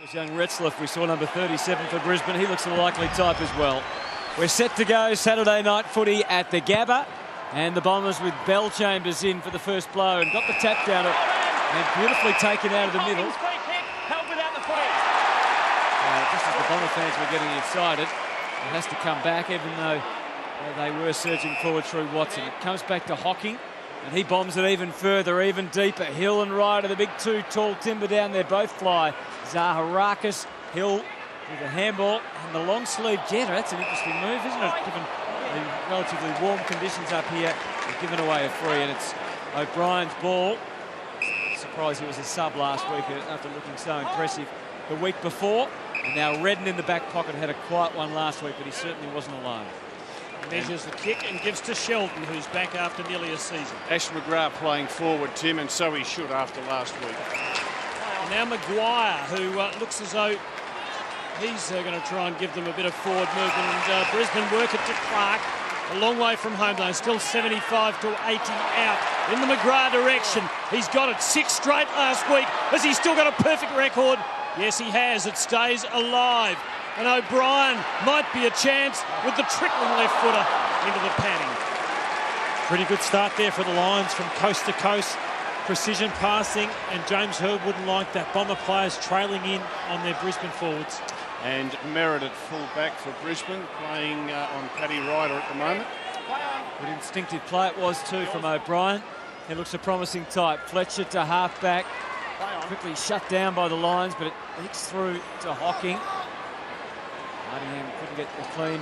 was young Retzlaff. We saw number 37 for Brisbane. He looks a likely type as well. We're set to go Saturday night footy at the Gabba. And the Bombers with Bell Chambers in for the first blow and got the tap down and beautifully taken out of the middle. Just as the Bomber fans were getting excited, it has to come back, even though they were surging forward through Watson. It comes back to Hocking, and he bombs it even further, even deeper. Hill and Ryder, the big two tall timber down there, both fly. Zaharakis, Hill with a handball, and the long sleeve Jetta. That's an interesting move, isn't it? Given the relatively warm conditions up here, they've given away a free, and it's O'Brien's ball. Surprised he was a sub last week after looking so impressive the week before. And now Redden in the back pocket had a quiet one last week, but he certainly wasn't alone. Measures the kick and gives to Sheldon, who's back after nearly a season. Ash McGrath playing forward, Tim, and so he should after last week. And now Maguire, who looks as though he's going to try and give them a bit of forward movement. And Brisbane work it to Clark. A long way from home, though. Still 75 to 80 out in the McGrath direction. He's got it 6 straight last week. Has he still got a perfect record? Yes, he has. It stays alive. And O'Brien might be a chance with the trickling left footer into the padding. Pretty good start there for the Lions from coast to coast. Precision passing, and James Hird wouldn't like that. Bomber players trailing in on their Brisbane forwards. And Merritt at full back for Brisbane, playing on Paddy Ryder at the moment. Good instinctive play it was too from O'Brien. He looks a promising type. Fletcher to half back. Quickly shut down by the Lions, but it leaks through to Hocking. Nottingham couldn't get a clean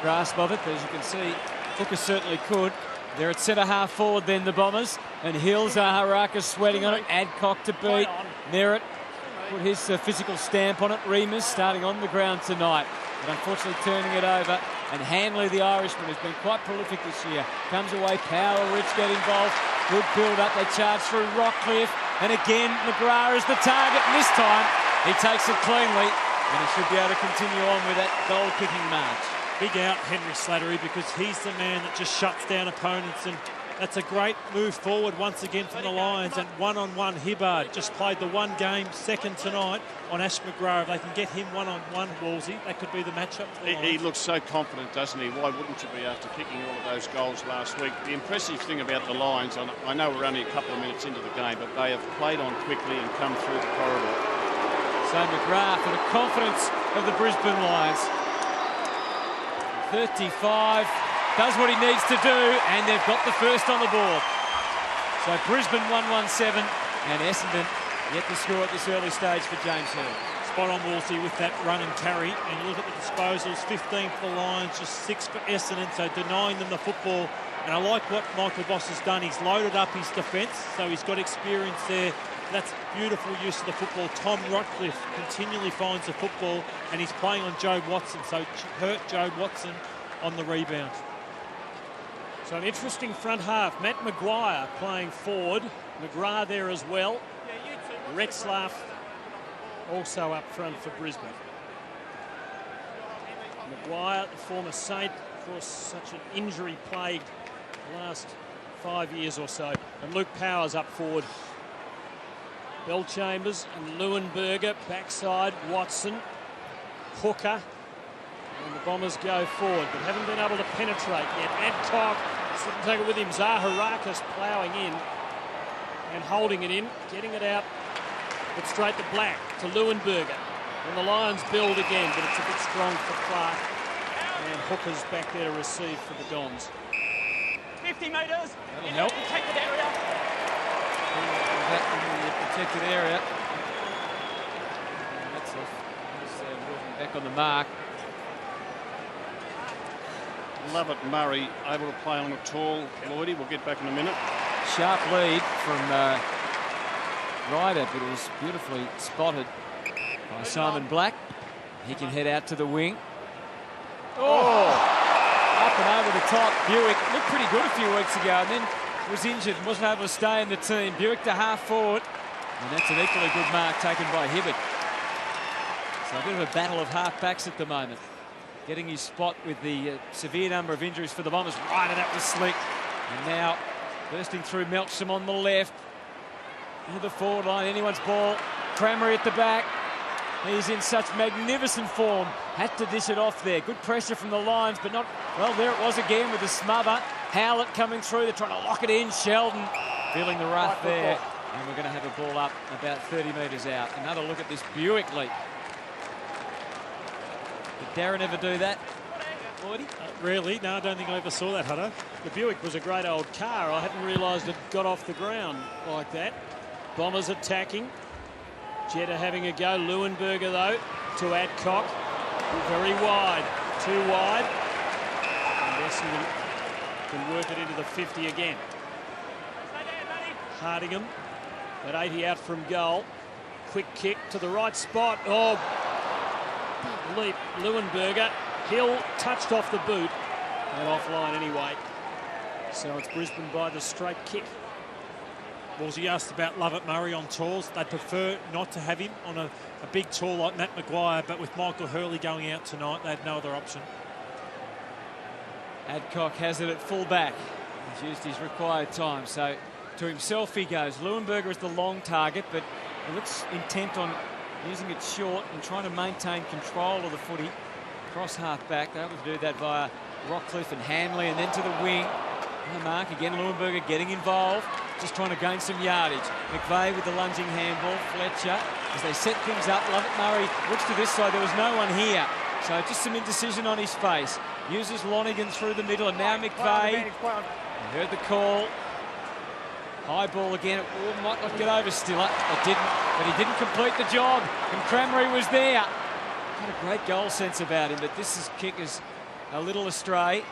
grasp of it, but as you can see, Hooker certainly could. They're at centre-half forward then, the Bombers. And Hill, Zaharakis sweating on it. Adcock to beat. Merritt put his physical stamp on it. Remus starting on the ground tonight, but unfortunately turning it over. And Hanley, the Irishman, has been quite prolific this year. Comes away, Power, Rich get involved. Good build-up, they charge through Rockcliffe. And again, McGrath is the target, and this time he takes it cleanly. And he should be able to continue on with that goal-kicking march. Big out, Henry Slattery, because he's the man that just shuts down opponents, and that's a great move forward once again from the Lions. And one-on-one, Hibbard just played the one game second tonight on Ash McGrath. If they can get him one-on-one, Wolsey, that could be the matchup. He looks so confident, doesn't he? Why wouldn't you be after kicking all of those goals last week? The impressive thing about the Lions, I know we're only a couple of minutes into the game, but they have played on quickly and come through the corridor. So McGrath for the confidence of the Brisbane Lions. 35, does what he needs to do, and they've got the first on the board. So Brisbane 1-1-7, and Essendon yet to score at this early stage for James Hird. Spot on, Wolsey, with that run and carry. And you look at the disposals, 15 for the Lions, just 6 for Essendon, so denying them the football. And I like what Michael Boss has done. He's loaded up his defence, so he's got experience there. That's beautiful use of the football. Tom Rockcliffe continually finds the football, and he's playing on Joe Watson, so hurt Joe Watson on the rebound. So an interesting front half. Matt Maguire playing forward. McGrath there as well. Retzlaff also up front for Brisbane. Maguire, the former Saint, of course, such an injury-plagued last 5 years or so. And Luke Powers up forward. Bell Chambers and Leuenberger backside. Watson, Hooker, and the Bombers go forward, but haven't been able to penetrate yet. Adcock didn't take it with him. Zaharakis ploughing in and holding it in, getting it out, but straight to Black, to Leuenberger. And the Lions build again, but it's a bit strong for Clark. And Hooker's back there to receive for the Dons. 50 metres. That'll help. Protected area. Back in the protected area. And that's working back on the mark. Love it, Murray, able to play on it tall. Lloydie, we'll get back in a minute. Sharp lead from Ryder, but it was beautifully spotted by Simon Black. He can head out to the wing. Oh! Up and over the top. Buick looked pretty good a few weeks ago, and then was injured and wasn't able to stay in the team. Buick to half forward, and that's an equally good mark taken by Hibbert. So a bit of a battle of half-backs at the moment. Getting his spot with the severe number of injuries for the Bombers. Right, and that was slick. And now bursting through Melksham on the left. Into the forward line, anyone's ball. Crammery at the back. He's in such magnificent form. Had to dish it off there. Good pressure from the Lions, but not... Well, there it was again with the smother. Howlett coming through. They're trying to lock it in. Sheldon feeling the rough there. And we're going to have a ball up about 30 metres out. Another look at this Buick leap. Did Darren ever do that, Lloydie? Really? No, I don't think I ever saw that, Hutto. The Buick was a great old car. I hadn't realised it got off the ground like that. Bombers attacking. Jetta having a go. Leuenberger, though, to Adcock. Very wide. Too wide. And Essendon can work it into the 50 again. Hardingham at 80 out from goal. Quick kick to the right spot. Oh, leap. Leuenberger. Hill touched off the boot. And offline anyway. So it's Brisbane by the straight kick. Was he asked about Lovett Murray on tours? They'd prefer not to have him on a big tour like Matt Maguire, but with Michael Hurley going out tonight, they had no other option. Adcock has it at full back. He's used his required time, so to himself he goes. Leuenberger is the long target, but he looks intent on using it short and trying to maintain control of the footy. Cross half back, they're able to do that via Rockcliffe and Hanley, and then to the wing. On the mark again, Leuenberger getting involved, just trying to gain some yardage. McVeigh with the lunging handball. Fletcher, as they set things up. Lovett Murray looks to this side. There was no one here, so just some indecision on his face. Uses Lonigan through the middle, and now McVeigh. He heard the call. High ball again. It might not get over Stiller. It didn't, but he didn't complete the job. And Crameri was there. Had a great goal sense about him, but this kick is a little astray.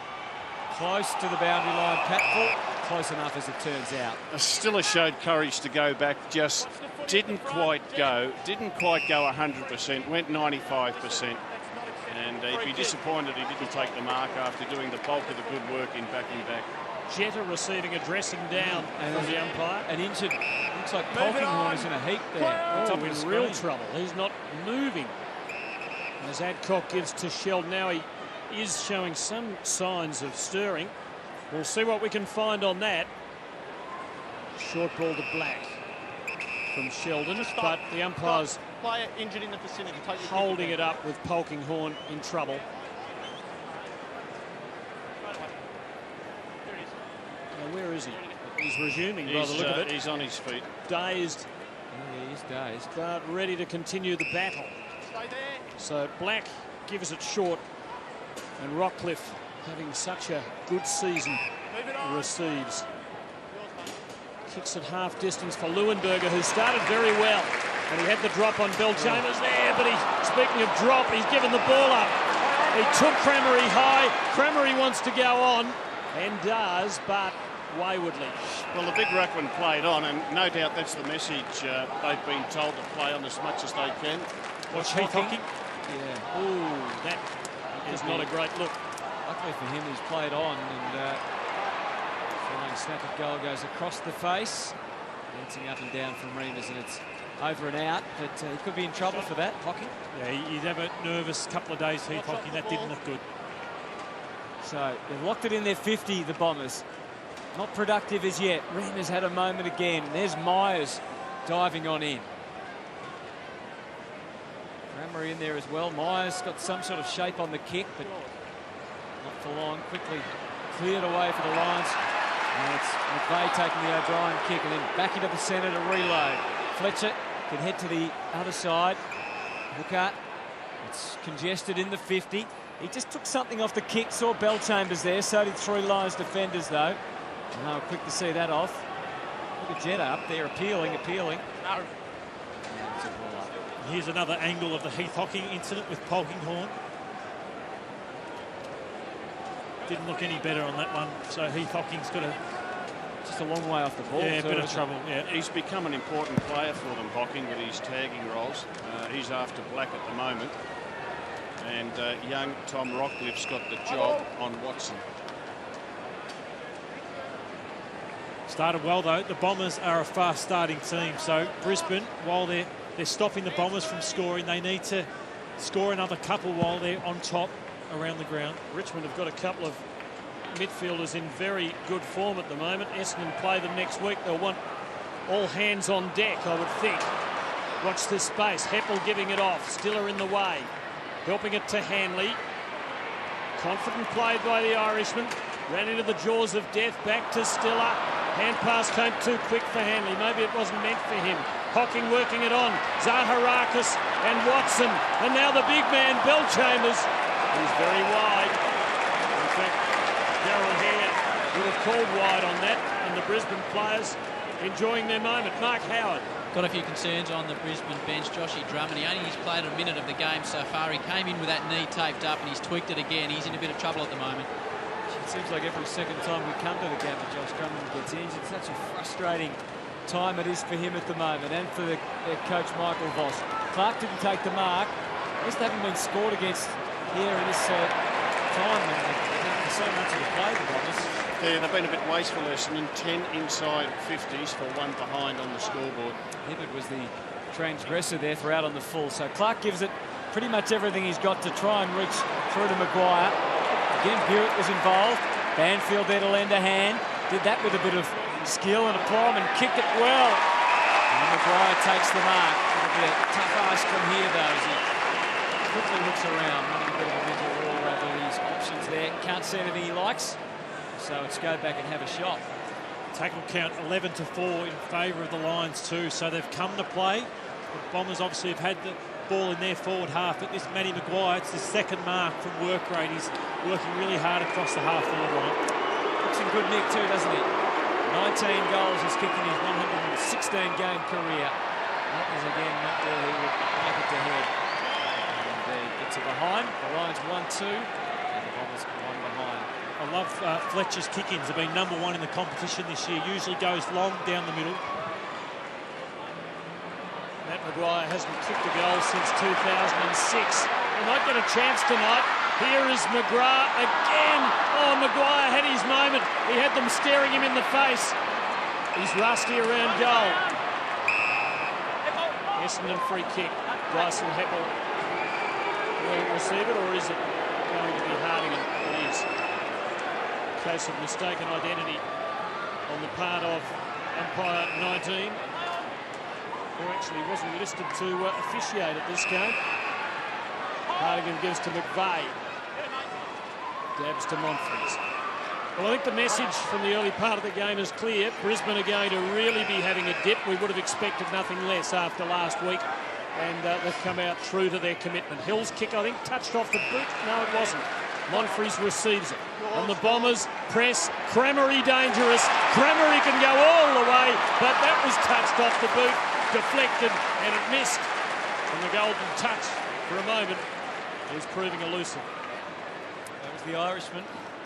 Close to the boundary line. Patfull, close enough as it turns out. Stiller showed courage to go back, just didn't quite go 100%, went 95%. And he'd be disappointed he didn't take the mark after doing the bulk of the good work in backing back. Jetta receiving a dressing down from the umpire. An injured, looks like Polkinghorne is in a heap there. Oh, in real trouble. He's not moving. As Adcock gives to Sheldon. Now he is showing some signs of stirring. We'll see what we can find on that. Short ball to Black from Sheldon, but the umpire's player injured in the vicinity. holding it up with Polkinghorne in trouble. Now, where is he? He's resuming by the look of it. He's on his feet. Dazed. Yeah, he's dazed. But ready to continue the battle. So Black gives it short, and Rockcliffe, having such a good season, receives. Kicks at half distance for Leuenberger, who started very well. And he had the drop on Bell Chambers there, but speaking of drop, he's given the ball up. He took Crameri high. Crameri wants to go on, and does, but waywardly. Well, the big ruckman played on, and no doubt that's the message they've been told to play on as much as they can. What's he thinking? Yeah. Ooh, that is not a great look. Luckily for him, he's played on, and flying snap at goal goes across the face. Dancing up and down from Reamers, and it's over and out, but he could be in trouble for that, Hocking. Yeah, he'd have a nervous couple of days, Heath Hocking. That didn't look good. So they've locked it in their 50, the Bombers. Not productive as yet. Reamers had a moment again. There's Myers diving on in. Crameri in there as well. Myers got some sort of shape on the kick, but not for long. Quickly cleared away for the Lions. And it's McVeigh taking the O'Brien kick, and then back into the centre to reload. Fletcher can head to the other side. Hooker, it's congested in the 50. He just took something off the kick, saw Bell Chambers there, so did three Lions defenders though. And they were quick to see that off. Look at Jetta up there appealing. No. Here's another angle of the Heath Hocking incident with Polkinghorne. Didn't look any better on that one, so Heath Hocking's got just a long way off the ball. Yeah, a bit of trouble. Yeah, he's become an important player for them, Hocking, with his tagging roles. He's after Black at the moment, and young Tom Rockcliffe's got the job on Watson. Started well though. The Bombers are a fast starting team, so Brisbane, while they're stopping the Bombers from scoring, they need to score another couple while they're on top around the ground. Richmond have got a couple of midfielders in very good form at the moment. Essendon play them next week. They'll want all hands on deck, I would think. Watch this space. Heppel giving it off. Stiller in the way. Helping it to Hanley. Confident play by the Irishman. Ran into the jaws of death. Back to Stiller. Hand pass came too quick for Hanley. Maybe it wasn't meant for him. Hocking working it on. Zaharakis and Watson. And now the big man, Belchambers. He's very wide. In fact, Darryl Hare would have called wide on that. And the Brisbane players enjoying their moment. Mark Howard. Got a few concerns on the Brisbane bench. Joshy Drummond, he only has played a minute of the game so far. He came in with that knee taped up and he's tweaked it again. He's in a bit of trouble at the moment. It seems like every second time we come to the Gabba, Josh Drummond gets injured. Such a frustrating time it is for him at the moment, and for their coach Michael Voss. Clark didn't take the mark. At least they haven't been scored against here in this time. There's so much of the play, the Bombers. Yeah, they've been a bit wasteful, Essendon. 10 inside 50s for 1 behind on the scoreboard. Hibbert was the transgressor there for out on the full. So Clark gives it pretty much everything he's got to try and reach through to Maguire. Again, Hewitt was involved. Banfield there to lend a hand. Did that with a bit of skill and aplomb and kicked it well. And Maguire takes the mark. It'll be a tough ask from here, though, as he quickly looks around, running a bit of a mental war over these options there. Can't see anything he likes, so it's go back and have a shot. Tackle count 11-4 in favour of the Lions too, so they've come to play. The Bombers obviously have had the ball in their forward half, but this Matty Maguire, it's the second mark from work rate. He's working really hard across the half-forward line. Looks in good nick too, doesn't he? 19 goals he's kicked in his 116-game career. That is again not where he would like it to head. And he gets it behind. The Lions 1-2, and the Bombers 1 behind. I love Fletcher's kick-ins. Have been #1 in the competition this year. Usually goes long down the middle. Matt Maguire hasn't kicked a goal since 2006. He might get a chance tonight. Here is McGrath again. Oh, Maguire had his moment. He had them staring him in the face. He's rusty around goal. Essendon free kick. Bryson Heppel will receive it, or is it going to be Hardingham? It is. Case of mistaken identity on the part of umpire 19, who actually wasn't listed to officiate at this game. Hardingham gives to McVeigh. Dabs to Monfils. Well, I think the message from the early part of the game is clear. Brisbane are going to really be having a dip. We would have expected nothing less after last week. And they've come out true to their commitment. Hill's kick, I think, touched off the boot. No, it wasn't. Monfils receives it. And the Bombers press. Cremery dangerous. Cremery can go all the way, but that was touched off the boot, deflected, and it missed. And the golden touch, for a moment, was proving elusive. That was the Irishman.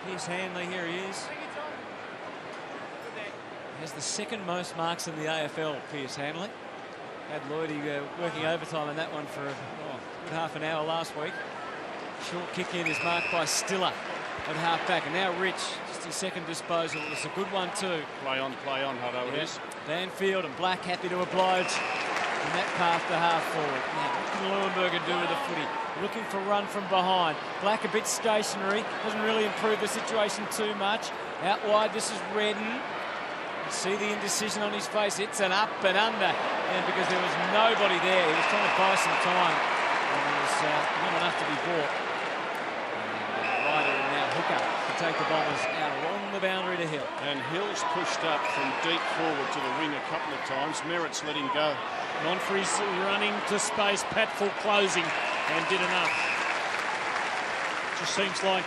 Here's Hanley, here he is. He has the second most marks in the AFL, Pierce Hanley. Had Lloydie working overtime in that one for a good half an hour last week. Short kick in is marked by Stiller at half back. And now Rich, just his second disposal. It's a good one too. Play on, Hutto, it is. Banfield and Black happy to oblige in that path to half forward. Now, what can Leuenberger do with the footy? Looking for run from behind. Black a bit stationary. Doesn't really improve the situation too much. Out wide, this is Redden. You see the indecision on his face. It's an up and under. And because there was nobody there, he was trying to buy some time. And there was not enough to be bought. And Ryder and now Hooker to take the Bombers out along the boundary to Hill. And Hill's pushed up from deep forward to the wing a couple of times. Merritt's let him go. Monfils running to space, Patfull closing, and did enough. Just seems like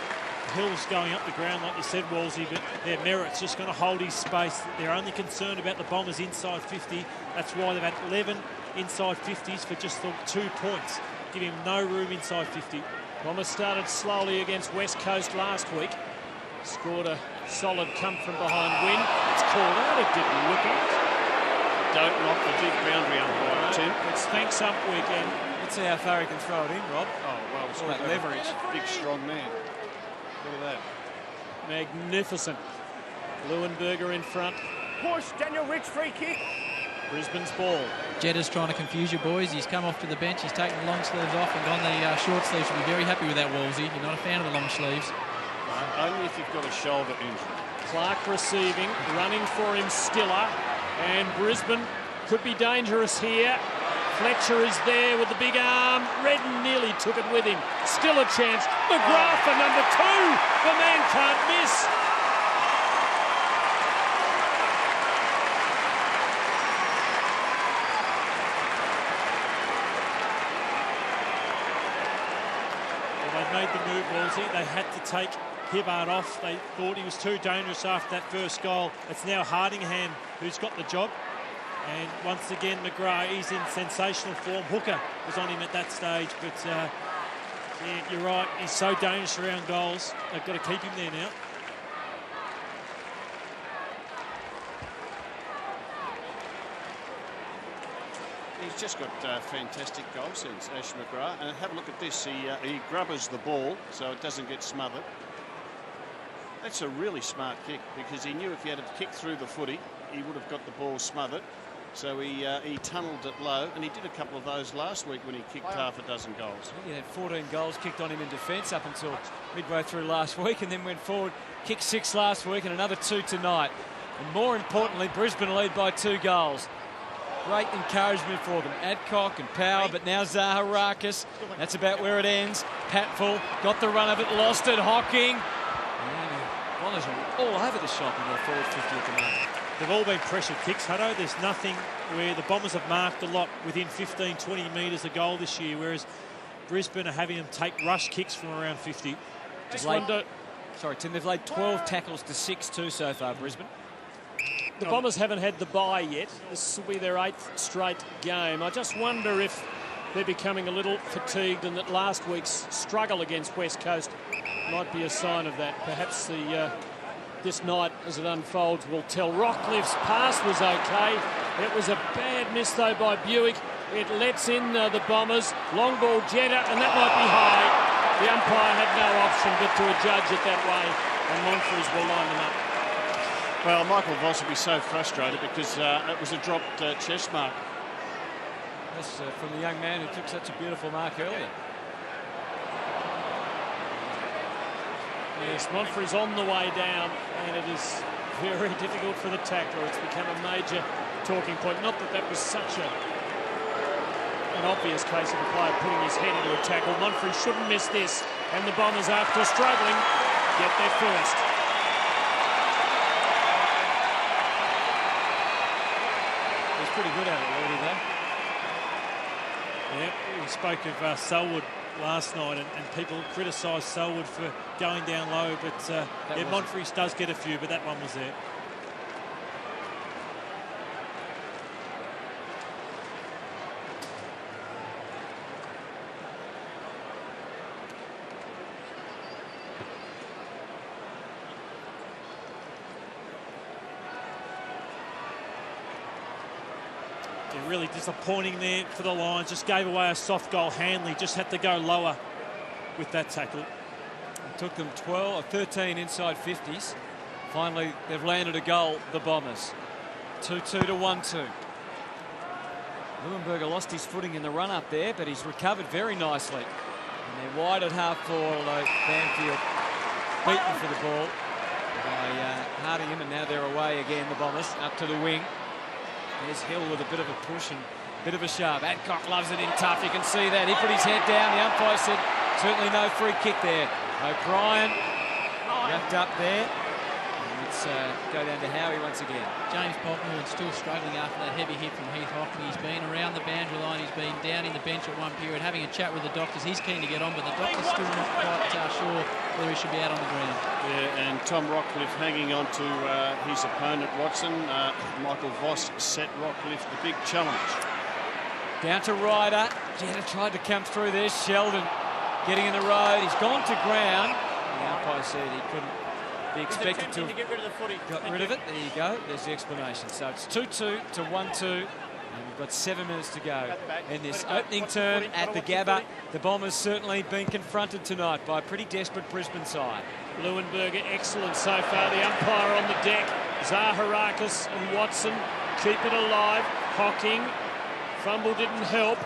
Hill's going up the ground, like you said, Wolsey, but their Merritt's just going to hold his space. They're only concerned about the Bombers inside 50. That's why they've had 11 inside 50s for just the 2 points, giving him no room inside 50. Bombers started slowly against West Coast last week. Scored a solid come from behind win. It's called out, it didn't look it. Don't knock the deep boundary umpire, Tim. It's thanks up weekend. Let's see how far he can throw it in, Rob. Oh, well, it's all that leverage. Big, strong man. Look at that. Magnificent. Leuenberger in front. Push, Daniel Rich, free kick. Brisbane's ball. Jeddah's trying to confuse you boys. He's come off to the bench. He's taken the long sleeves off and gone the short sleeves. You'll be very happy with that, Wolsey. You're not a fan of the long sleeves. Only if you've got a shoulder injury. Clark receiving, running for him Stiller, and Brisbane could be dangerous here. Fletcher is there with the big arm. Redden nearly took it with him. Still a chance. McGrath for number 2. The man can't miss. Well, they made the move, Wolsey. They had to take Hibbard off. They thought he was too dangerous after that first goal. It's now Hardingham who's got the job. And once again, McGrath is in sensational form. Hooker was on him at that stage, but yeah, you're right. He's so dangerous around goals. They've got to keep him there now. He's just got fantastic goal sense, Ash McGrath. And have a look at this. He grubbers the ball so it doesn't get smothered. That's a really smart kick because he knew if he had to kick through the footy, he would have got the ball smothered. So he tunnelled it low, and he did a couple of those last week when he kicked half a dozen goals. He had 14 goals kicked on him in defence up until midway through last week, and then went forward, kicked 6 last week and another 2 tonight. And more importantly, Brisbane lead by 2 goals. Great encouragement for them. Adcock and Power, but now Zaharakis. That's about where it ends. Patfull got the run of it, lost it. Hocking. Bombers are all over the shop in their forward 50 at the moment. They've all been pressure kicks, Hutto. There's nothing where the Bombers have marked a lot within 15, 20 metres of goal this year, whereas Brisbane are having them take rush kicks from around 50. Sorry, Tim, they've laid 12 tackles to 6 too so far, Brisbane. The Bombers haven't had the bye yet. This will be their 8th straight game. I just wonder if they're becoming a little fatigued and that last week's struggle against West Coast might be a sign of that. Perhaps this night, as it unfolds, will tell. Rockcliffe's pass was okay. It was a bad miss, though, by Buick. It lets in the Bombers. Long ball, Jetta, and that might be high. The umpire had no option but to adjudge it that way, and Monfries will line them up. Well, Michael Voss will be so frustrated because it was a dropped chest mark. That's from the young man who took such a beautiful mark earlier. Yes, Monfries on the way down, and it is very difficult for the tackler. It's become a major talking point. Not that that was such an obvious case of a player putting his head into a tackle. Monfries shouldn't miss this, and the Bombers, after struggling, get their first. He's pretty good at it already, though. Yeah, we spoke of Selwood last night, and people criticised Selwood for going down low, but yeah, Monfries does get a few, but that one was there. Yeah, really disappointing there for the Lions. Just gave away a soft goal. Hanley just had to go lower with that tackle. It took them 12 or 13 inside 50s. Finally, they've landed a goal, the Bombers. 2-2 to 1-2. Leuenberger lost his footing in the run-up there, but he's recovered very nicely. And they're wide at half-forward, although Banfield beaten for the ball by Hardingham, and now they're away again, the Bombers, up to the wing. There's Hill with a bit of a push and a bit of a shove. Adcock loves it in tough. You can see that. He put his head down. The umpire said certainly no free kick there. O'Brien wrapped up there. And let's go down to Howie once again. James Bognor still struggling after that heavy hit from Heath Hockley. He's been around the boundary line. He's been down in the bench at one period, having a chat with the doctors. He's keen to get on, but the doctor's still not quite sure whether he should be out on the ground. Yeah, and Tom Rockcliffe hanging on to his opponent, Watson. Michael Voss set Rockcliffe the big challenge. Down to Ryder. Jetta tried to come through there. Sheldon getting in the road. He's gone to ground. The umpire said he couldn't be expected to get rid of the footy. Got rid of it. There you go. There's the explanation. So it's 2-2 to 1-2. And we've got 7 minutes to go in this opening term at the Gabba. The Bombers certainly been confronted tonight by a pretty desperate Brisbane side. Leuenberger excellent so far. The umpire on the deck. Zaharakis and Watson keep it alive. Hocking. Fumble didn't help.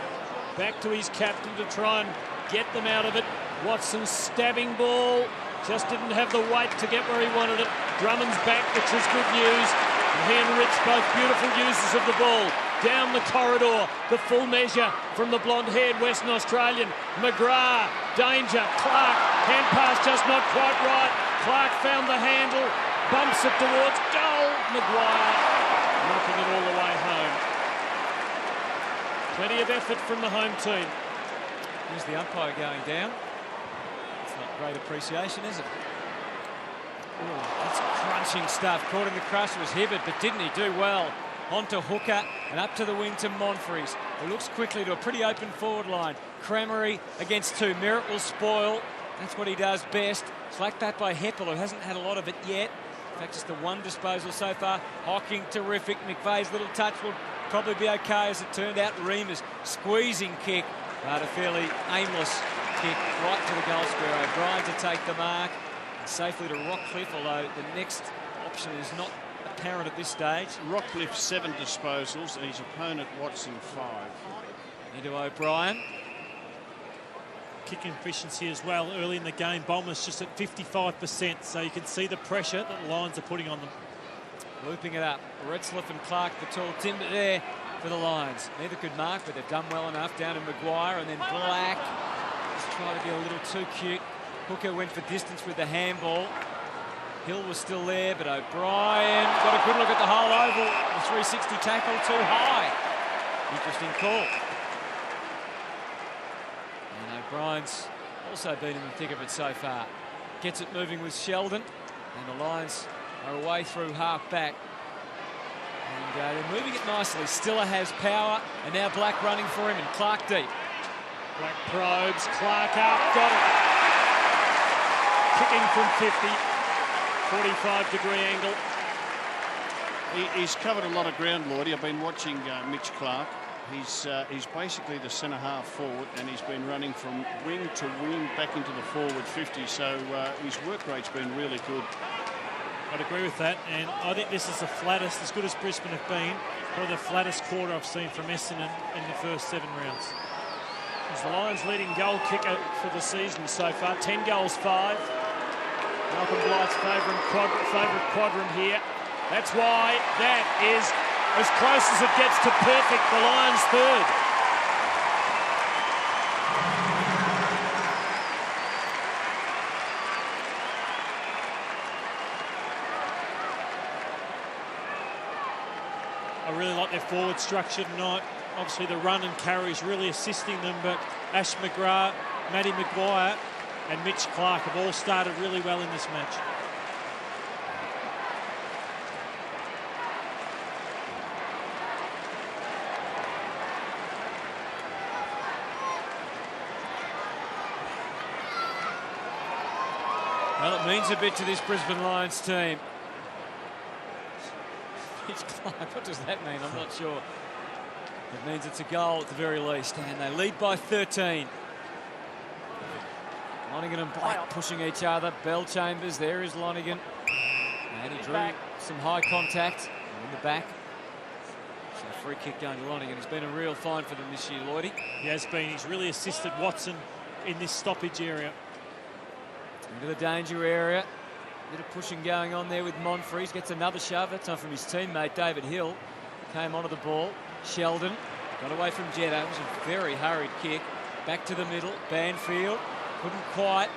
Back to his captain to try and get them out of it. Watson's stabbing ball. Just didn't have the weight to get where he wanted it. Drummond's back, which is good news. And he and Rich both beautiful users of the ball. down the corridor. The full measure from the blonde-haired Western Australian. McGrath, danger. Clark, hand pass just not quite right. Clark found the handle, bumps it towards goal. Maguire knocking it all the way home. Plenty of effort from the home team. Here's the umpire going down. It's not great appreciation, is it? Ooh, that's crunching stuff. Caught in the crush was Hibbert, but didn't he do well? On to Hooker and up to the wing to Monfries, who looks quickly to a pretty open forward line. Cramery against two. Merritt will spoil. That's what he does best. Slacked that by Heppel, who hasn't had a lot of it yet. In fact, just the one disposal so far. Hocking, terrific. McVeigh's little touch will probably be okay, as it turned out. Remus, squeezing kick, but a fairly aimless kick right to the goal square. O'Brien to take the mark. Safely to Rockcliffe, although the next option is not apparent at this stage. Rockcliffe 7 disposals and his opponent Watson 5. Into O'Brien. Kicking efficiency as well early in the game. Bombers just at 55%, so you can see the pressure that the Lions are putting on them. Looping it up. Retzlaff and Clark, the tall timber there for the Lions. Neither could mark, but they've done well enough. Down to Maguire, and then Black. Just trying to be a little too cute. Hooker went for distance with the handball. Hill was still there, but O'Brien got a good look at the whole oval. The 360 tackle too high. Interesting call. And O'Brien's also been in the thick of it so far. Gets it moving with Sheldon, and the Lions are away through half back. And they're moving it nicely. Stiller has power, and now Black running for him, and Clark deep. Black probes, Clark up, got it. Kicking from 50, 45-degree angle. He's covered a lot of ground, Lloydie. I've been watching Mitch Clark. He's basically the centre-half forward, and he's been running from wing to wing back into the forward 50, so his work rate's been really good. I'd agree with that, and I think this is the flattest, as good as Brisbane have been, probably the flattest quarter I've seen from Essendon in the first 7 rounds. He's the Lions' leading goal kicker for the season so far. 10 goals, 5. Malcolm Blight's favourite quadrant here. That's why that is as close as it gets to perfect. The Lions' third. I really like their forward structure tonight. Obviously the run and carry is really assisting them, but Ash McGrath, Matty Maguire and Mitch Clark have all started really well in this match. Well, it means a bit to this Brisbane Lions team. Mitch Clark, what does that mean? I'm not sure. It means it's a goal at the very least, and they lead by 13. Lonergan and Black pushing each other. Bell Chambers, there is Lonergan. And he drew some high contact in the back. So a free kick going to Lonergan. He's been a real find for them this year, Lloydie. He has been. He's really assisted Watson in this stoppage area. Into the danger area. Bit of pushing going on there with Monfries. Gets another shove. That's not from his teammate, David Hill. Came onto the ball. Sheldon got away from Jetta. It was a very hurried kick. Back to the middle. Banfield couldn't quite.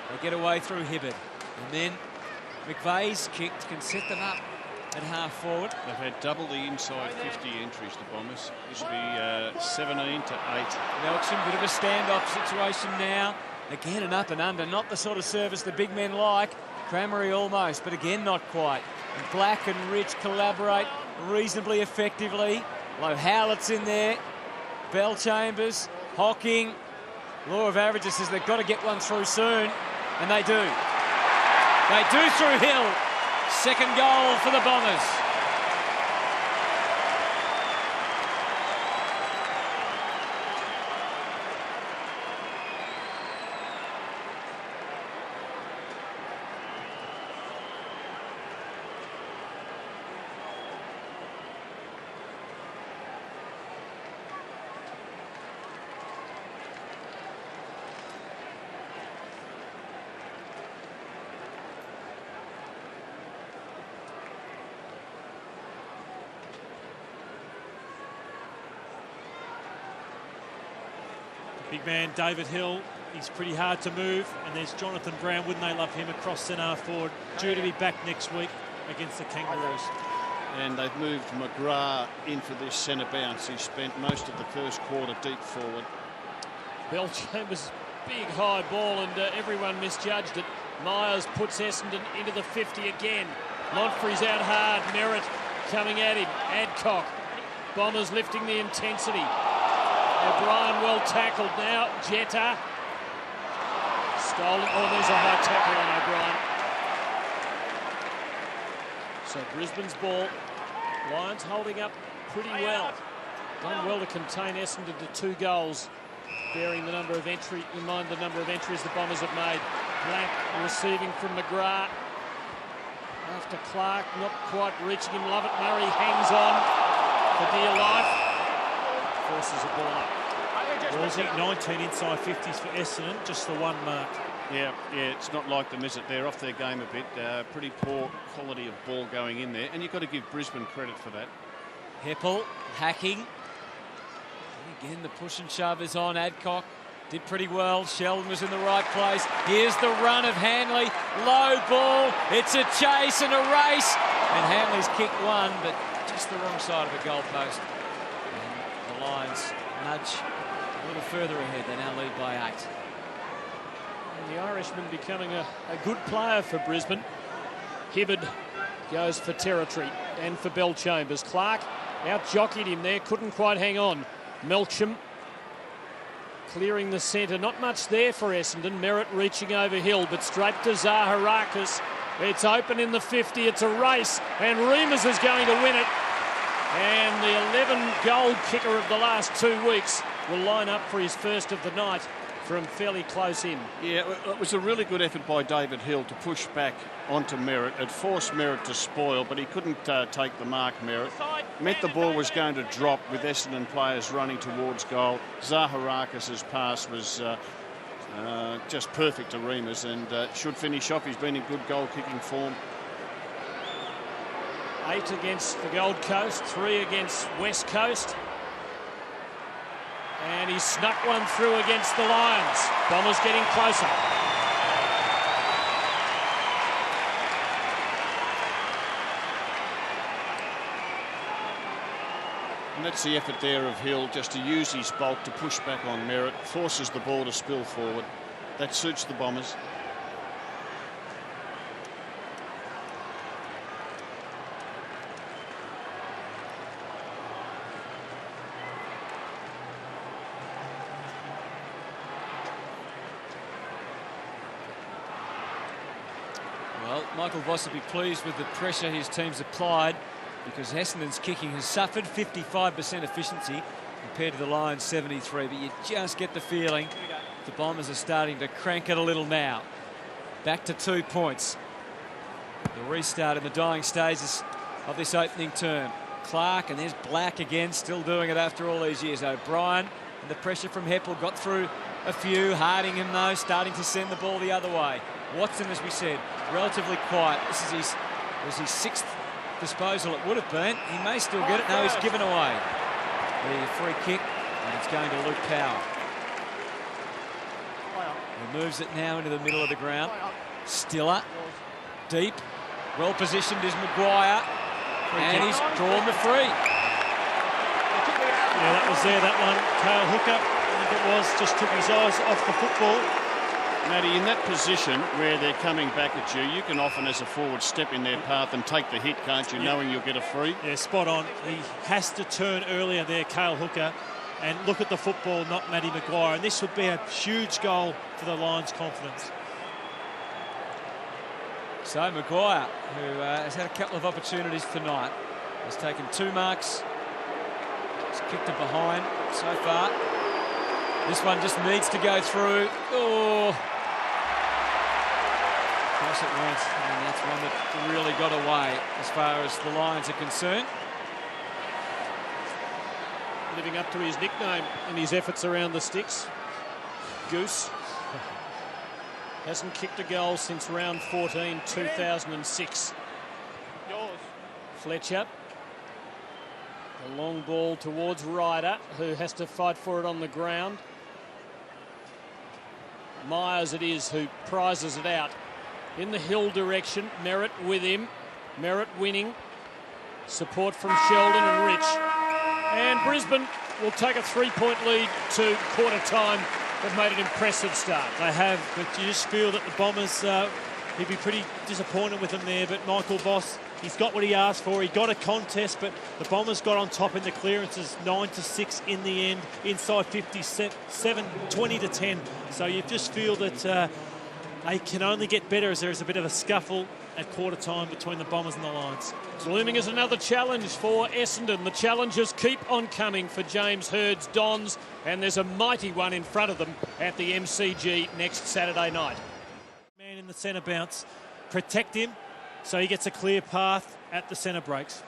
They get away through Hibbert. And then McVeigh's kick can set them up at half forward. They've had double the inside 50 entries, the Bombers. This will be 17 to 8. Nelson, bit of a standoff situation now. Again, an up and under. Not the sort of service the big men like. Cramery almost, but again, not quite. And Black and Rich collaborate reasonably effectively. Low Howlett's in there. Bell Chambers, Hocking. Law of averages says they've got to get one through soon, and they do. They do through Hill. Second goal for the Bombers. Big man David Hill, he's pretty hard to move. And there's Jonathan Brown, wouldn't they love him, across centre forward, due to be back next week against the Kangaroos. And they've moved McGrath in for this centre bounce. He spent most of the first quarter deep forward. Bell Chambers, big high ball, and everyone misjudged it. Myers puts Essendon into the 50 again. Montfrey's out hard. Merritt coming at him. Adcock. Bombers lifting the intensity. O'Brien well tackled now. Jetta. Stolen. Oh, there's a high tackle on O'Brien. So Brisbane's ball. Lions holding up pretty well. Done well to contain Essendon to 2 goals. Bearing the number of entries the Bombers have made. Black receiving from McGrath. After Clark not quite reaching him. Lovett Murray hangs on for dear life. Forces a ball up. Woolsey, 19 inside 50s for Essendon, just the 1 mark. Yeah, it's not like them, is it? They're off their game a bit. Pretty poor quality of ball going in there. And you've got to give Brisbane credit for that. Heppel hacking. Again, the push and shove is on. Adcock did pretty well. Sheldon was in the right place. Here's the run of Hanley. Low ball. It's a chase and a race. And Hanley's kicked one, but just the wrong side of the goalpost. And the Lions nudge a little further ahead. They now lead by 8. And the Irishman becoming a good player for Brisbane. Hibbard goes for territory and for Bell Chambers. Clark out-jockeyed him there. Couldn't quite hang on. Melcham clearing the centre. Not much there for Essendon. Merritt reaching over Hill, but straight to Zaharakis. It's open in the 50. It's a race, and Remus is going to win it. And the 11-goal kicker of the last 2 weeks will line up for his first of the night from fairly close in. Yeah, it was a really good effort by David Hill to push back onto Merritt. It forced Merritt to spoil, but he couldn't take the mark, Merritt. Meant the ball was going to drop with Essendon players running towards goal. Zaharakis' pass was just perfect to Remus and should finish off. He's been in good goal-kicking form. 8 against the Gold Coast, 3 against West Coast. And he snuck one through against the Lions. Bombers getting closer. And that's the effort there of Hill, just to use his bulk to push back on Merritt. Forces the ball to spill forward. That suits the Bombers. Well, Michael Voss will be pleased with the pressure his team's applied because Essendon's kicking has suffered 55% efficiency compared to the Lions 73, but you just get the feeling the Bombers are starting to crank it a little now. Back to 2 points. The restart in the dying stages of this opening term. Clark, and there's Black again, still doing it after all these years. O'Brien, and the pressure from Heppel got through a few. Hardingham, though, starting to send the ball the other way. Watson, as we said, relatively quiet. This is his 6th disposal. It would have been. He may still get it. No, he's given away the free kick, and it's going to Luke Power. He moves it now into the middle of the ground. Stiller, deep, well positioned is Maguire, and he's drawn the free. Yeah, that was there, that one. Cale Hooker, I think it was, just took his eyes off the football. Matty, in that position where they're coming back at you, you can often, as a forward, step in their path and take the hit, can't you, knowing you'll get a free? Yeah, spot on. He has to turn earlier there, Cale Hooker, and look at the football, not Matty Maguire. And this would be a huge goal for the Lions' confidence. So Maguire, who has had a couple of opportunities tonight, has taken 2 marks. He's kicked it behind so far. This one just needs to go through. Oh! Cross it went, and that's one that really got away as far as the Lions are concerned. Living up to his nickname in his efforts around the sticks. Goose. Hasn't kicked a goal since round 14, 2006. Fletcher. A long ball towards Ryder, who has to fight for it on the ground. Myers it is who prizes it out. In the hill direction, Merritt with him. Merritt winning. Support from Sheldon and Rich. And Brisbane will take a 3-point lead to quarter time. They've made an impressive start. They have, but you just feel that the Bombers, he'd be pretty disappointed with them there, but Michael Voss, he's got what he asked for. He got a contest, but the Bombers got on top in the clearances, 9-6 in the end, inside 57, 20-10. So you just feel that they can only get better as there is a bit of a scuffle at quarter time between the Bombers and the Lions. Looming is another challenge for Essendon. The challenges keep on coming for James Hurd's Dons, and there's a mighty one in front of them at the MCG next Saturday night. Man in the centre bounce, protect him so he gets a clear path at the centre breaks.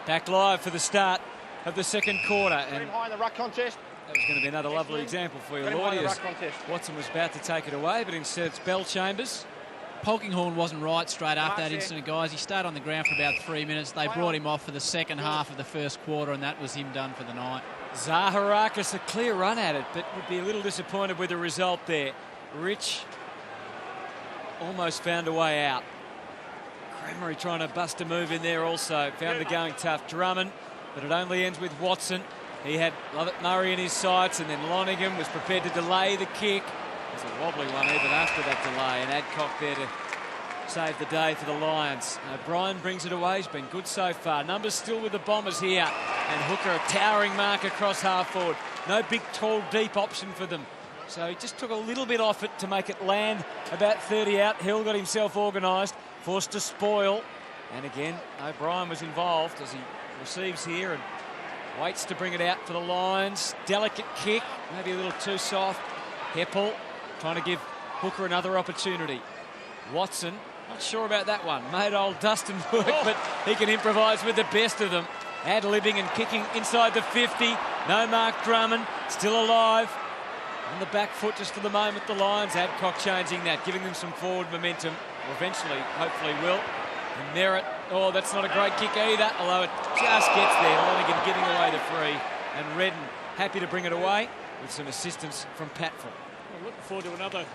Back live for the start of the second quarter, and High in the ruck contest. that was going to be another lovely example for you, Lloyd. Watson was about to take it away, but instead it's Bellchambers. Polkinghorne wasn't right straight after that incident, guys. He stayed on the ground for about 3 minutes. They brought him off for the second half of the first quarter, and that was him done for the night. Zaharakis a clear run at it, but would be a little disappointed with the result there. Rich almost found a way out. Cremery trying to bust a move in there also. Found it going tough. Drummond, but it only ends with Watson. He had Lovett Murray in his sights, and then Lonergan was prepared to delay the kick. It was a wobbly one even after that delay, and Adcock there to save the day for the Lions. O'Brien brings it away. He's been good so far. Numbers still with the Bombers here, and Hooker a towering mark across half forward. No big, tall, deep option for them. So he just took a little bit off it to make it land about 30 out. Hill got himself organised, forced to spoil. And again, O'Brien was involved as he receives here and waits to bring it out for the Lions. Delicate kick, maybe a little too soft. Heppel trying to give Hooker another opportunity. Watson, not sure about that one. Made old Dustin work, but he can improvise with the best of them. Ad-libbing and kicking inside the 50. No Mark Drummond, still alive. On the back foot just for the moment, the Lions. Adcock changing that, giving them some forward momentum. Or eventually, hopefully will. And Merritt, oh, that's not a great kick either, although it just gets there. Lonergan giving away the free. And Redden happy to bring it away with some assistance from Patful. I'm looking forward to another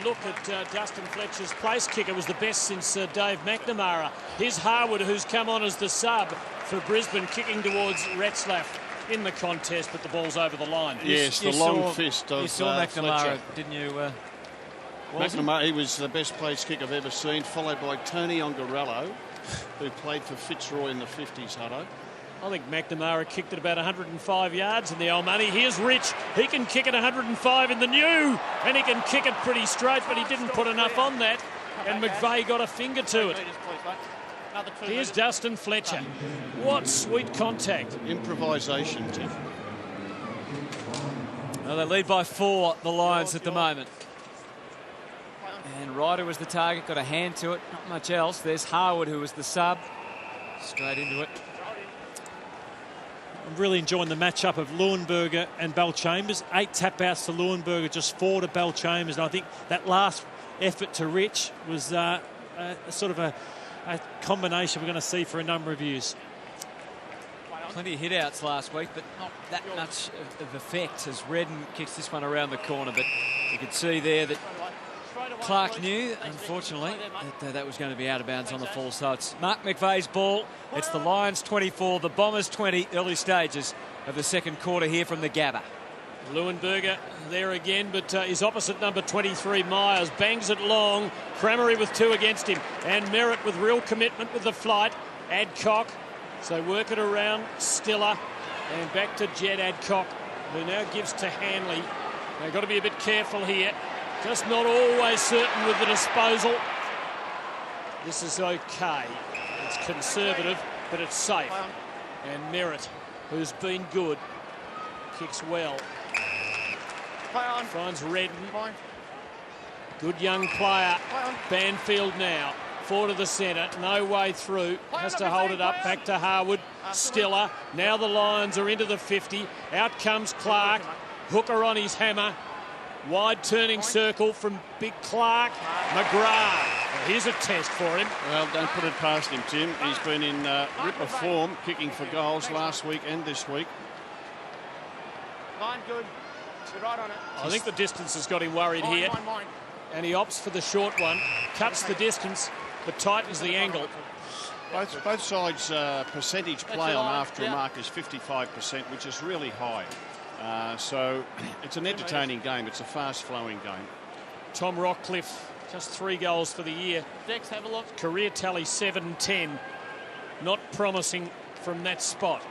look at Dustin Fletcher's place kicker. Was the best since Dave McNamara. Here's Harwood, who's come on as the sub for Brisbane, kicking towards Retzlaff in the contest, but the ball's over the line. Yes, the long fist of You saw McNamara, Fletcher. didn't you? McNamara, he was the best place kick I've ever seen, followed by Tony Ongarello, who played for Fitzroy in the 50s, Hutto. I think McNamara kicked it about 105 yards in the old money. Here's Rich. He can kick it 105 in the new, and he can kick it pretty straight, but he didn't put enough on that, and McVeigh got a finger to it. Here's Dustin Fletcher. What sweet contact. Improvisation, Tim. Well, they lead by 4, the Lions at the moment. And Ryder was the target, got a hand to it, not much else. There's Harwood, who was the sub. Straight into it. I'm really enjoying the matchup of Leuenberger and Bellchambers. 8 tap-outs to Leuenberger, just 4 to Bellchambers. And I think that last effort to Rich was sort of a combination we're going to see for a number of years. Plenty of hit-outs last week, but not that much of effect as Redden kicks this one around the corner. But you could see there that Clark knew, unfortunately, that that was going to be out of bounds on the full. So it's Mark McVeigh's ball. It's the Lions 24, the Bombers 20, early stages of the second quarter here from the Gabba. Leuenberger there again, but his opposite number 23, Myers, bangs it long. Cremery with 2 against him, and Merritt with real commitment with the flight. Adcock, so work it around Stiller, and back to Jed Adcock, who now gives to Hanley. They've got to be a bit careful here. Just not always certain with the disposal. This is okay. It's conservative, but it's safe. And Merritt, who's been good, kicks well. Finds Redden. Good young player. Banfield now. 4 to the centre. No way through. Has to hold it up. Back to Harwood. Stiller. Now the Lions are into the 50. Out comes Clark. Hooker on his hammer. Wide turning circle from Big Clark. McGrath. Here's a test for him. Well, don't put it past him, Tim. He's been in ripper form, kicking for goals last week and this week. Line good. You're right on it. I think the distance has got him worried here. Mine. And he opts for the short one, cuts the distance, but tightens the angle. Both sides' percentage play on after a mark is 55%, which is really high. So it's an entertaining game. It's a fast-flowing game. Tom Rockcliffe, just 3 goals for the year. Dex, have a look. Career tally 7-10. Not promising from that spot.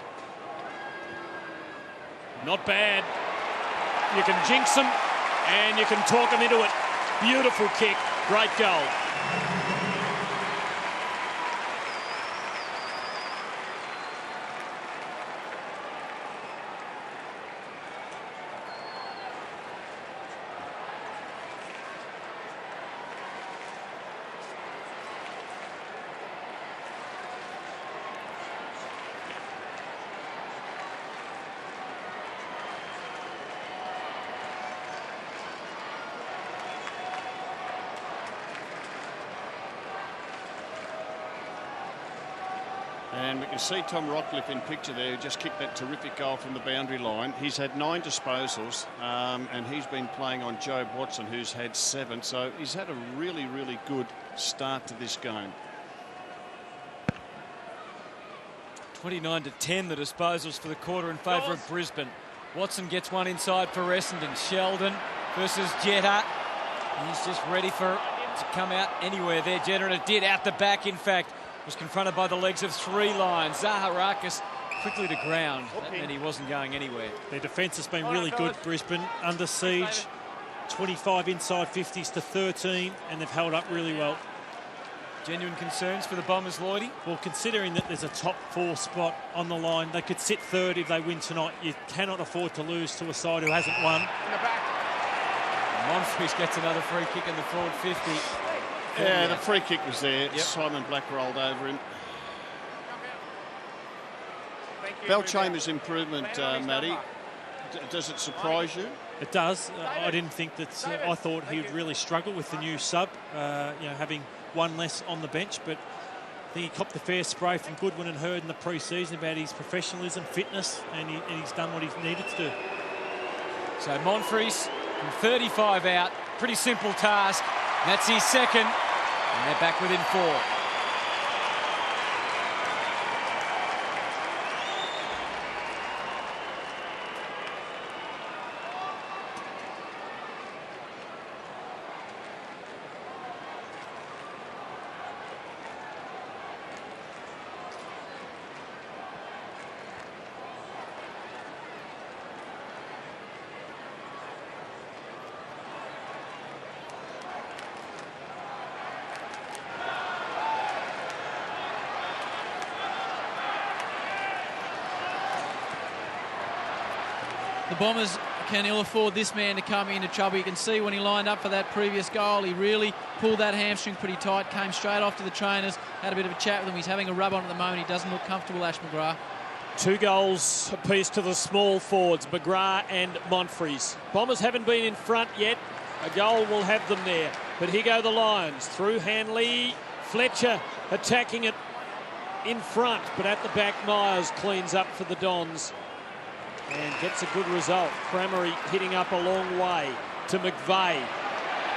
Not bad. You can jinx them and you can talk them into it. Beautiful kick, great goal. And we can see Tom Rockcliffe in picture there, who just kicked that terrific goal from the boundary line. He's had 9 disposals, and he's been playing on Jobe Watson, who's had 7. So he's had a really, really good start to this game. 29-10 the disposals for the quarter in favour of Brisbane. Watson gets one inside for Essendon. Sheldon versus Jetta. He's just ready for it to come out anywhere there, Jetta, and it did out the back, in fact. Was confronted by the legs of 3 Lions. Zaharakis quickly to ground. That meant he wasn't going anywhere. Their defence has been really good, Brisbane. Under siege, 25 inside 50s to 13, and they've held up really well. Genuine concerns for the Bombers, Lloydie? Well, considering that there's a top 4 spot on the line, they could sit third if they win tonight. You cannot afford to lose to a side who hasn't won. In the back. Monfries gets another free kick in the forward 50. Yeah, the free kick was there. Yep. Simon Black rolled over him. Thank you. Belchamer's improvement, Matty, does it surprise you? It does. I didn't think that. I thought he would really struggle with the new sub, having one less on the bench. But I think he copped the fair spray from Goodwin and Hurd in the pre-season about his professionalism, fitness, and he's done what he's needed to do. So Monfries from 35 out. Pretty simple task. That's his second. And they're back within 4. The Bombers can ill afford this man to come into trouble. You can see when he lined up for that previous goal, he really pulled that hamstring pretty tight, came straight off to the trainers, had a bit of a chat with him. He's having a rub on at the moment. He doesn't look comfortable, Ash McGrath. 2 goals apiece to the small forwards, McGrath and Monfries. Bombers haven't been in front yet. A goal will have them there. But here go the Lions. Through Hanley, Fletcher attacking it in front. But at the back, Myers cleans up for the Dons and gets a good result. Cramery hitting up a long way to McVeigh.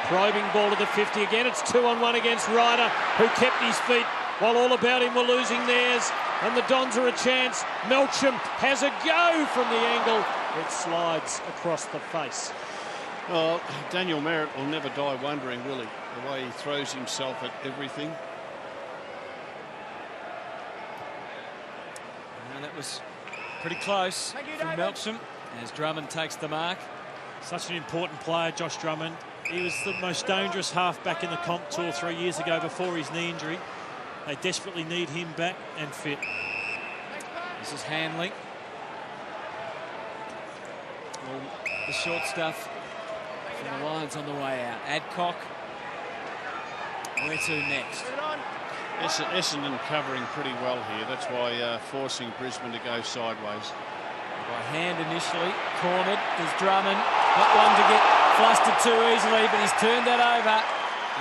Probing ball to the 50 again. It's 2-on-1 against Ryder, who kept his feet while all about him were losing theirs. And the Dons are a chance. Melcham has a go from the angle. It slides across the face. Well, Daniel Merritt will never die wondering, will he? The way he throws himself at everything. And that was pretty close from Melcham as Drummond takes the mark. Such an important player, Josh Drummond. He was the most dangerous halfback in the comp 2 or 3 years ago before his knee injury. They desperately need him back and fit. This is Hanley. All the short stuff from the Lions on the way out. Adcock. Where to next? Essendon covering pretty well here. That's why forcing Brisbane to go sideways. By hand initially, cornered. There's Drummond. Not one to get flustered too easily, but he's turned that over.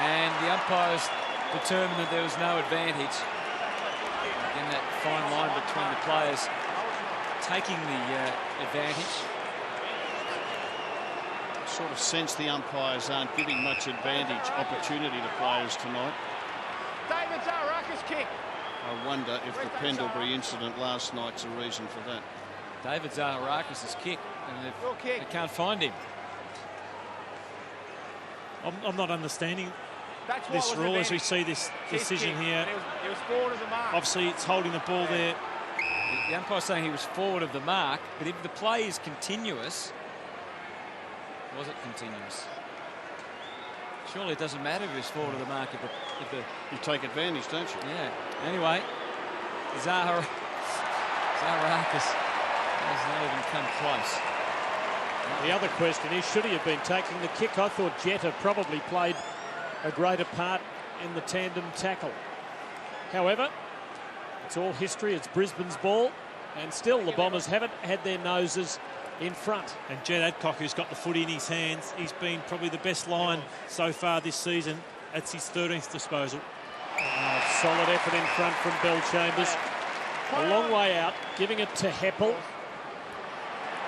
And the umpires determined that there was no advantage. Again, that fine line between the players taking the advantage. sort of sense the umpires aren't giving much opportunity to players tonight. David Zaharakis kick. I wonder if the Pendlebury incident last night's a reason for that. David Zaharakis' kick, and they can't find him. I'm not understanding That's what this was rule as we advantage. see this decision Kick. here. It was forward of the mark. Obviously, it's holding the ball there. The umpire's saying he was forward of the mark, but if the play is continuous, was it continuous? Surely it doesn't matter if he was forward of the mark if the You take advantage, don't you? yeah. Anyway, Zaharakis has not even come close. The other question is, should he have been taking the kick? I thought Jetta probably played a greater part in the tandem tackle. However, it's all history. It's Brisbane's ball, and still the Bombers haven't had their noses in front. And Jed Adcock, who's got the footy in his hands, he's been probably the best line so far this season. That's his 13th disposal. Solid effort in front from Bell Chambers. A long way out, giving it to Heppel.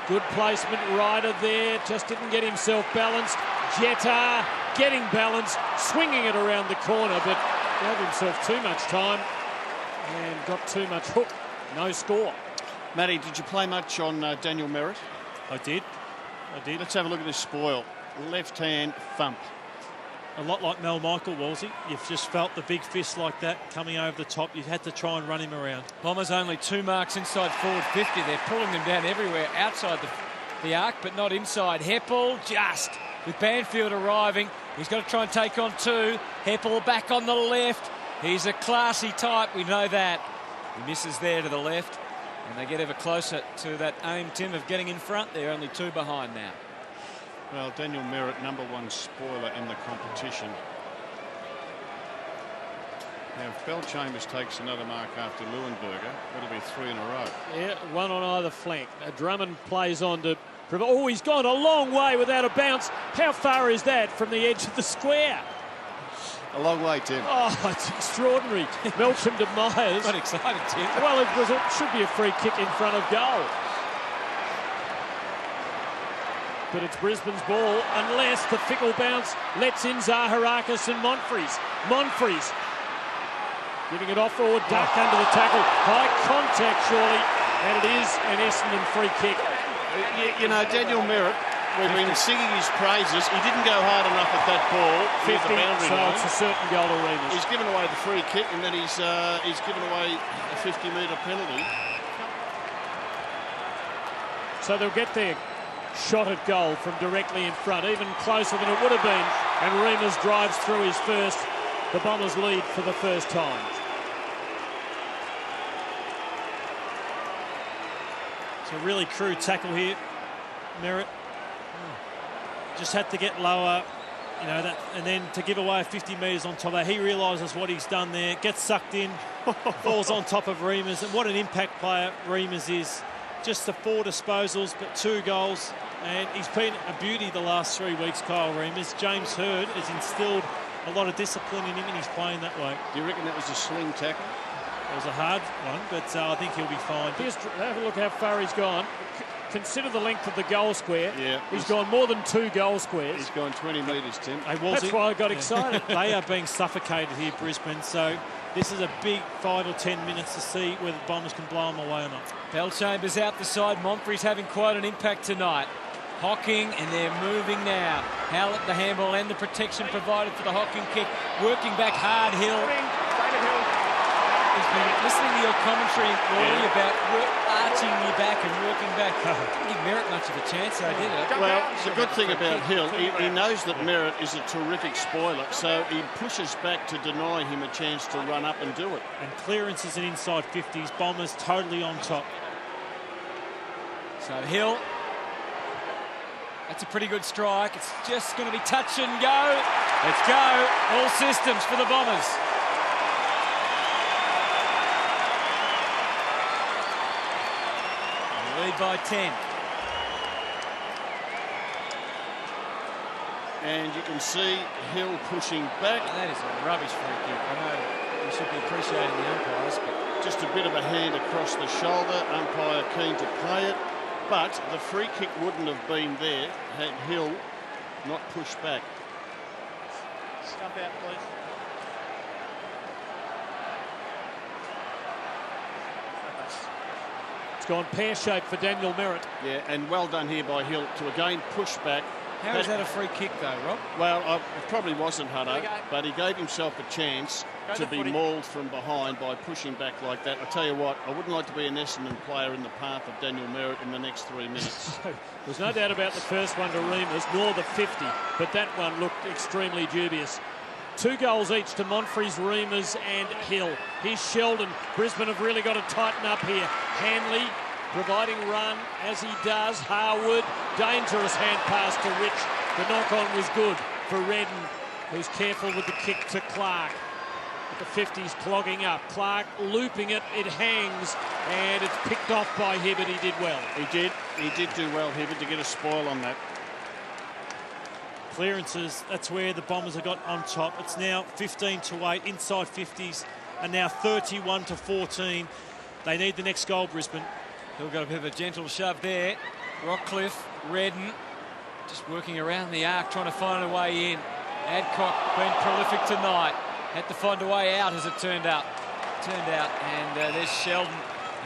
Good placement, Ryder there, just didn't get himself balanced. Jetta getting balanced, swinging it around the corner, but gave himself too much time and got too much hook. No score. Matty, did you play much on Daniel Merritt? I did. Let's have a look at this spoil. Left hand thump. A lot like Mel Michael, Wolsey. You've just felt the big fist like that coming over the top. You've had to try and run him around. Bombers only 2 marks inside forward 50. They're pulling them down everywhere outside the arc, but not inside. Heppel just with Banfield arriving. He's got to try and take on 2. Heppel back on the left. He's a classy type, we know that. He misses there to the left, and they get ever closer to that aim, Tim, of getting in front. They're only 2 behind now. Well, Daniel Merritt, #1 spoiler in the competition. Now, if Bell Chambers takes another mark after Leuenberger, that'll be 3 in a row. Yeah, one on either flank. Drummond plays on to... Oh, he's gone a long way without a bounce. How far is that from the edge of the square? A long way, Tim. Oh, it's extraordinary. Melcham to Myers. Got excited, Tim. Well, it should be a free kick in front of goal. But it's Brisbane's ball, unless the fickle bounce lets in Zaharakis and Monfries. Monfries giving it off forward, duck under the tackle. High contact, surely. And it is an Essendon free kick. You know, Daniel Merritt, we've been singing his praises. He didn't go hard enough at that ball. 50, the boundary so line. it's a certain goal to Remus. He's given away the free kick, and then he's given away a 50-metre penalty. So they'll get their shot at goal from directly in front, even closer than it would have been. And Remus drives through his first. The Bombers lead for the first time. It's a really crude tackle here, Merritt. Just had to get lower, you know, that, and then to give away 50 metres on top of that. He realises what he's done there, gets sucked in, falls on top of Remus, and what an impact player Remus is. Just the 4 disposals, but 2 goals, and he's been a beauty the last 3 weeks, Kyle Remus. James Hird has instilled a lot of discipline in him, and he's playing that way. Do you reckon that was a swing tackle? It was a hard one, but I think he'll be fine. Have a look how far he's gone. Consider the length of the goal square. Yeah. He's gone more than 2 goal squares. He's gone 20 metres, Tim. That's why I got excited. They are being suffocated here, Brisbane, so this is a big 5 or 10 minutes to see whether the Bombers can blow them away or not. Bell Chambers out the side. Monfries having quite an impact tonight. Hocking, and they're moving now. Howlett, the handball, and the protection provided for the Hocking kick. Working back hard, Hill. He's been listening to your commentary already about arching your back and working back. Didn't give Merritt much of a chance, though, did it? Well, the good thing about Hill, he knows that Merritt is a terrific spoiler, so he pushes back to deny him a chance to run up and do it. And clearances and inside 50s, Bombers totally on top. So Hill, that's a pretty good strike. It's just going to be touch and go. Let's go. All systems for the Bombers. Lead by 10. And you can see Hill pushing back. That is a rubbish free kick. I know we should be appreciating the umpires, but Just a bit of a hand across the shoulder. Umpire keen to play it. But the free kick wouldn't have been there had Hill not push back. Stump out, please. It's gone pear-shaped for Daniel Merritt. Yeah, and well done here by Hill to again push back. How is that a free kick, though, Rob? Well, it probably wasn't, Hutto, but he gave himself a chance to be mauled from behind by pushing back like that. I tell you what, I wouldn't like to be an Essendon player in the path of Daniel Merritt in the next 3 minutes. There's no doubt about the first one to Remus, nor the 50, but that one looked extremely dubious. 2 goals each to Monfries, Remus and Hill. Here's Sheldon. Brisbane have really got to tighten up here. Hanley providing run as he does. Harwood, dangerous hand pass to Rich. The knock-on was good for Redden, who's careful with the kick to Clark. But the 50's clogging up. Clark looping it, it hangs, and it's picked off by Hibbert. He did well. He did do well, Hibbert, to get a spoil on that. Clearances, that's where the Bombers have got on top. It's now 15-8, inside 50s, and now 31-14. They need the next goal, Brisbane. He'll got a bit of a gentle shove there. Rockcliffe, Redden, just working around the arc, trying to find a way in. Adcock been prolific tonight. Had to find a way out, as it turned out. And there's Sheldon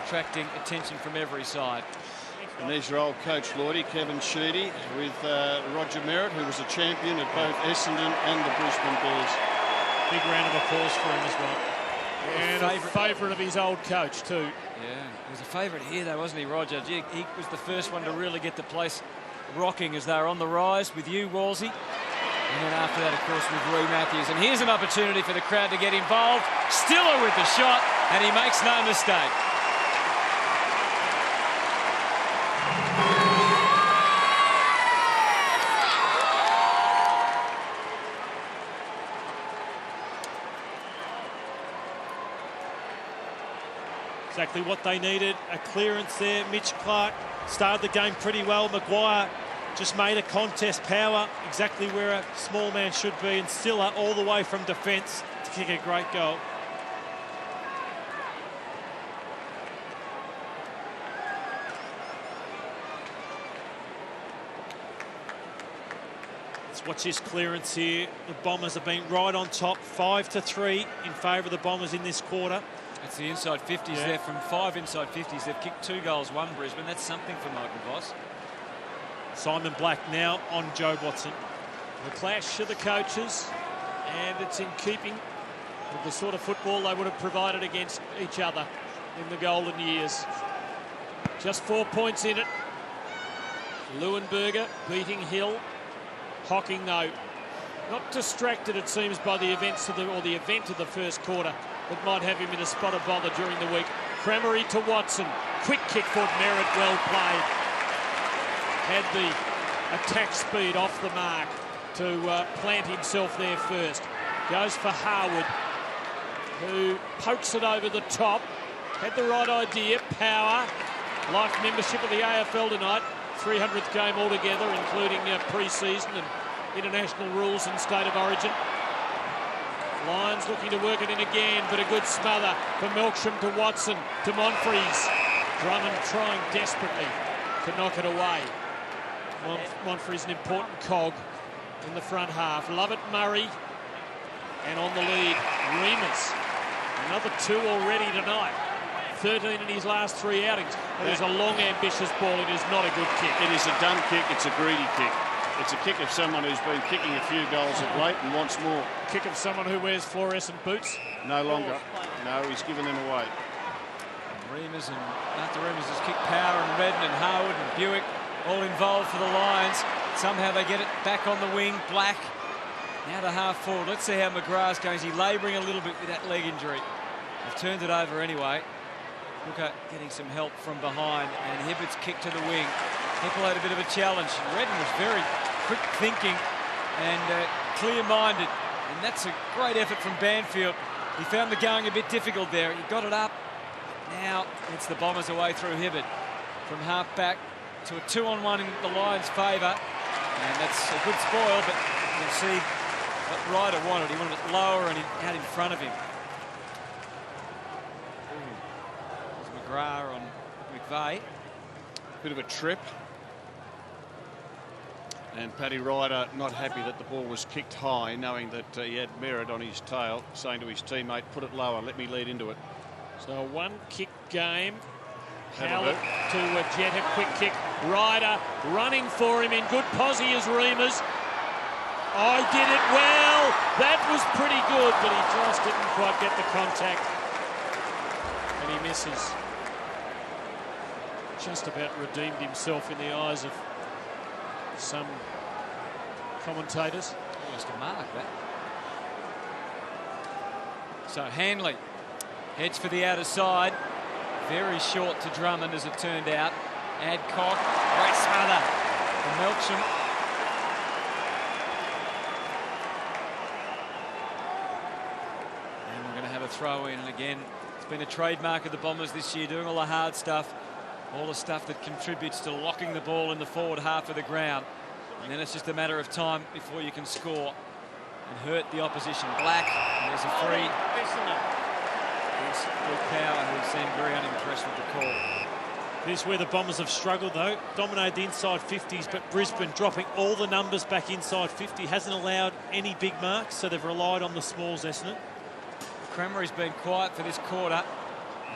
attracting attention from every side. And there's your old coach, Lloydie, Kevin Sheedy, with Roger Merritt, who was a champion at both Essendon and the Brisbane Bears. Big round of applause for him as well. And a favourite of his old coach too. Yeah, he was a favourite here though, wasn't he, Roger? Gee, he was the first one to really get the place rocking as they were on the rise with you, Walsey. And then after that, of course, with Roo Matthews. And here's an opportunity for the crowd to get involved. Stiller with the shot, and he makes no mistake. Exactly what they needed, a clearance there. Mitch Clark started the game pretty well. Maguire just made a contest. Power exactly where a small man should be, and Stiller all the way from defence to kick a great goal. Let's watch this clearance here. The Bombers have been right on top, 5-3 in favour of the Bombers in this quarter. It's the inside 50s there. From 5 inside 50s, they've kicked 2 goals, 1 Brisbane. That's something for Michael Voss. Simon Black now on Joe Watson. The clash of the coaches, and it's in keeping with the sort of football they would have provided against each other in the golden years. Just 4 points in it. Leuenberger beating Hill. Hocking, though, not distracted, it seems, by the events of the event of the first quarter that might have him in a spot of bother during the week. Cramery to Watson. Quick kick for Merritt, well played. Had the attack speed off the mark to plant himself there first. Goes for Harwood, who pokes it over the top. Had the right idea. Power. Life membership of the AFL tonight. 300th game altogether, including pre-season and international rules and state of origin. Lions looking to work it in again, but a good smother for Melksham to Watson to Monfries. Drummond trying desperately to knock it away. Monfries an important cog in the front half. Lovett, Murray, and on the lead, Remus. Another 2 already tonight. 13 in his last 3 outings. That is a long, ambitious ball. It is not a good kick. It is a dumb kick. It's a greedy kick. It's a kick of someone who's been kicking a few goals of late and wants more. Kick of someone who wears fluorescent boots? No longer. No, he's given them away. Remus, and after Remus has kicked Power and Redden and Harwood and Buick all involved for the Lions. Somehow they get it back on the wing. Black now to half forward. Let's see how McGrath's going. Is he labouring a little bit with that leg injury? They've turned it over anyway. Hooker getting some help from behind, and Hibbert's kick to the wing. Heppel had a bit of a challenge. Redden was very quick thinking and clear-minded, and that's a great effort from Banfield. He found the going a bit difficult there. He got it up. Now it's the Bombers away through Hibbert from half back to a 2-on-1 in the Lions' favour, and that's a good spoil, but you can see what Ryder wanted. He wanted it lower and out in front of him. McGrath on McVeigh. Bit of a trip. And Paddy Ryder not happy that the ball was kicked high, knowing that he had Merritt on his tail, saying to his teammate, put it lower, let me lead into it. So a one-kick game. Howlett to Jet, a quick kick. Ryder running for him in good posse as Reamers. Oh, he did it well. That was pretty good, but he just didn't quite get the contact. And he misses. Just about redeemed himself in the eyes of some commentators. Almost a mark, that. So Hanley heads for the outer side. Very short to Drummond, as it turned out. Adcock, great smother from Melksham. And we're going to have a throw in, and again, it's been a trademark of the Bombers this year, doing all the hard stuff, all the stuff that contributes to locking the ball in the forward half of the ground. And then it's just a matter of time before you can score and hurt the opposition. Black, and there's a free. It's Luke Power, who seemed very unimpressed with the call. Here's where the Bombers have struggled, though. Dominated the inside 50s, but Brisbane dropping all the numbers back inside 50. Hasn't allowed any big marks, so they've relied on the smalls, Essendon. Cranberry's been quiet for this quarter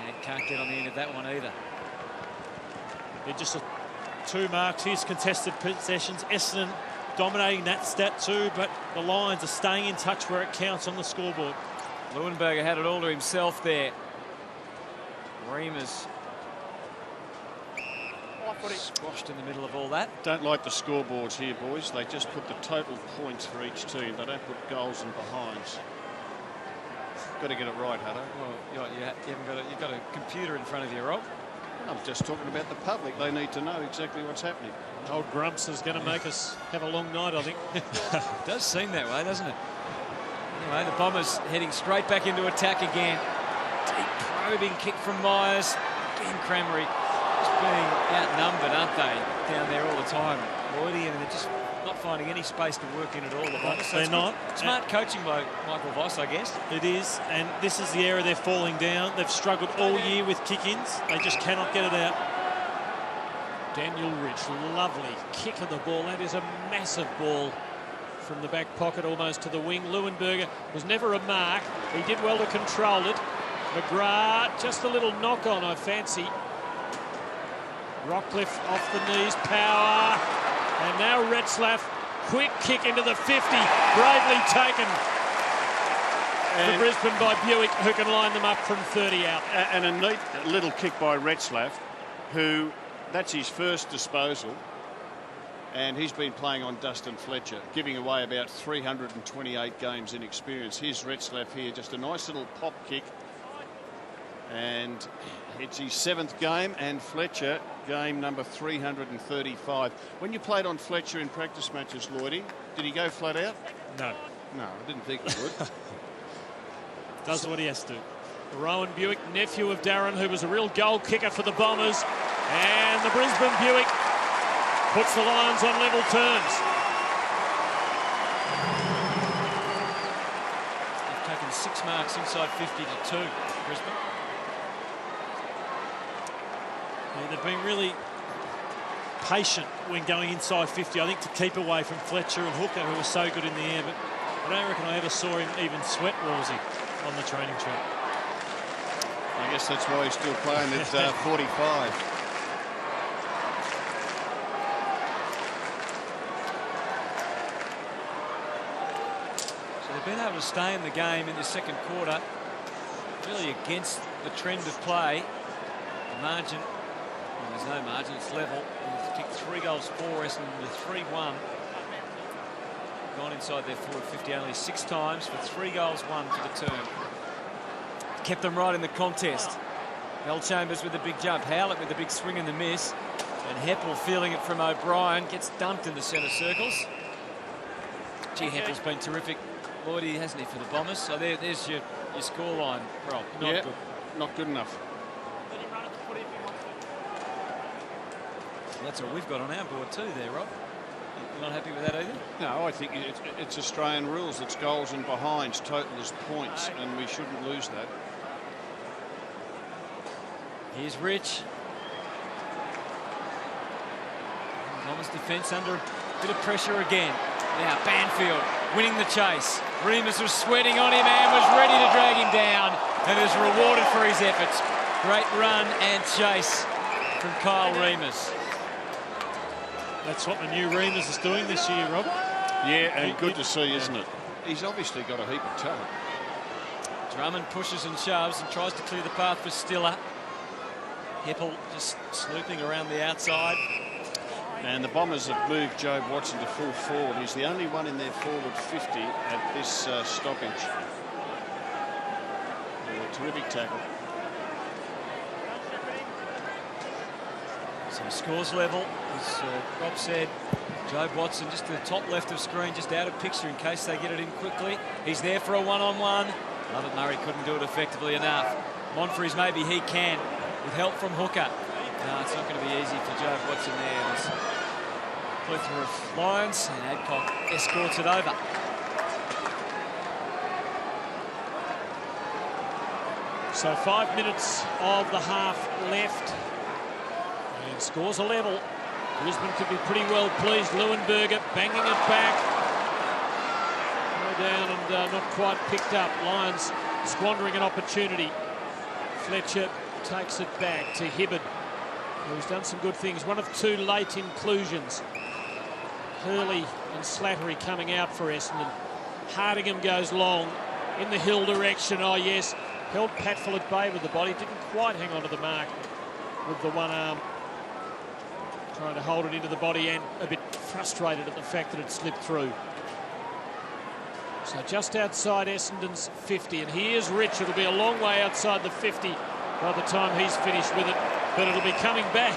and can't get on the end of that one either. They're just two marks. Here's contested possessions. Essendon dominating that stat too, but the Lions are staying in touch where it counts on the scoreboard. Leuenberger had it all to himself there. Reamers squashed in the middle of all that. Don't like the scoreboards here, boys. They just put the total points for each team. They don't put goals and behinds. Got to get it right, Hutto. Well, you've got a computer in front of you, Rob. I'm just talking about the public. They need to know exactly what's happening. Old Grumps is going to make us have a long night, I think. It does seem that way, doesn't it? Anyway, the Bombers heading straight back into attack again. Deep probing kick from Myers. Again, Cranberry just being outnumbered, aren't they, down there all the time. Lloydie, and they're just not finding any space to work in at all. The Bombers. So they're not. Smart coaching by Michael Voss, I guess. It is, and this is the area they're falling down. They've struggled all year with kick-ins. They just cannot get it out. Daniel Rich, lovely kick of the ball. That is a massive ball from the back pocket almost to the wing. Leuenberger was never a mark. He did well to control it. McGrath, just a little knock on, I fancy. Rockcliffe off the knees, Power. And now Retzlaff, quick kick into the 50, bravely taken for Brisbane by Buick, who can line them up from 30 out. And a neat little kick by Retzlaff, who, that's his first disposal. And he's been playing on Dustin Fletcher, giving away about 328 games in experience. Here's Retzlaff here, just a nice little pop kick. And it's his 7th game, and Fletcher, game number 335. When you played on Fletcher in practice matches, Lloydie, did he go flat out? No. No, I didn't think he would. Does what he has to. Rowan Buick, nephew of Darren, who was a real goal kicker for the Bombers. And the Brisbane Buick puts the Lions on level terms. They've taken 6 marks inside 50 to 2, Brisbane. Yeah, they've been really patient when going inside 50, I think, to keep away from Fletcher and Hooker, who was so good in the air, but I don't reckon I ever saw him even sweat Rosie on the training track. I guess that's why he's still playing at 45. They've been able to stay in the game in the second quarter, really against the trend of play. The margin, well, there's no margin, it's level. They've kicked 3 goals for Essendon with 3-1. Gone inside their forward 50 only 6 times for 3 goals, 1 for the term. Kept them right in the contest. Chambers with the big jump, Howlett with the big swing and the miss, and Heppel feeling it from O'Brien, gets dumped in the centre circles. Gee, Heppel's been terrific, Lloydie, hasn't he, for the Bombers? So there's your scoreline, Rob. Not good. Not good enough. Well, that's what we've got on our board too there, Rob. You're not happy with that either? No, I think it's Australian rules. It's goals and behinds, total as points, and we shouldn't lose that. Here's Rich. Bombers defence under Bit of pressure again. Now Banfield winning the chase. Remus was sweating on him and was ready to drag him down and is rewarded for his efforts. Great run and chase from Kyle Remus. That's what the new Remus is doing this year, Rob. Yeah, and good to see, isn't it? He's obviously got a heap of talent. Drummond pushes and shoves and tries to clear the path for Stiller. Heppel just slooping around the outside. And the Bombers have moved Jobe Watson to full forward. He's the only one in their forward 50 at this stoppage. A terrific tackle. So scores level, as Rob said. Jobe Watson just to the top left of screen, just out of picture in case they get it in quickly. He's there for a one-on-one. Lovett Murray couldn't do it effectively enough. Monfries, maybe he can, with help from Hooker. No, it's not going to be easy for Jobe Watson there. There's a plethora of Lions, and Adcock escorts it over. So 5 minutes of the half left. And scores a level. Brisbane could be pretty well pleased. Leuenberger banging it back. Go down and not quite picked up. Lions squandering an opportunity. Fletcher takes it back to Hibberd, who's done some good things. One of two late inclusions. Hurley and Slattery coming out for Essendon. Hardingham goes long in the hill direction. Oh, yes. Held Patfull at bay with the body. Didn't quite hang on to the mark with the one arm. Trying to hold it into the body and a bit frustrated at the fact that it slipped through. So just outside Essendon's 50. And here's Rich. It'll be a long way outside the 50 by the time he's finished with it. But it'll be coming back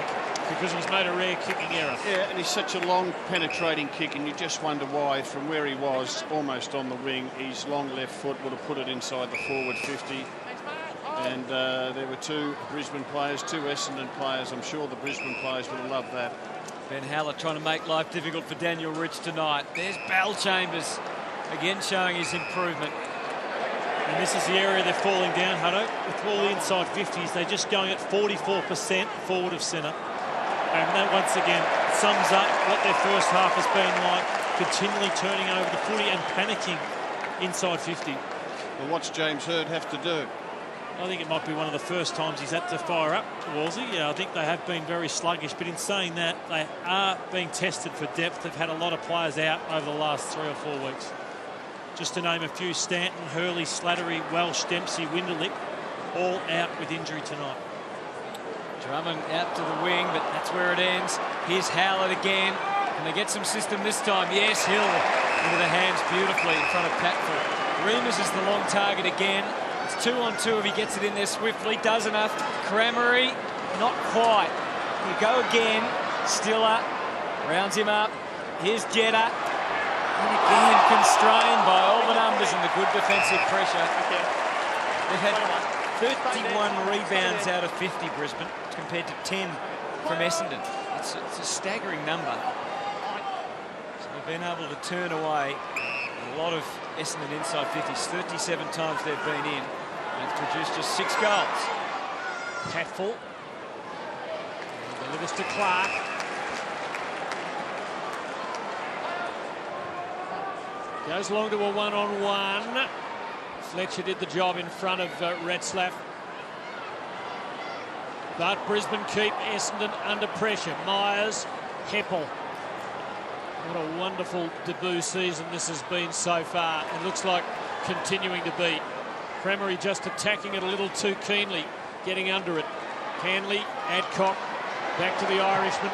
because he's made a rare kicking error. Yeah, and he's such a long penetrating kick, and you just wonder why, from where he was, almost on the wing, his long left foot would have put it inside the forward 50. And there were two Brisbane players, two Essendon players. I'm sure the Brisbane players would have loved that. Ben Haller trying to make life difficult for Daniel Rich tonight. There's Bell Chambers again showing his improvement. And this is the area they're falling down, Hutto. With all the inside 50s, they're just going at 44% forward of centre. And that once again sums up what their first half has been like, continually turning over the footy and panicking inside 50. Well, what's James Hird have to do? I think it might be one of the first times he's had to fire up to Wolsey. Yeah, I think they have been very sluggish, but in saying that, they are being tested for depth. They've had a lot of players out over the last 3 or 4 weeks. Just to name a few: Stanton, Hurley, Slattery, Welsh, Dempsey, Winderlick, all out with injury tonight. Drummond out to the wing, but that's where it ends. Here's Howlett again. Can they get some system this time? Yes, Hill into the hands beautifully in front of Patfull. Remus is the long target again. It's 2-on-2 if he gets it in there swiftly. Does enough. Cramery, not quite. You go again. Stiller rounds him up. Here's Jeddah. And again constrained by all the numbers and the good defensive pressure. They've had 31 rebounds out of 50, Brisbane, compared to 10 from Essendon. It's a staggering number. So they've been able to turn away a lot of Essendon inside 50s. 37 times they've been in. They've produced just 6 goals. Patfull delivers to Clark. Goes long to a one-on-one. Fletcher did the job in front of Retzlaff. But Brisbane keep Essendon under pressure. Myers, Heppel. What a wonderful debut season this has been so far. It looks like continuing to be. Cramery just attacking it a little too keenly, getting under it. Hanley, Adcock, back to the Irishman.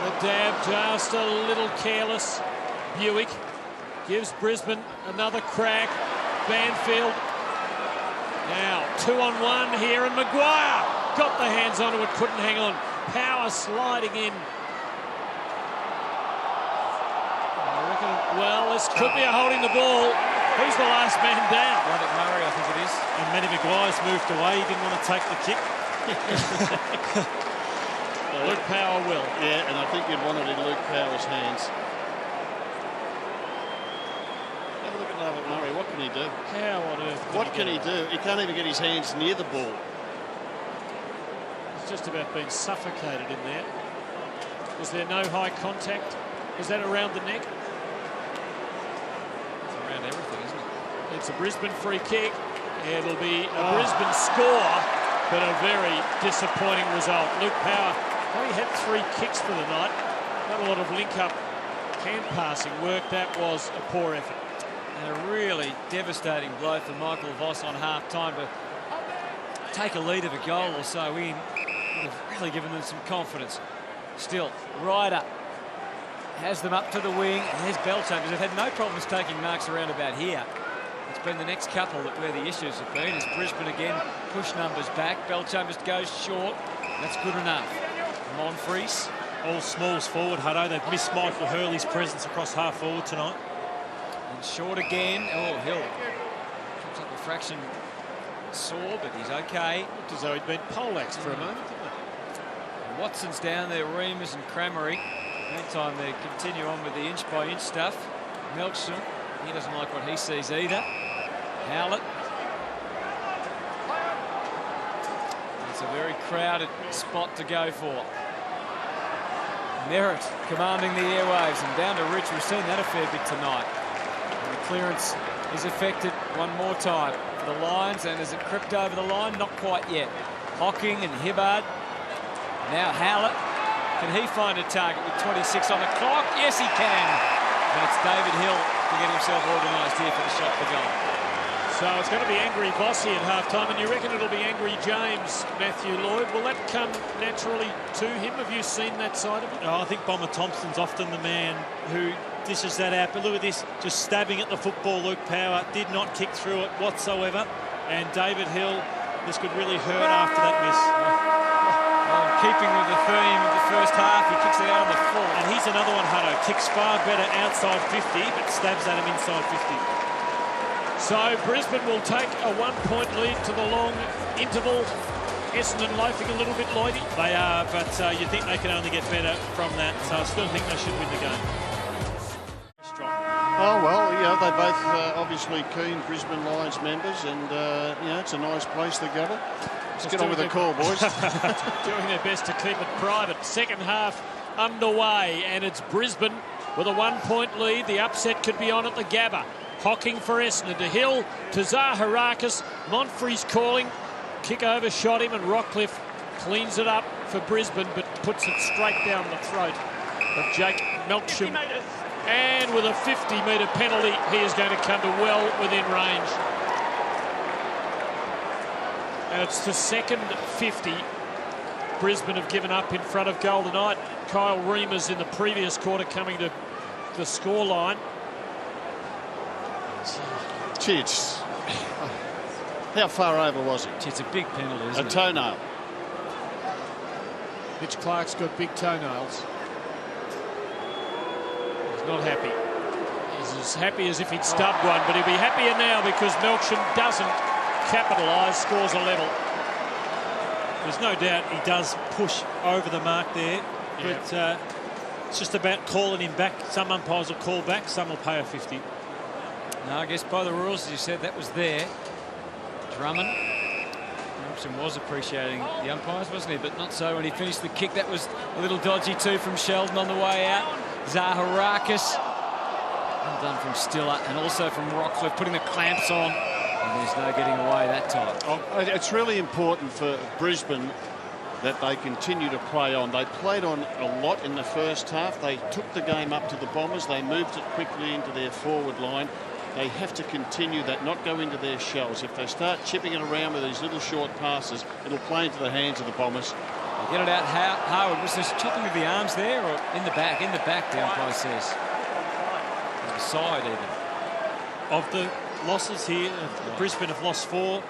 The dab just a little careless. Buick gives Brisbane another crack. Banfield. Now 2-on-1 here, and Maguire got the hands onto it, couldn't hang on. Power sliding in. I reckon, well, this could be a holding the ball. Who's the last man down? Lovett Murray, I think it is. And Matty Maguire's moved away. He didn't want to take the kick. Luke Power will. Yeah, and I think you'd want it in Luke Power's hands. Have a look at Lovett Murray. What can he do? How on earth? What can he do? He can't even get his hands near the ball. He's just about been suffocated in there. Was there no high contact? Is that around the neck? It's around everything, isn't it? It's a Brisbane free kick. It'll be a Brisbane score, but a very disappointing result. Luke Power only had 3 kicks for the night. Not a lot of link-up hand passing work. That was a poor effort. And a really devastating blow for Michael Voss on half-time to take a lead of a goal or so in. Would have really given them some confidence. Still, Ryder has them up to the wing. And there's Belchambers. They've had no problems taking marks around about here. It's been the next couple that where the issues have been. As Brisbane again push numbers back. Belchambers goes short. That's good enough. Monfries. All smalls forward, Hutto. They've missed Michael Hurley's presence across half forward tonight. And short again. Oh, Hill comes up a fraction sore, but he's okay. Looked as though he'd been poleaxed for a moment, didn't it? Watson's down there, Reamers and Cramery. Meantime, they continue on with the inch-by-inch stuff. Melksham, he doesn't like what he sees either. Howlett. It's a very crowded spot to go for. Merritt commanding the airwaves and down to Rich. We've seen that a fair bit tonight. And the clearance is affected one more time for the Lions, and has it crept over the line? Not quite yet. Hocking and Hibbard. Now Howlett. Can he find a target with 26 on the clock? Yes, he can. And it's David Hill to get himself organised here for the shot for goal. So it's going to be angry Vossi at half-time, and you reckon it'll be angry James, Matthew Lloyd. Will that come naturally to him? Have you seen that side of it? Oh, I think Bomber Thompson's often the man who dishes that out. But look at this, just stabbing at the football. Luke Power did not kick through it whatsoever. And David Hill, this could really hurt after that miss. Well, keeping with the theme of the first half, he kicks it out on the full. And here's another one, Hutto. Kicks far better outside 50, but stabs at him inside 50. So Brisbane will take a 1-point lead to the long interval. Essendon loafing a little bit, Lloydie. They are, but you think they can only get better from that. So I still think they should win the game. Oh, well, yeah, they're both obviously keen Brisbane Lions members, and, it's a nice place to gather. Let's get on with the call, boys. Doing their best to keep it private. Second half underway, and it's Brisbane with a 1-point lead. The upset could be on at the Gabba. Hocking for Essendon to Hill, to Zaharakis. Monfries calling. Kick over, shot him, and Rockcliffe cleans it up for Brisbane, but puts it straight down the throat of Jake Melksham. And with a 50-metre penalty, he is going to come to well within range. And it's the second 50 Brisbane have given up in front of goal tonight. Kyle Reamers in the previous quarter coming to the scoreline. Gee, how far over was it? It's a big penalty, isn't A it? toenail. Mitch Clark's got big toenails. He's not happy. He's as happy as if he'd stubbed one, but he'll be happier now because Melksham doesn't capitalise, scores a level. There's no doubt he does push over the mark there, but it's just about calling him back. Some umpires will call back, some will pay a 50. No, I guess by the rules, as you said, that was there. Drummond. Melksham was appreciating the umpires, wasn't he? But not so when he finished the kick. That was a little dodgy too from Sheldon on the way out. Zaharakis. Well done from Stiller and also from Rockcliffe, putting the clamps on. And there's no getting away that time. Oh, it's really important for Brisbane that they continue to play on. They played on a lot in the first half. They took the game up to the Bombers. They moved it quickly into their forward line. They have to continue that, not go into their shells. If they start chipping it around with these little short passes, it'll play into the hands of the Bombers. They get it out. Howard was just chopping with the arms there, or in the back? In the back, the umpire says. On the side, even. Of the losses here, Brisbane have lost 4.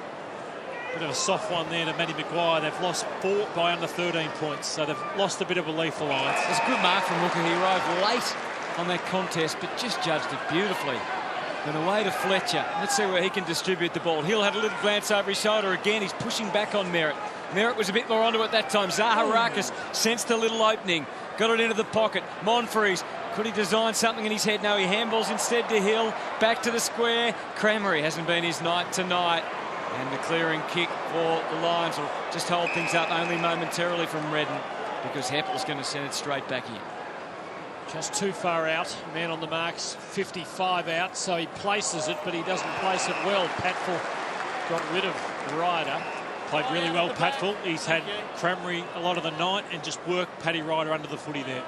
Bit of a soft one there to Matty Maguire. They've lost 4 by under 13 points, so they've lost a bit of belief for Lions. It's a good mark from Hooker. He arrived late on that contest, but just judged it beautifully. And away to Fletcher. Let's see where he can distribute the ball. Hill had a little glance over his shoulder again. He's pushing back on Merritt. Merritt was a bit more onto it that time. Zaharakis sensed a little opening. Got it into the pocket. Monfries. Could he design something in his head? No, he handballs instead to Hill. Back to the square. Cramery hasn't been his night tonight. And the clearing kick for the Lions will just hold things up only momentarily from Redden, because Heppel's going to send it straight back in. Just too far out. Man on the marks, 55 out, so he places it, but he doesn't place it well. Patfull got rid of Ryder. Played really well, Patfull. He's had Cramry a lot of the night and just worked Paddy Ryder under the footy there.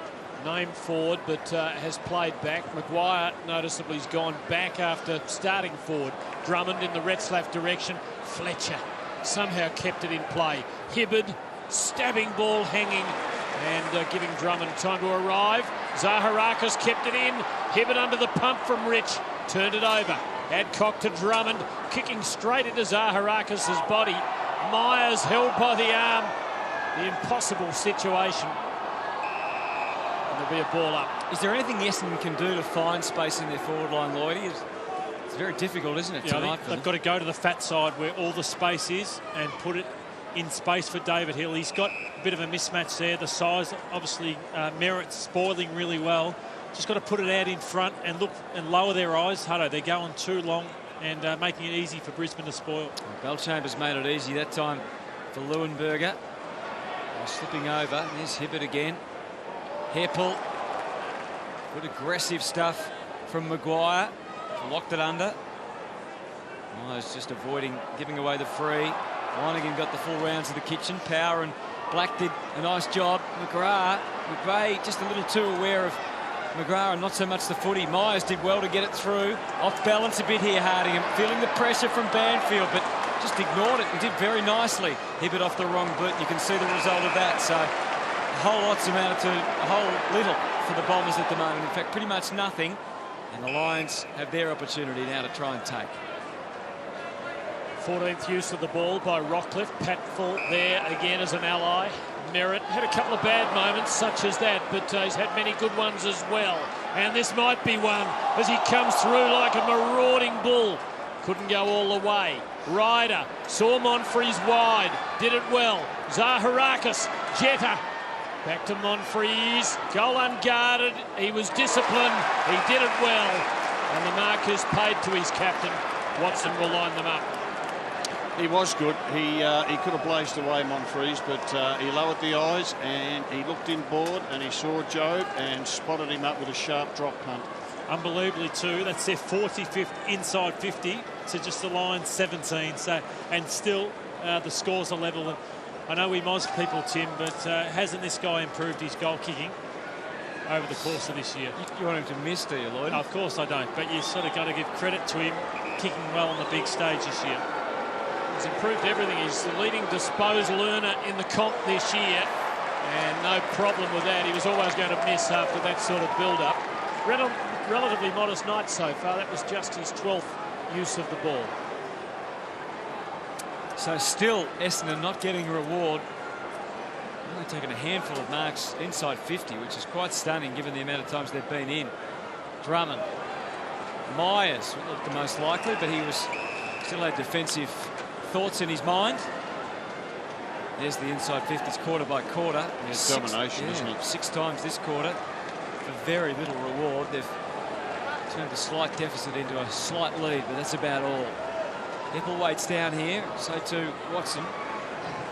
Named forward, but has played back. Maguire noticeably has gone back after starting forward. Drummond in the Retzlaff direction. Fletcher somehow kept it in play. Hibberd, stabbing ball hanging and giving Drummond time to arrive. Zaharakis kept it in. Hibberd under the pump from Rich. Turned it over. Adcock to Drummond. Kicking straight into Zaharakis' body. Myers held by the arm. The impossible situation. And there'll be a ball up. Is there anything Essendon can do to find space in their forward line, Lloydie? It's very difficult, isn't it, tonight? I think they've got to go to the fat side where all the space is and put it in space for David Hill. He's got a bit of a mismatch there. The size, obviously, Merritt's spoiling really well. Just got to put it out in front and look and lower their eyes. Hutto, they're going too long and making it easy for Brisbane to spoil. Well, Belchambers made it easy that time for Leuenberger. Slipping over. There's Hibberd again. Heppel. Good aggressive stuff from Maguire. Locked it under. Myers just avoiding giving away the free. Lonergan got the full round to the kitchen. Power and Black did a nice job. McVeigh just a little too aware of McGrath and not so much the footy. Myers did well to get it through. Off balance a bit here, Hardingham. Feeling the pressure from Banfield, but just ignored it and did very nicely. Hibberd off the wrong boot. You can see the result of that. So a whole lot's amounted to a whole little for the Bombers at the moment. In fact, pretty much nothing. And the Lions have their opportunity now to try and take. 14th use of the ball by Rockcliffe. Patfull there again as an ally. Merritt had a couple of bad moments such as that, but he's had many good ones as well. And this might be one as he comes through like a marauding bull. Couldn't go all the way. Ryder saw Monfries wide, did it well. Zaharakis, Jetta. Back to Monfries, goal unguarded. He was disciplined, he did it well. And the mark is paid to his captain. Watson will line them up. He was good. He could have blazed away Monfries, but he lowered the eyes and he looked inboard and he saw Jobe and spotted him up with a sharp drop punt. Unbelievably too, that's their 45th inside 50 to just the line 17. So, and still the scores are level. I know we most people, Tim, but hasn't this guy improved his goal kicking over the course of this year? You want him to miss, do you, Lloyd? No, of course I don't, but you sort of got to give credit to him kicking well on the big stage this year. He's improved everything. He's the leading disposal earner in the comp this year, and no problem with that. He was always going to miss after that sort of build-up. Relatively modest night so far. That was just his 12th use of the ball. So still Essendon not getting a reward. Only taken a handful of marks inside 50, which is quite stunning given the amount of times they've been in. Drummond. Myers looked the most likely, but he was still had defensive thoughts in his mind. There's the inside 50s quarter by quarter. It's domination, isn't it? 6 times this quarter for very little reward. They've turned a slight deficit into a slight lead, but that's about all. Heppel waits down here, so too Watson.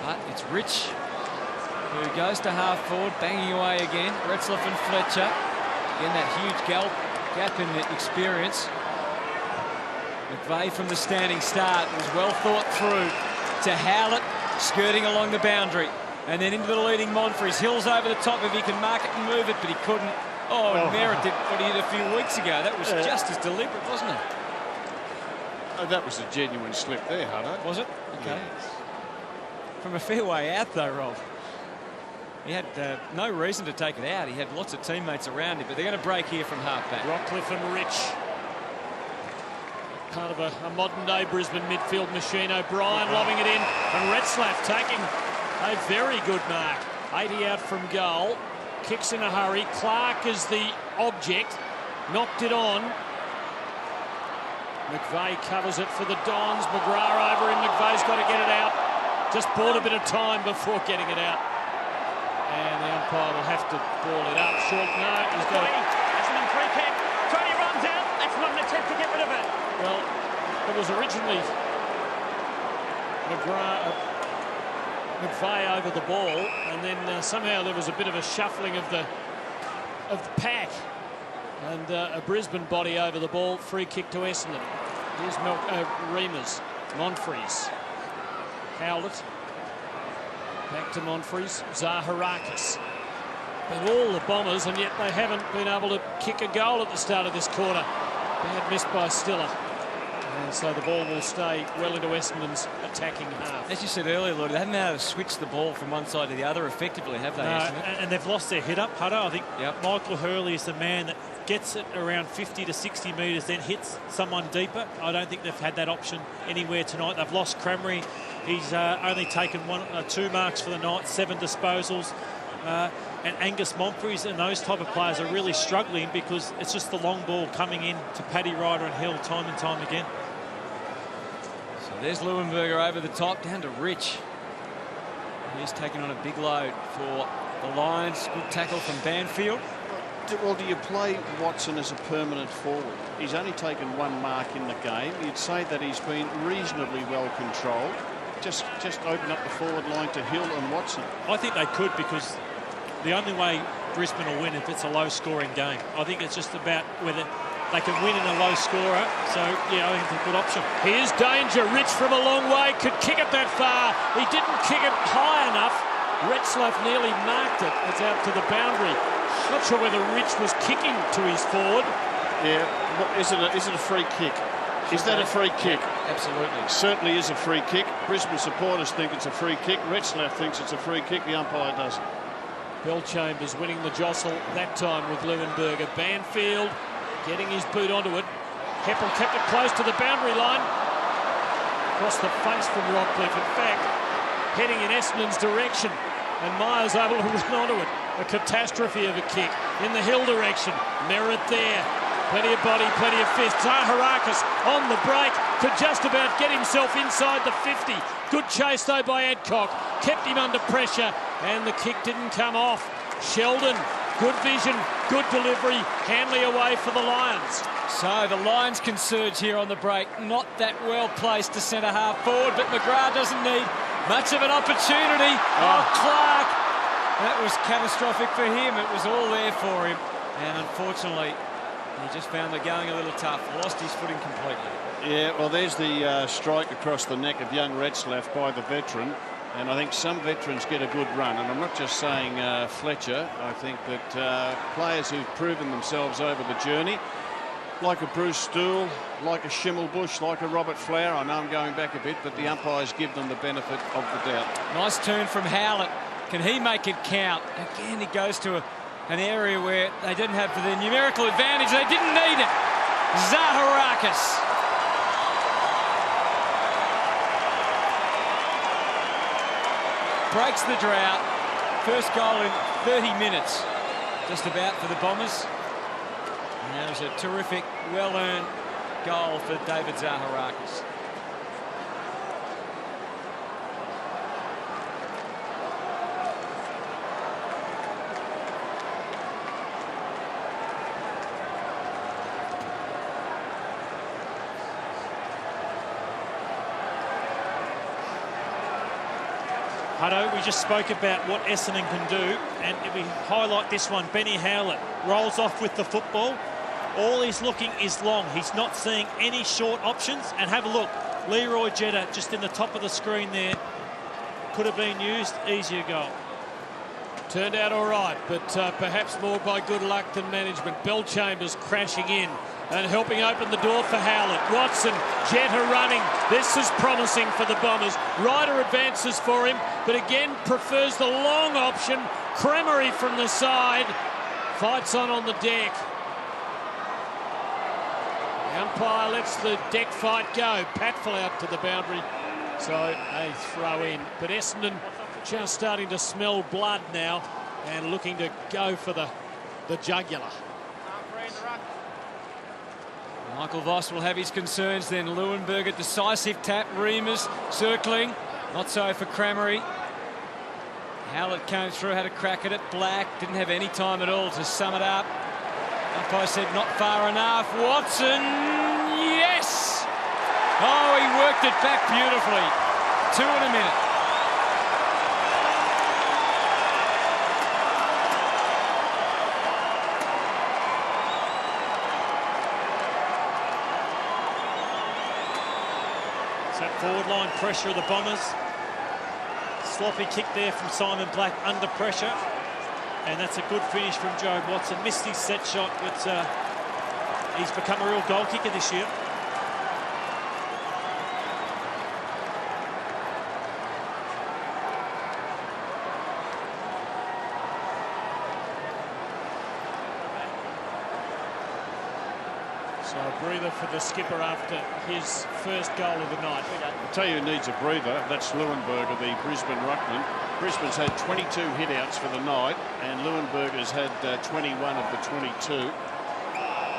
But it's Rich who goes to half forward, banging away again. Retzlaff and Fletcher. Again, that huge gap in the experience. McVeigh from the standing start was well thought through to Howlett, skirting along the boundary. And then into the leading Monfries. Hill's over the top if he can mark it and move it, but he couldn't. Oh, and Merritt did what he did a few weeks ago. That was just as deliberate, wasn't it? Oh, that was a genuine slip there, Hutto. Was it? Okay. Yes. From a fair way out, though, Rob. He had no reason to take it out. He had lots of teammates around him, but they're going to break here from halfback. Rockcliffe and Rich. Part of a modern-day Brisbane midfield machine. O'Brien lobbing it in, and Retzlaff taking a very good mark. 80 out from goal. Kicks in a hurry. Clark is the object. Knocked it on. McVeigh covers it for the Dons. McGrath over him. McVeigh's got to get it out. Just bought a bit of time before getting it out. And the umpire will have to ball it up. Short, no, he's got it. Essendon free kick. Tony runs out. That's not an attempt to get rid of it. Well, it was originally McVeigh over the ball, and then somehow there was a bit of a shuffling of the of the pack. And a Brisbane body over the ball. Free kick to Essendon. Here's Reimers. Monfries. Howlett. Back to Monfries. Zaharakis. But all the Bombers, and yet they haven't been able to kick a goal at the start of this quarter. Bad miss by Stiller. And so the ball will stay well into Essendon's attacking half. As you said earlier, Lord, they haven't been able to switch the ball from one side to the other effectively, have they? No, and they've lost their head up, Hutto. I think Michael Hurley is the man that gets it around 50 to 60 metres, then hits someone deeper. I don't think they've had that option anywhere tonight. They've lost Crameri. He's only taken 2 marks for the night, 7 disposals. And Angus Monfries and those type of players are really struggling because it's just the long ball coming in to Paddy Ryder and Hill time and time again. So there's Leuenberger over the top, down to Rich. He's taking on a big load for the Lions. Good tackle from Banfield. Well, do you play Watson as a permanent forward? He's only taken 1 mark in the game. You'd say that he's been reasonably well controlled. Just open up the forward line to Hill and Watson. I think they could, because the only way Brisbane will win if it's a low-scoring game. I think it's just about whether they can win in a low scorer. So, yeah, I think it's a good option. Here's danger. Rich from a long way could kick it that far. He didn't kick it high enough. Retzlaff nearly marked it. It's out to the boundary. Not sure whether Rich was kicking to his forward. Yeah, is it a free kick? Is that a free kick? Absolutely. Certainly is a free kick. Brisbane supporters think it's a free kick. Retzlaff thinks it's a free kick. The umpire doesn't. Bellchambers winning the jostle that time with Leuenberger. Banfield getting his boot onto it. Heppel kept it close to the boundary line. Across the face from Rockcliffe. In fact, heading in Essendon's direction. And Myers able to run onto it. A catastrophe of a kick in the Hill direction. Merritt there. Plenty of body, plenty of fist. Zaharakis on the break. Could just about get himself inside the 50. Good chase though by Adcock. Kept him under pressure and the kick didn't come off. Sheldon, good vision, good delivery. Hanley away for the Lions. So the Lions can surge here on the break. Not that well placed to centre half forward, but McGrath doesn't need much of an opportunity. Oh, Clark. That was catastrophic for him. It was all there for him. And unfortunately, he just found it going a little tough. Lost his footing completely. Yeah, well, there's the strike across the neck of young Retzlaff by the veteran. And I think some veterans get a good run. And I'm not just saying Fletcher. I think that players who've proven themselves over the journey, like a Bruce Stool, like a Schimmelbusch, like a Robert Flower. I know I'm going back a bit, but the umpires give them the benefit of the doubt. Nice turn from Howlett. Can he make it count? Again, he goes to an area where they didn't have the numerical advantage. They didn't need it. Zaharakis. Breaks the drought. First goal in 30 minutes. Just about for the Bombers. And that was a terrific, well-earned goal for David Zaharakis. Hutto, we just spoke about what Essendon can do, and if we highlight this one, Benny Howlett rolls off with the football. All he's looking is long. He's not seeing any short options. And have a look, Leroy Jetta just in the top of the screen there. Could have been used, easier goal. Turned out all right, but perhaps more by good luck than management. Bellchambers crashing in and helping open the door for Howlett. Watson, Jetta running. This is promising for the Bombers. Ryder advances for him, but again prefers the long option. Crameri from the side. Fights on the deck. The umpire lets the deck fight go. Patful out to the boundary. So a throw in. But Essendon just starting to smell blood now and looking to go for the jugular. Michael Voss will have his concerns then. Leuenberger, decisive tap. Reimers circling. Not so for Crameri. Howlett came through, had a crack at it. Black didn't have any time at all to sum it up. Umpire said not far enough. Watson, yes! Oh, he worked it back beautifully. 2 in a minute. So forward line pressure of the Bombers. Sloppy kick there from Simon Black under pressure. And that's a good finish from Joe Watson. Missed his set shot, but he's become a real goal kicker this year. So a breather for the skipper after his first goal of the night. I'll tell you who needs a breather. That's Leuenberger, the Brisbane ruckman. Brisbane's had 22 hit-outs for the night, and Leuenberger's had 21 of the 22.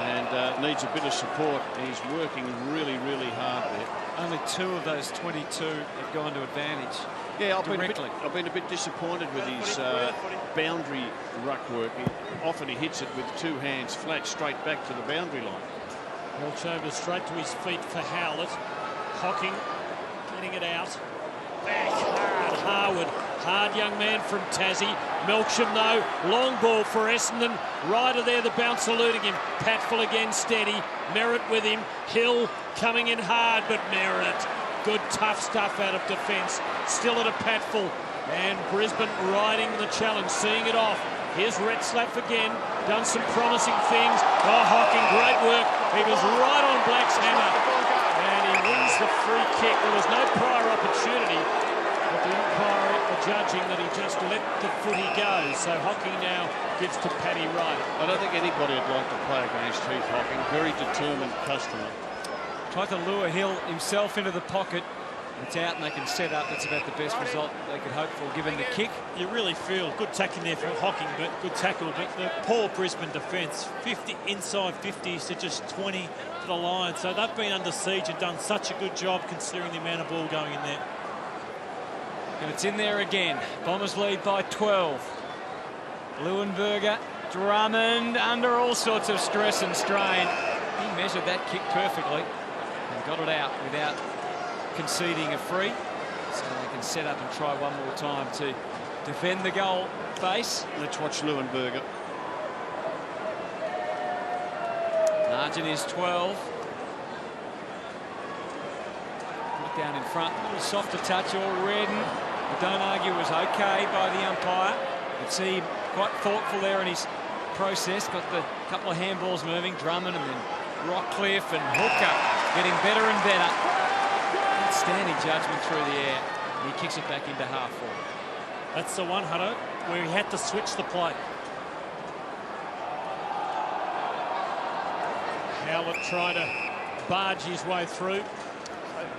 And needs a bit of support. He's working really, really hard there. Only 2 of those 22 have gone to advantage. Yeah, I've been a bit disappointed with his boundary ruck work. Often he hits it with 2 hands flat straight back to the boundary line. Bill Chambers straight to his feet for Howlett. Hocking, getting it out. Back hard, Harwood. Hard young man from Tassie. Melksham, though. Long ball for Essendon. Ryder there, the bounce eluding him. Patfull again, steady. Merritt with him. Hill coming in hard, but Merritt. Good, tough stuff out of defence. Still at a Patfull. And Brisbane riding the challenge, seeing it off. Here's Retzlaff again, done some promising things. Oh, Hocking, great work. He was right on Black's hammer. And he wins the free kick. There was no prior opportunity, but the umpire judging that he just let the footy go. So Hocking now gives to Paddy Wright. I don't think anybody would like to play against Heath Hocking. Very determined customer. Tried to lure Hill himself into the pocket. It's out and they can set up. That's about the best result they could hope for given the kick. You really feel good tackling there from Hocking, but good tackle. But the poor Brisbane defence, 50 inside 50s to just 20 to the line. So they've been under siege and done such a good job considering the amount of ball going in there. And it's in there again. Bombers lead by 12. Leuenberger, Drummond under all sorts of stress and strain. He measured that kick perfectly and got it out without conceding a free, so they can set up and try one more time to defend the goal face. Let's watch Leuenberger. Margin is 12. Put it down in front, a little softer touch already. I don't argue it was okay by the umpire. You'd see quite thoughtful there in his process. Got the couple of handballs moving, Drummond and then Rockcliffe and Hooker getting better and better. Outstanding judgment through the air. He kicks it back into half forward. That's the one, Hutto, where he had to switch the play. Howlett trying to barge his way through.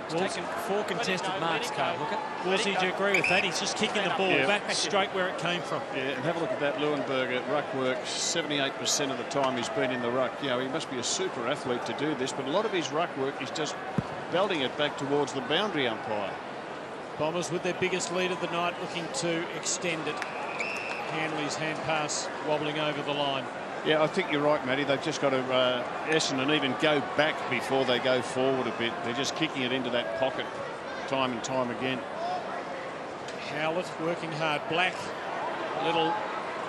He's taken 4 contested marks, Carl. Look at. Woolsey, do you agree with that? He's just kicking the ball back straight where it came from. Yeah, and have a look at that Leuenberger ruck work. 78% of the time he's been in the ruck. You know, he must be a super athlete to do this, but a lot of his ruck work is just belting it back towards the boundary umpire. Bombers with their biggest lead of the night looking to extend it. Hanley's hand pass wobbling over the line. Yeah, I think you're right, Matty. They've just got to Essendon even go back before they go forward a bit. They're just kicking it into that pocket time and time again. Howlett working hard. Black, a little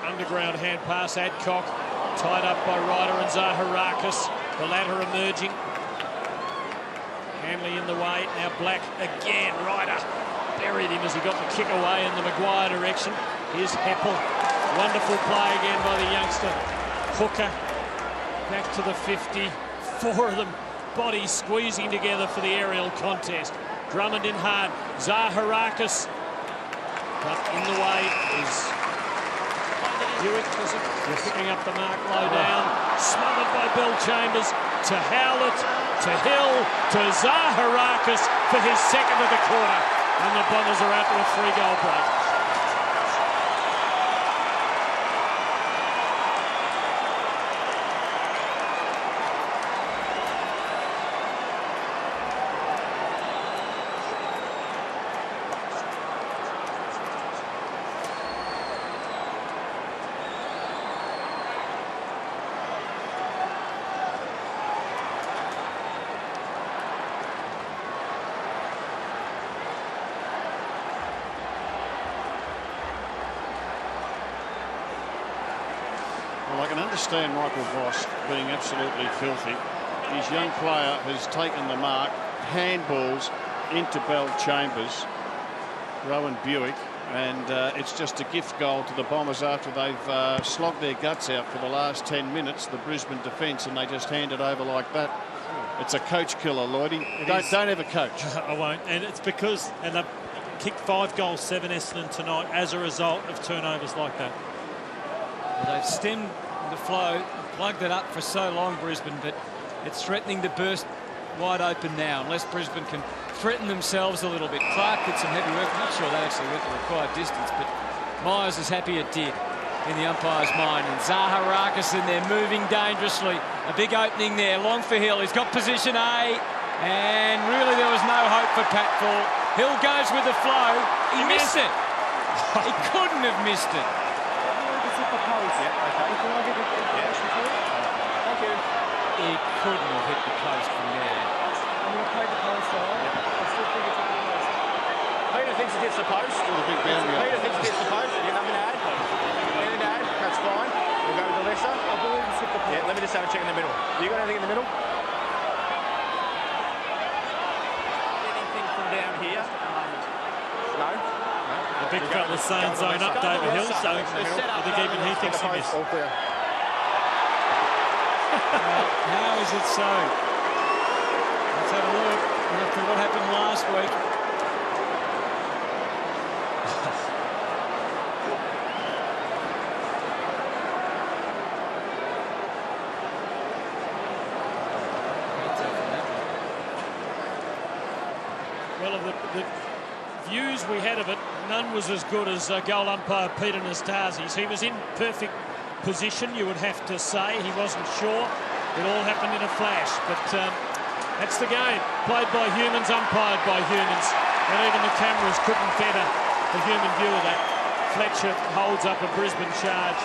underground hand pass. Adcock tied up by Ryder and Zaharakis. The latter emerging. Hanley in the way. Now Black again. Ryder buried him as he got the kick away in the Maguire direction. Here's Heppel. Wonderful play again by the youngster. Hooker back to the 50. 4 of them bodies squeezing together for the aerial contest. Drummond in hard. Zaharakis. But in the way is Hewitt. Picking up the mark low down. Smothered by Bill Chambers. To Howlett. To Hill. To Zaharakis for his second of the quarter. And the Bombers are out to a 3-goal break. Well, I can understand Michael Voss being absolutely filthy. His young player has taken the mark, handballs, into Bell Chambers, Rowan Buick, and it's just a gift goal to the Bombers after they've slogged their guts out for the last 10 minutes, the Brisbane defence, and they just hand it over like that. It's a coach killer, Lloydie. Don't ever coach. I won't. And it's because they've kicked 5 goals, 7 Essendon tonight as a result of turnovers like that. Well, they've stemmed the flow, plugged it up for so long, Brisbane, but it's threatening to burst wide open now unless Brisbane can threaten themselves a little bit. Clark did some heavy work. I'm not sure they actually went the required distance, but Myers is happy it did in the umpire's mind. And Zaharakis in there moving dangerously. A big opening there. Long for Hill. He's got position A. And really there was no hope for Patfall. Hill goes with the flow. He missed it. He couldn't have missed it. He couldn't have hit the post from there. Peter thinks it hits the post. Peter thinks it hits the post. You have an ad. Anything to add? That's fine. We'll go with the lesser. I believe it's hit the post. Yeah, let me just have a check in the middle. You got anything in the middle? Anything from down here? No. The big fella's saying zone up David Hill, so I think even he thinks he missed. All clear. How is it so? Let's have a look after what happened last week. Well, of the views we had of it, none was as good as goal umpire Peter Nastasi's. He was in perfect position, you would have to say. He wasn't sure. It all happened in a flash, but that's the game. Played by humans, umpired by humans, and even the cameras couldn't better the human view of that. Fletcher holds up a Brisbane charge,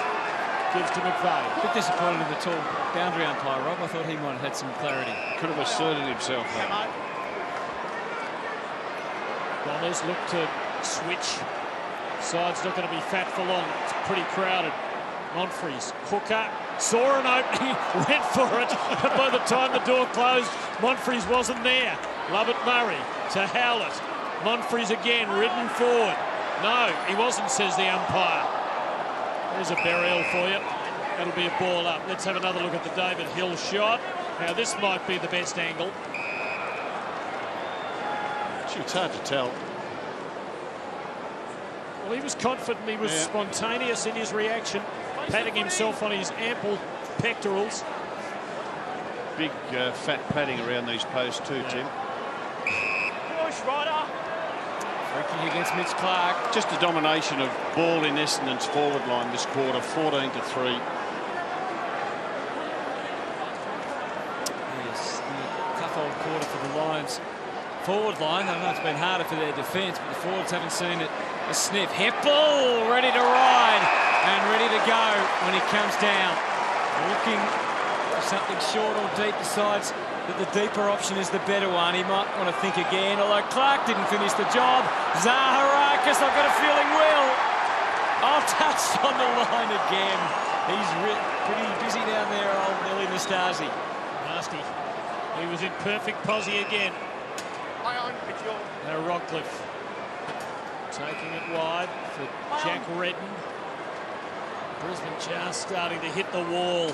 gives to McVeigh. A bit disappointed in the tall boundary umpire, Rob. I thought he might have had some clarity. Could have asserted himself there. Bombers look to switch. Side's not going to be fat for long. It's pretty crowded. Monfries, hooker, saw an opening, went for it, but by the time the door closed, Monfries wasn't there. Lovett Murray to Howlett. Monfries again, ridden forward. No, he wasn't, says the umpire. There's a burial for you. That'll be a ball up. Let's have another look at the David Hill shot. Now, this might be the best angle. Gee, it's hard to tell. Well, he was confident, he was spontaneous in his reaction, patting himself on his ample pectorals. Big fat padding around these posts too, Tim. Push, Ryder. Free kick against Mitch Clark. Just a domination of ball in Essendon's forward line this quarter, 14-3. Yes, tough old quarter for the Lions. Forward line, I know it's been harder for their defence, but the forwards haven't seen it a sniff. Heppel ready to ride and ready to go when he comes down. Looking for something short or deep, decides that the deeper option is the better one. He might want to think again, although Clark didn't finish the job. Zaharakis, I've got a feeling will. I'll touch on the line again. He's pretty busy down there, old Nelly Nastasi. Nasty. He was in perfect posse again. Now Rockcliffe taking it wide for Jack Redden. Brisbane just starting to hit the wall.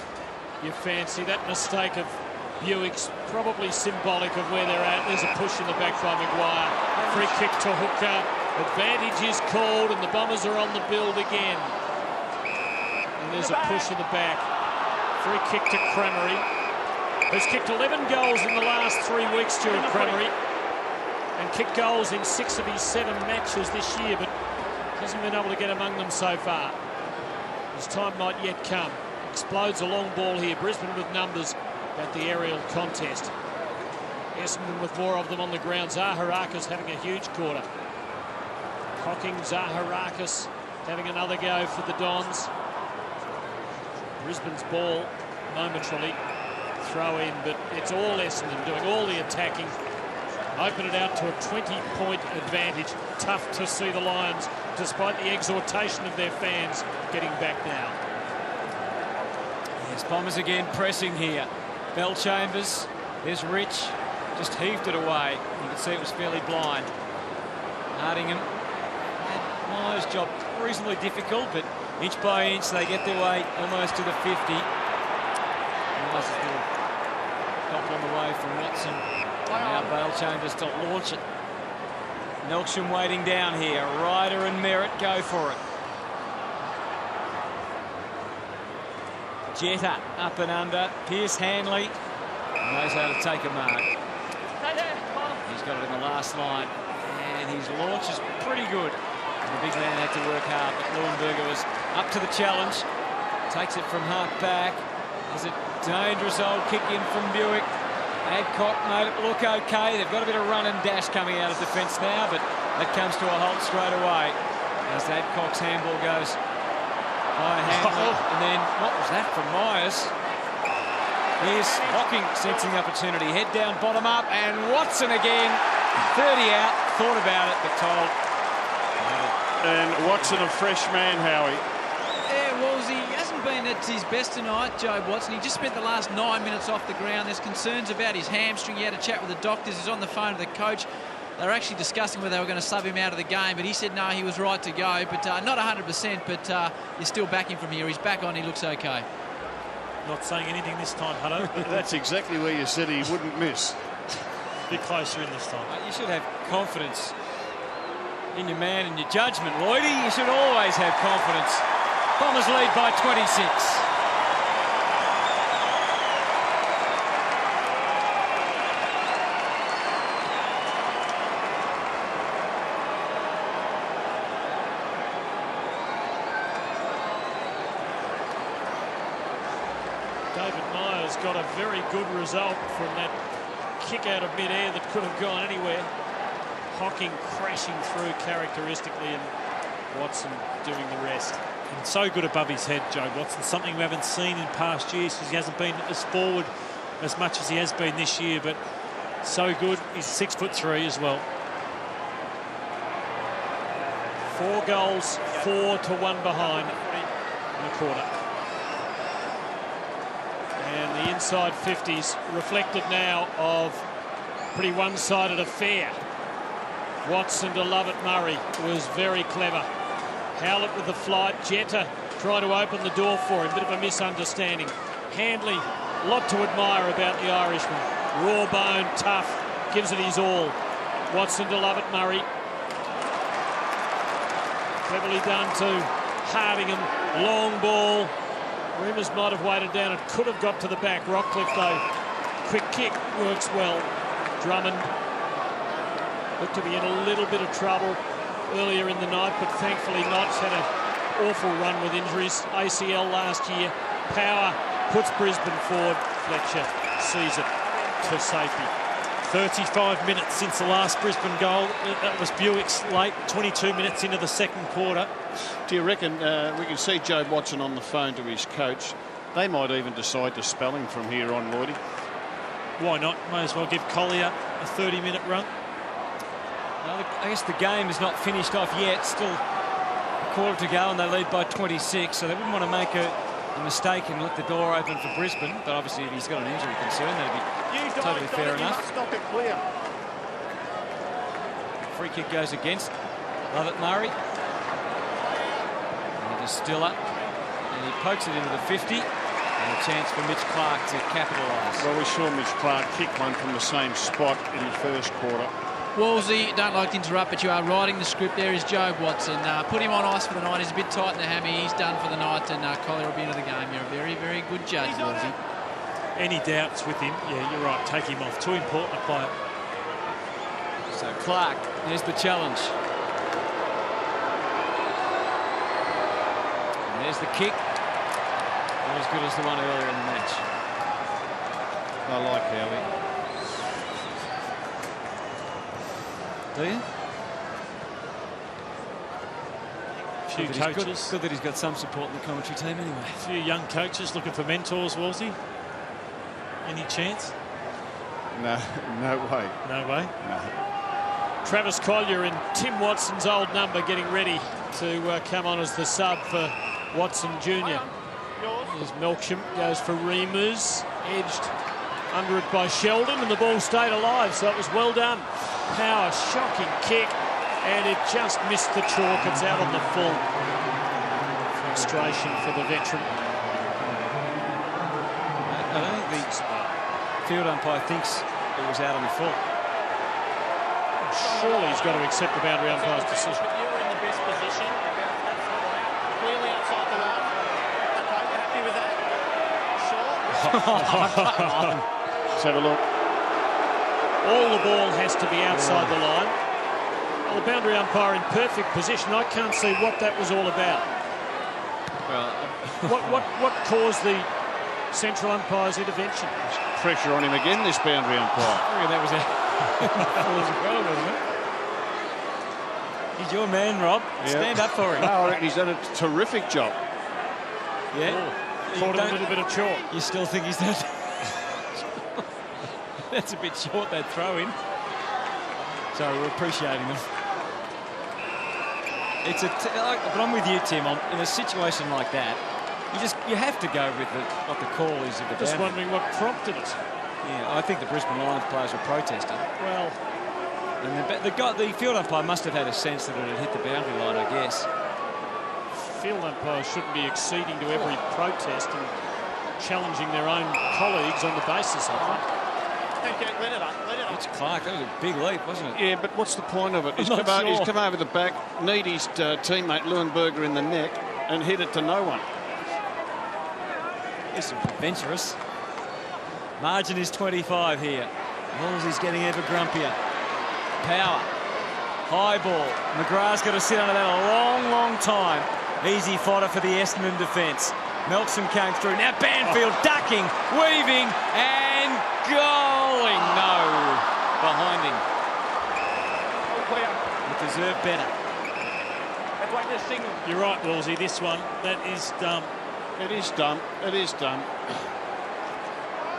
You fancy that mistake of Buick's probably symbolic of where they're at. There's a push in the back by Maguire. Free kick to Hooker. Advantage is called and the Bombers are on the build again. And there's a push in the back. Free kick to Cremery. Has kicked 11 goals in the last 3 weeks, Stuart Cremery. And kicked goals in 6 of his 7 matches this year, but hasn't been able to get among them so far. His time might yet come. Explodes a long ball here. Brisbane with numbers at the aerial contest. Essendon with more of them on the ground. Zaharakis having a huge quarter. Cocking Zaharakis having another go for the Dons. Brisbane's ball momentarily. Throw in, but it's all Essendon doing all the attacking. Open it out to a 20-point advantage. Tough to see the Lions, despite the exhortation of their fans, getting back now. Yes, Bombers again pressing here. Bell Chambers, there's Rich, just heaved it away. You can see it was fairly blind. Hardingham had Myers' job reasonably difficult, but inch by inch they get their way almost to the 50. Myers' little help on the way from Watson. Now Bale Chambers to launch it. Melksham waiting down here. Ryder and Merritt go for it. Jetta up and under. Pierce Hanley knows how to take a mark. He's got it in the last line, and his launch is pretty good. The big man had to work hard, but Leuenberger was up to the challenge. Takes it from half back. There's a dangerous old kick in from Buick. Adcock made it look okay. They've got a bit of run and dash coming out of defence now, but that comes to a halt straight away as Adcock's handball goes by Hanley. And then, what was that from Myers? Here's Hocking sensing the opportunity. Head down, bottom up, and Watson again. 30 out, thought about it, but told. And Watson, a fresh man, Howie. Yeah, Wolsey hasn't been at his best tonight, Joe Watson. He just spent the last 9 minutes off the ground. There's concerns about his hamstring. He had a chat with the doctors. He's on the phone to the coach. They were actually discussing whether they were going to sub him out of the game, but he said no, he was right to go. But not 100%, but you're still backing from here. He's back on, he looks okay. Not saying anything this time, Hutto. That's exactly where you said he wouldn't miss. A bit closer in this time. You should have confidence in your man and your judgment, Lloydie. You should always have confidence. Bombers lead by 26. David Myers got a very good result from that kick out of mid-air that could have gone anywhere. Hocking crashing through characteristically and Watson doing the rest. And so good above his head, Joe Watson. Something we haven't seen in past years because he hasn't been as forward as much as he has been this year, but so good. He's 6'3" as well. 4 goals, 4-1 behind in the quarter. And the inside 50s reflected now of pretty one-sided affair. Watson to Lovett Murray was very clever. Howlett with the flight. Jetta trying to open the door for him. Bit of a misunderstanding. Handley, a lot to admire about the Irishman. Raw bone, tough, gives it his all. Watson to Lovett Murray. Cleverly done to Hardingham. Long ball. Rimmers might have weighted down. It could have got to the back. Rockcliffe, though, quick kick works well. Drummond looked to be in a little bit of trouble earlier in the night, but thankfully not. Had an awful run with injuries. ACL last year. Power puts Brisbane forward. Fletcher sees it to safety. 35 minutes since the last Brisbane goal. That was Buick's late, 22 minutes into the second quarter. Do you reckon we can see Joe Watson on the phone to his coach? They might even decide to spell him from here on, Lloydie. Why not? May as well give Collier a 30-minute run. Well, I guess the game is not finished off yet. Still a quarter to go and they lead by 26, so they wouldn't want to make a mistake and let the door open for Brisbane. But obviously if he's got an injury concern, that'd be totally fair enough. Stop it clear. Free kick goes against Lovett Murray. And Distiller. And he pokes it into the 50. And a chance for Mitch Clark to capitalise. Well, we saw Mitch Clark kick one from the same spot in the first quarter. Wolsey, don't like to interrupt, but you are writing the script. There is Joe Watson. Put him on ice for the night. He's a bit tight in the hammy. He's done for the night, and Collier will be into the game. You're a very, very good judge, Wolsey. Any doubts with him? Yeah, you're right. Take him off. Too important a player. So Clark, there's the challenge. And there's the kick. Not as good as the one earlier in the match. I like Howie. Do you? Few coaches. Good that he's got some support in the commentary team anyway. A few young coaches looking for mentors, Wolsey. Any chance? No way. No way? No. Travis Collier in Tim Watson's old number getting ready to come on as the sub for Watson Jr. There's Melksham, goes for Remus, edged under it by Sheldon, and the ball stayed alive, so it was well done. Power, shocking kick, and it just missed the chalk. It's out on the full. Frustration for the veteran. I don't think the field umpire thinks it was out on the full. Surely he's got to accept the boundary umpire's decision. But you were in the best position. That's the way. Clearly outside the line. Okay, you happy with that? Sure. Let's have a look. All the ball has to be outside the line. Well, the boundary umpire in perfect position. I can't see what that was all about. Well, What caused the central umpire's intervention? pressure on him again, this boundary umpire. I reckon that was well, wasn't it? He's your man, Rob. Stand up for him. No, I reckon he's done a terrific job. Yeah. Caught a little bit of chalk. You still think he's done? That's a bit short, that throw in. So we're appreciating them. It's but I'm with you, Tim. In a situation like that, you have to go with what the call is of the Just boundary. wondering what prompted it. Yeah, I think the Brisbane Lions players were protesting. Well, And the field umpire must have had a sense that it had hit the boundary line, I guess. field umpires shouldn't be acceding to every protest and challenging their own colleagues on the basis of it. Let it up. It's Clark. That was a big leap, wasn't it? Yeah, but what's the point of it? He's I'm not he's sure. come over the back, kneed his teammate Leuenberger in the neck and hit it to no one. It's adventurous. Margin is 25 here. Woolsey's getting ever grumpier. Power. High ball. McGrath's got to sit under that a long, long time. Easy fodder for the Essendon defence. Melkson came through. Now Banfield ducking, weaving and going. No. Behind him. It deserved better. You're right, Woolsey. This one, that is dumb. It is dumb. It is dumb.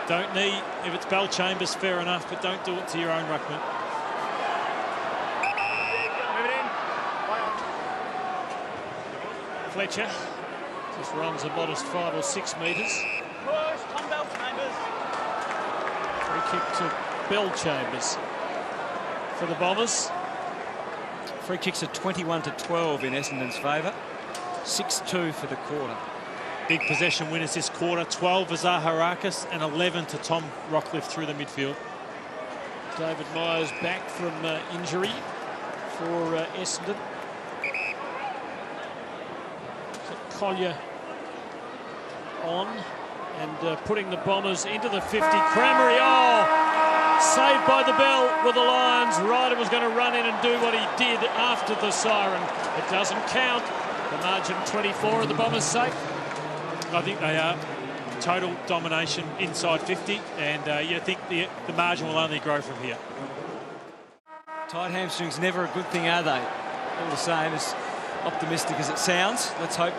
Don't need, if it's Bell Chambers, fair enough, but don't do it to your own ruckman. Fletcher just runs a modest 5 or 6 metres. Free kick to Bell Chambers for the Bombers. Free kicks are 21-12 in Essendon's favour. 6-2 for the quarter. Big possession winners this quarter. 12 for Zaharakis and 11 to Tom Rockcliffe through the midfield. David Myers back from injury for Essendon. So Collier on and putting the Bombers into the 50. Cramery, saved by the bell with the Lions. Ryder was going to run in and do what he did after the siren. It doesn't count. The margin 24 of the Bombers' sake. I think they are total domination inside 50, and you think the margin will only grow from here. Tight hamstrings never a good thing, are they? All the same, as optimistic as it sounds, let's hope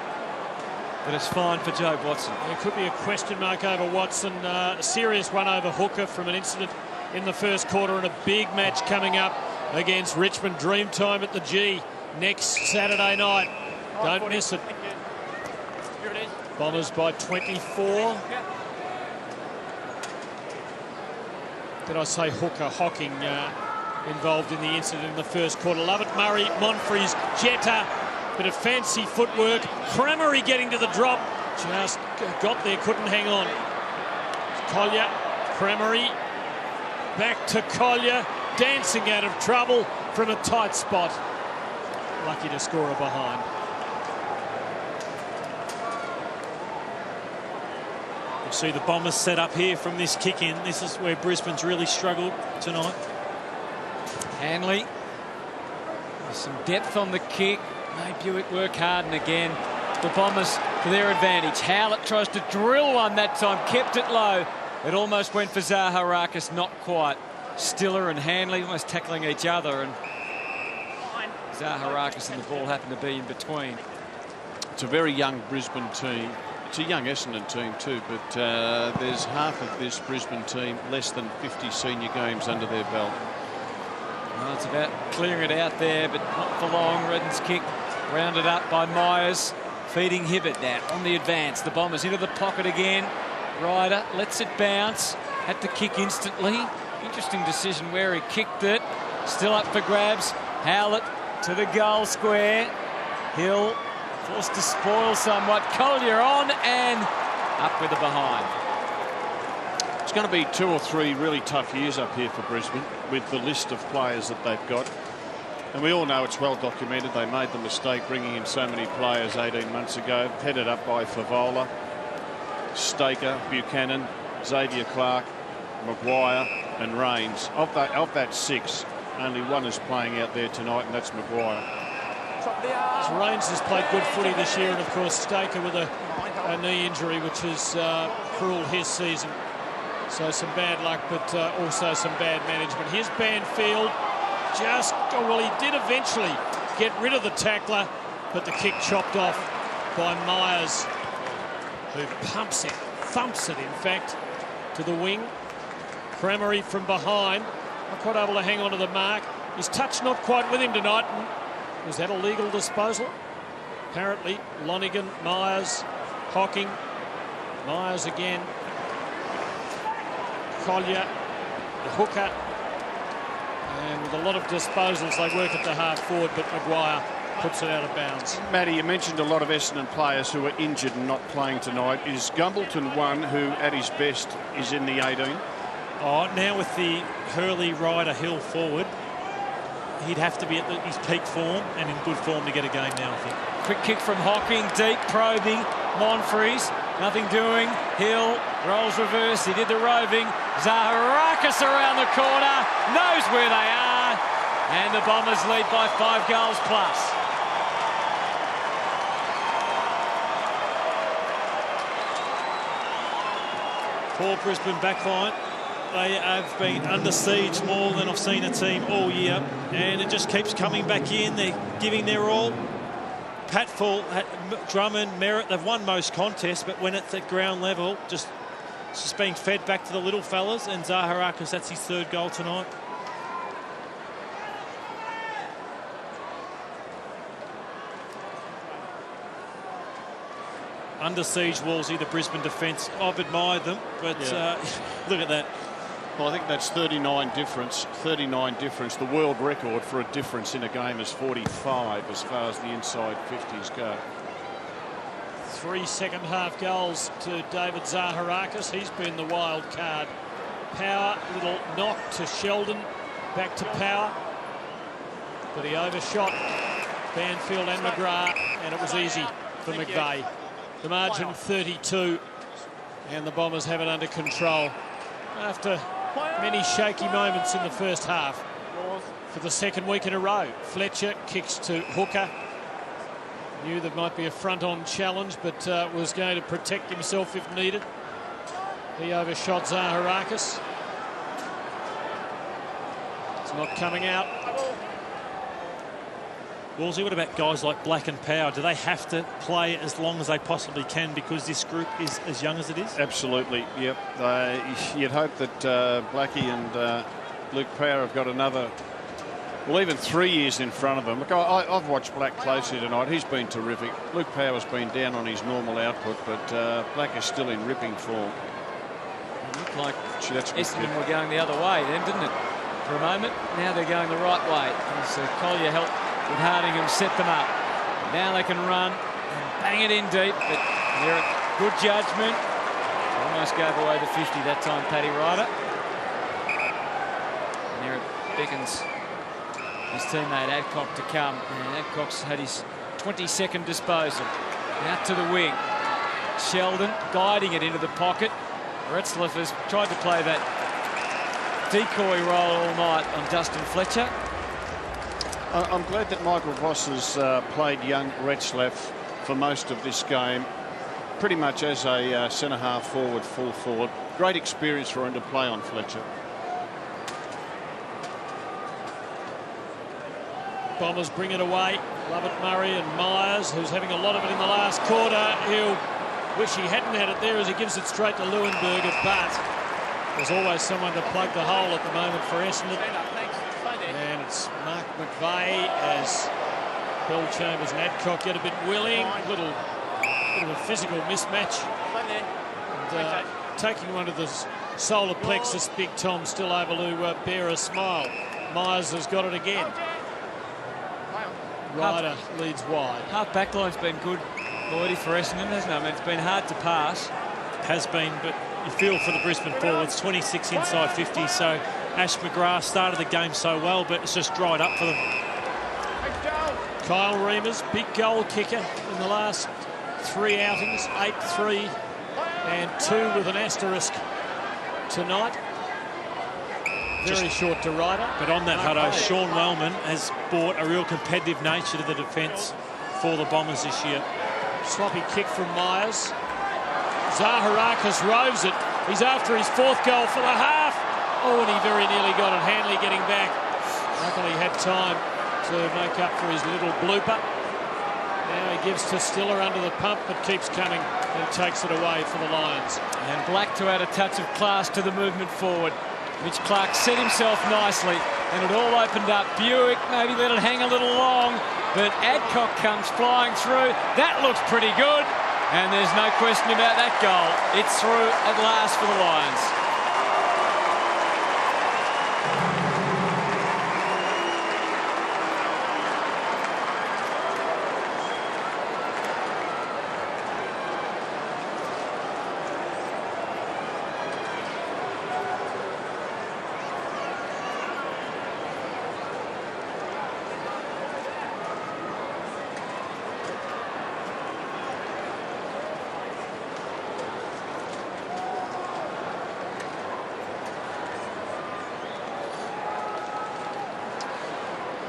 that it's fine for Joe Watson. There could be a question mark over Watson. A serious one over Hooker from an incident in the first quarter, and a big match coming up against Richmond. Dreamtime at the G next Saturday night. Don't miss it. Bombers by 24. Did I say Hooker? Hocking involved in the incident in the first quarter. Love it, Murray, Monfries, Jetta. Bit of fancy footwork. Cramery getting to the drop. Just got there, couldn't hang on. Collier, Cramery. Back to Collier. Dancing out of trouble from a tight spot. Lucky to score a behind. See the Bombers set up here from this kick in. This is where Brisbane's really struggled tonight. Hanley. There's some depth on the kick. Made Buick work hard, and again, the Bombers to their advantage. Howlett tries to drill one that time, kept it low. It almost went for Zaharakis, not quite. Stiller and Hanley almost tackling each other, and Zaharakis and the ball happened to be in between. It's a very young Brisbane team. It's a young Essendon team too, but there's half of this Brisbane team less than 50 senior games under their belt. Well, it's about clearing it out there, but not for long. Redden's kick rounded up by Myers, feeding Hibbert now on the advance. The Bombers into the pocket again. Ryder lets it bounce. had to kick instantly. Interesting decision where he kicked it. Still up for grabs. Howlett to the goal square. Hill forced to spoil somewhat. Collier on and up with the behind. It's going to be 2 or 3 really tough years up here for Brisbane with the list of players that they've got. And we all know it's well documented. They made the mistake bringing in so many players 18 months ago, headed up by Favola, Staker, Buchanan, Xavier Clark, Maguire and Rains. Of that 6, only one is playing out there tonight, and that's Maguire. So Rains has played good footy this year, and of course Staker with a knee injury, which has cruelled his season. So some bad luck, but also some bad management. Here's Banfield. Well, he did eventually get rid of the tackler, but the kick chopped off by Myers, who thumps it, in fact, to the wing. Cremery from behind, not quite able to hang on to the mark. His touch not quite with him tonight. Was that a legal disposal? Apparently, Lonigan, Myers, Hocking, Myers again. Collier, the hooker. And with a lot of disposals, they work at the half forward, but Maguire puts it out of bounds. Matty, you mentioned a lot of Essendon players who are injured and not playing tonight. Is Gumbleton one who, at his best, is in the 18? Oh, now with the Hurley, Ryder, Hill forward, he'd have to be at his peak form and in good form to get a game now, I think. Quick kick from Hocking, deep probing. Monfries, nothing doing. Hill rolls reverse. He did the roving. Zaharakis around the corner, knows where they are, and the Bombers lead by 5 goals plus. Poor Brisbane backline. They have been under siege more than I've seen a team all year, and it just keeps coming back in. They're giving their all. Patfull, Drummond, Merritt, they've won most contests, but when it's at ground level, just being fed back to the little fellas. And Zaharakis, that's his 3rd goal tonight. Under siege, Wolsey, the Brisbane defence. I've admired them, but look at that. Well, I think that's 39 difference. 39 difference. The world record for a difference in a game is 45 as far as the inside 50s go. 3 second-half goals to David Zaharakis. He's been the wild card. Power, little knock to Sheldon. Back to Power. But he overshot Banfield and McGrath, and it was easy for McVeigh. The margin 32, and the Bombers have it under control. After many shaky moments in the first half for the 2nd week in a row. Fletcher kicks to Hooker. Knew there might be a front-on challenge, but was going to protect himself if needed. He overshot Zaharakis. It's not coming out. Wolsey, what about guys like Black and Power? Do they have to play as long as they possibly can because this group is as young as it is? Absolutely, yep. You'd hope that Blackie and Luke Power have got another, well, even 3 years in front of them. Look, I've watched Black closely tonight. He's been terrific. Luke Power's been down on his normal output, but Black is still in ripping form. It looked like Essendon were going the other way then, didn't it? For a moment, now they're going the right way. As Collier helped with Hardingham set them up. Now they can run and bang it in deep, but they're at good judgment. Almost gave away the 50 that time, Paddy Ryder. And there it beckons his teammate Adcock to come. And Adcock's had his 22nd disposal. Out to the wing. Sheldon guiding it into the pocket. Retzlaff has tried to play that decoy role all night on Dustin Fletcher. I'm glad that Michael Voss has played young Retzlaff for most of this game, pretty much as a centre-half forward, full forward. Great experience for him to play on Fletcher. Bombers bring it away. Lovett Murray and Myers, who's having a lot of it in the last quarter. He'll wish he hadn't had it there as he gives it straight to Leuenberger, but there's always someone to plug the hole at the moment for Essendon. And it's Mark McVeigh as Bill Chambers and Adcock get a bit willing. A little bit of a physical mismatch. And taking one of the solar plexus, Big Tom still able to bear a smile. Myers has got it again. Ryder leads wide. Half back line's been good, Lloydie, for Essendon, hasn't it? I mean, it's been hard to pass. Has been, but you feel for the Brisbane forwards, 26 inside 50, so Ash McGrath started the game so well, but it's just dried up for them. Kyle Reimers, big goal kicker in the last 3 outings, 8-3 and 2 with an asterisk tonight. Very short to Ryder. But on that, Hutto, Sean Wellman has brought a real competitive nature to the defence for the Bombers this year. Sloppy kick from Myers. Zaharakis roves it. He's after his 4th goal for the half. Oh, and he very nearly got it. Hanley getting back. Luckily had time to make up for his little blooper. Now he gives to Stiller under the pump, but keeps coming and takes it away for the Lions. And Black to add a touch of class to the movement forward. Mitch Clark set himself nicely, and it all opened up. Buick maybe let it hang a little long, but Adcock comes flying through. That looks pretty good, and there's no question about that goal. It's through at last for the Lions.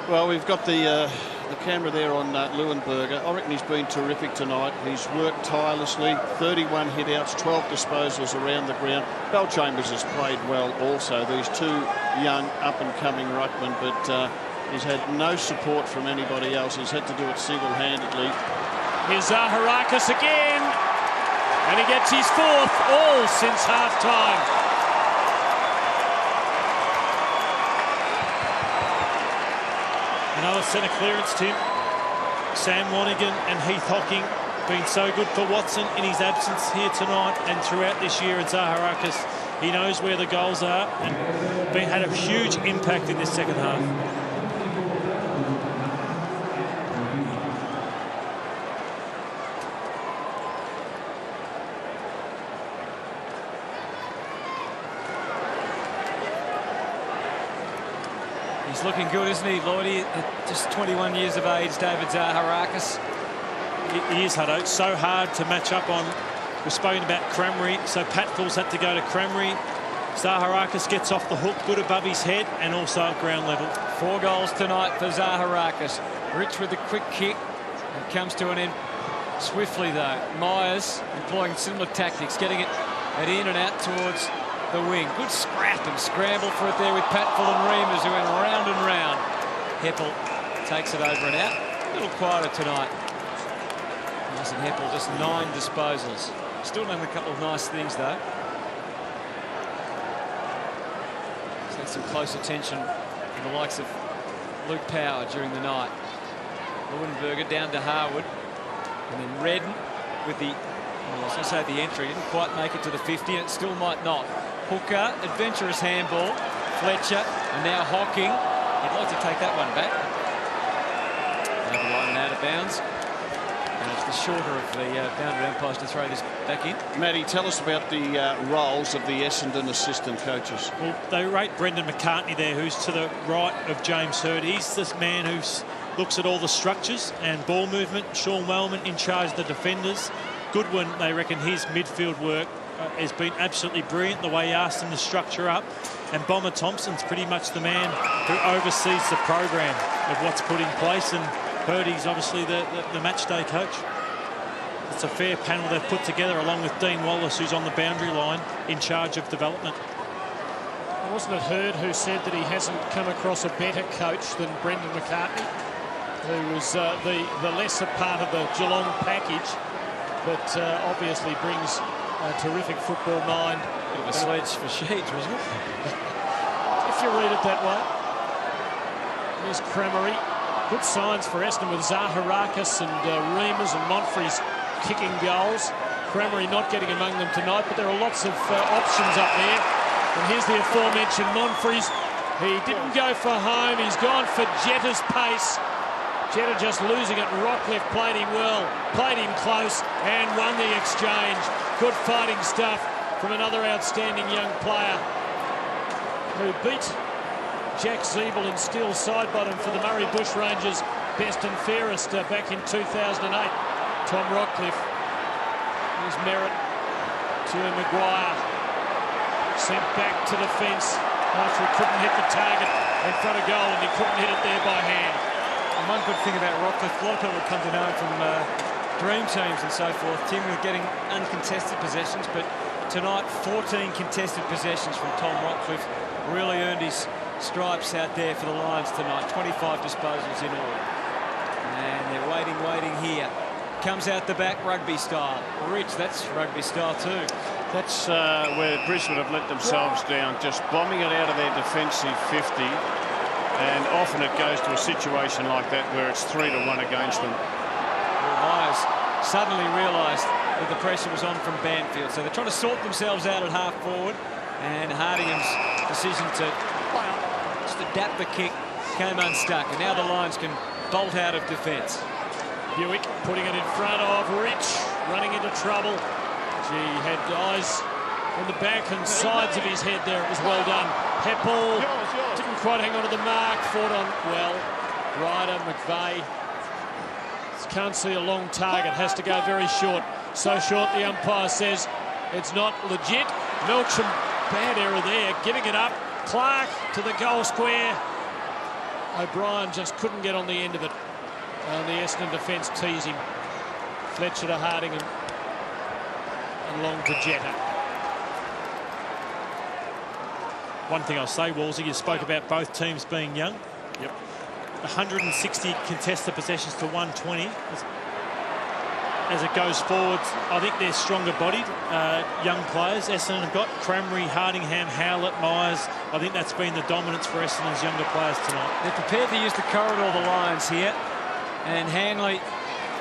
Well, we've got the camera there on Leuenberger. I reckon he's been terrific tonight. He's worked tirelessly, 31 hit-outs, 12 disposals around the ground. Belchambers has played well also. These 2 young up-and-coming ruckmen, but he's had no support from anybody else. He's had to do it single-handedly. Here's Zaharakis again, and he gets his 4th, all since half-time. Another centre clearance, Tim. Sam Wanigan and Heath Hocking been so good for Watson in his absence here tonight and throughout this year. And Zaharakis, he knows where the goals are and had a huge impact in this second half. He's looking good, isn't he, Lloydie? At just 21 years of age, David Zaharakis. He is, Hutto. It's so hard to match up on. We've spoken about Crameri, so Patfull's had to go to Crameri. Zaharakis gets off the hook, good above his head, and also at ground level. 4 goals tonight for Zaharakis. Rich with the quick kick. It comes to an end swiftly, though. Myers employing similar tactics, getting it in and out towards the wing. Good scrap and scramble for it there with Patfull and Reimers, who went round and round. Heppel takes it over and out. A little quieter tonight. Nice and Heppel, just 9 disposals. Still done a couple of nice things, though. Seen some close attention from the likes of Luke Power during the night. Leuenberger down to Harwood. And then Redden with the, well, I was going to say the entry. Didn't quite make it to the 50, and it still might not. Hooker, adventurous handball. Fletcher, and now Hocking. He'd like to take that one back. Over the line and out of bounds. And it's the shorter of the boundary umpires to throw this back in. Matty, tell us about the roles of the Essendon assistant coaches. Well, they rate Brendan McCartney there, who's to the right of James Hird. He's this man who looks at all the structures and ball movement. Sean Wellman in charge of the defenders. Goodwin, they reckon his midfield work has been absolutely brilliant, the way he asked them to structure up. And Bomber Thompson's pretty much the man who oversees the program of what's put in place. And Hirdy's obviously the match day coach. It's a fair panel they've put together, along with Dean Wallace, who's on the boundary line in charge of development. Wasn't it Hird who said that he hasn't come across a better coach than Brendan McCartney, who was the lesser part of the Geelong package, but obviously brings a terrific football mind. Bit of a sledge for Sheeds, wasn't it? If you read it that way. There's Crameri. Good signs for Essendon with Zaharakis and Reimers and Monfries kicking goals. Crameri not getting among them tonight, but there are lots of options up there. And here's the aforementioned Monfries. He didn't go for home. He's gone for Jetta's pace. Jetta just losing it. Rockcliffe played him well, played him close, and won the exchange. Good fighting stuff from another outstanding young player who beat Jack Siebel in steel side bottom for the Murray Bushrangers, best and fairest back in 2008. Tom Rockcliffe, his merit to Maguire, sent back to the fence after he couldn't hit the target in front of goal, and he couldn't hit it there by hand. And one good thing about Rockcliffe, a lot of people have come to know him from dream teams and so forth. Tim was getting uncontested possessions, but tonight 14 contested possessions from Tom Rockcliffe. Really earned his stripes out there for the Lions tonight. 25 disposals in all. And they're waiting here. Comes out the back, rugby style. Rich, that's rugby style too. That's where Brisbane have let themselves down, just bombing it out of their defensive 50. And often it goes to a situation like that where it's 3-1 against them. Well, Myers suddenly realised that the pressure was on from Banfield, so they're trying to sort themselves out at half forward. And Hardingham's decision to just adapt the kick came unstuck, and now the Lions can bolt out of defence. Buick putting it in front of Rich, running into trouble. Gee, had eyes on the back and sides of his head there. It was well done. Heppel didn't quite hang on to the mark. Fought on well. Ryder, McVeigh. Can't see a long target. Has to go very short. So short, the umpire says it's not legit. Melksham, bad error there. Giving it up. Clark to the goal square. O'Brien just couldn't get on the end of it. And the Essendon defence teased him. Fletcher to Hardingham. And long to Jetta. One thing I'll say, Wolsey, you spoke about both teams being young. Yep. 160 contested possessions to 120. As it goes forward, I think they're stronger-bodied young players. Essendon have got Cramry, Hardingham, Howlett, Myers. I think that's been the dominance for Essendon's younger players tonight. They're prepared to use the corridor, the Lions here. And Hanley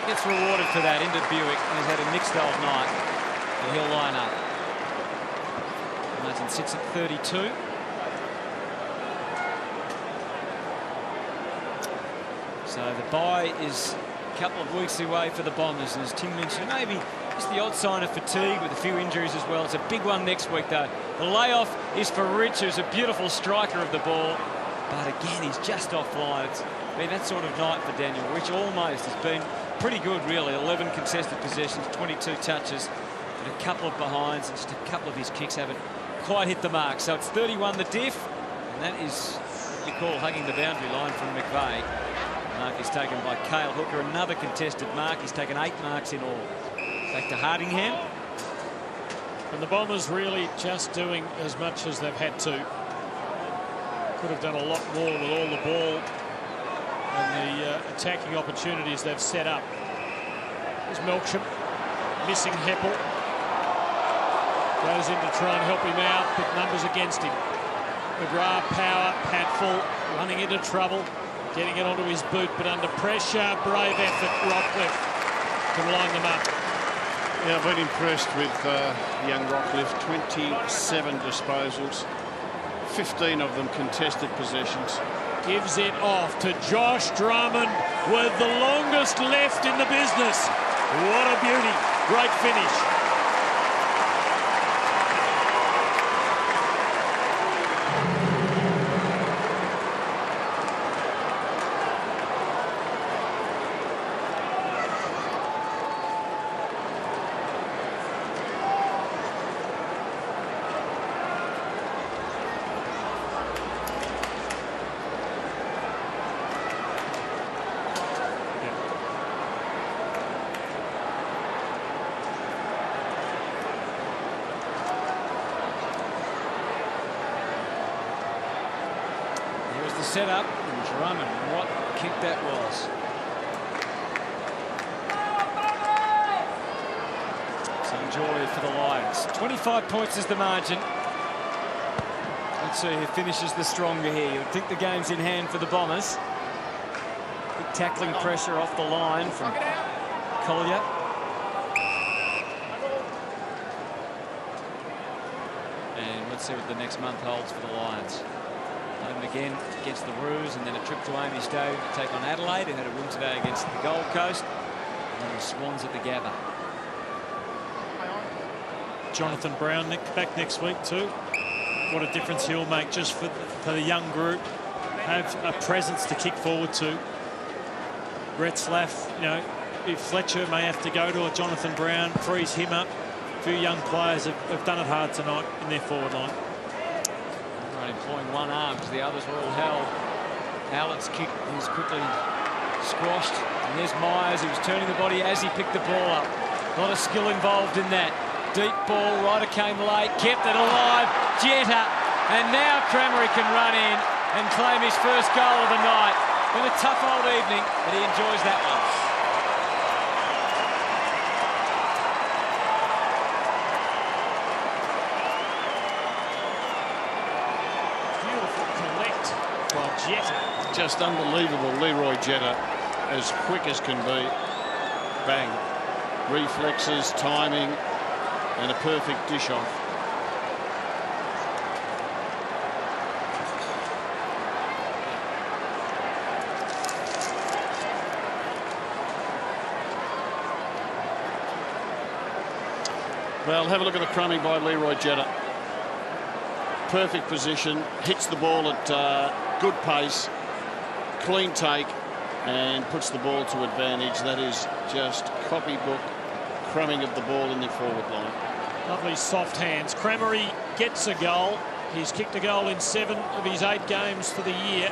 gets rewarded for that into Buick. He's had a mixed old night. And he'll line up. Martin sits at 32. So the bye is a couple of weeks away for the Bombers. And as Tim mentioned, maybe just the odd sign of fatigue with a few injuries as well. It's a big one next week, though. The layoff is for Rich, who's a beautiful striker of the ball. But again, he's just offline. It's been that sort of night for Daniel Rich. Almost has been pretty good, really. 11 contested possessions, 22 touches, but a couple of behinds, and just a couple of his kicks haven't quite hit the mark. So it's 31 the diff, and that is what you call hugging the boundary line from McVeigh. The mark is taken by Cale Hooker. Another contested mark. He's taken 8 marks in all. Back to Hardingham. And the Bombers really just doing as much as they've had to. Could have done a lot more with all the ball and the attacking opportunities they've set up. There's Melksham missing Heppel. Goes in to try and help him out, but numbers against him. McGrath, power, Patfull running into trouble, getting it onto his boot, but under pressure. Brave effort, Rockcliffe to line them up. Yeah, I've been impressed with young Rockcliffe. 27 disposals, 15 of them contested possessions. Gives it off to Josh Drummond with the longest left in the business. What a beauty. Great finish. Set up, and Drummond, what a kick that was. Some joy for the Lions. 25 points is the margin. Let's see who finishes the stronger here. You would think the game's in hand for the Bombers. Big tackling pressure off the line from Collier. And let's see what the next month holds for the Lions. Home again against the Roos, and then a trip to Amy Stowe to take on Adelaide, who had a win today against the Gold Coast, and then the Swans at the Gabba. Jonathan Brown back next week too. What a difference he'll make just for the young group. Have a presence to kick forward to. Retzlaff, you know, if Fletcher may have to go to, or Jonathan Brown frees him up. A few young players have done it hard tonight in their forward line. Right, employing one arm because the others were all held. Howlett's kick was quickly squashed. And there's Myers, who was turning the body as he picked the ball up. A lot of skill involved in that. Deep ball, Ryder came late, kept it alive. Jetta, and now Crameri can run in and claim his first goal of the night. Been a tough old evening, but he enjoys that one. Beautiful collect by Jetta. Just unbelievable. Leroy Jetta, as quick as can be. Bang. Reflexes, timing, and a perfect dish off. Well, have a look at the crumbing by Leroy Jetta. Perfect position, hits the ball at good pace, clean take, and puts the ball to advantage. That is just copybook crumbing of the ball in the forward line. Lovely soft hands. Crameri gets a goal. He's kicked a goal in 7 of his 8 games for the year.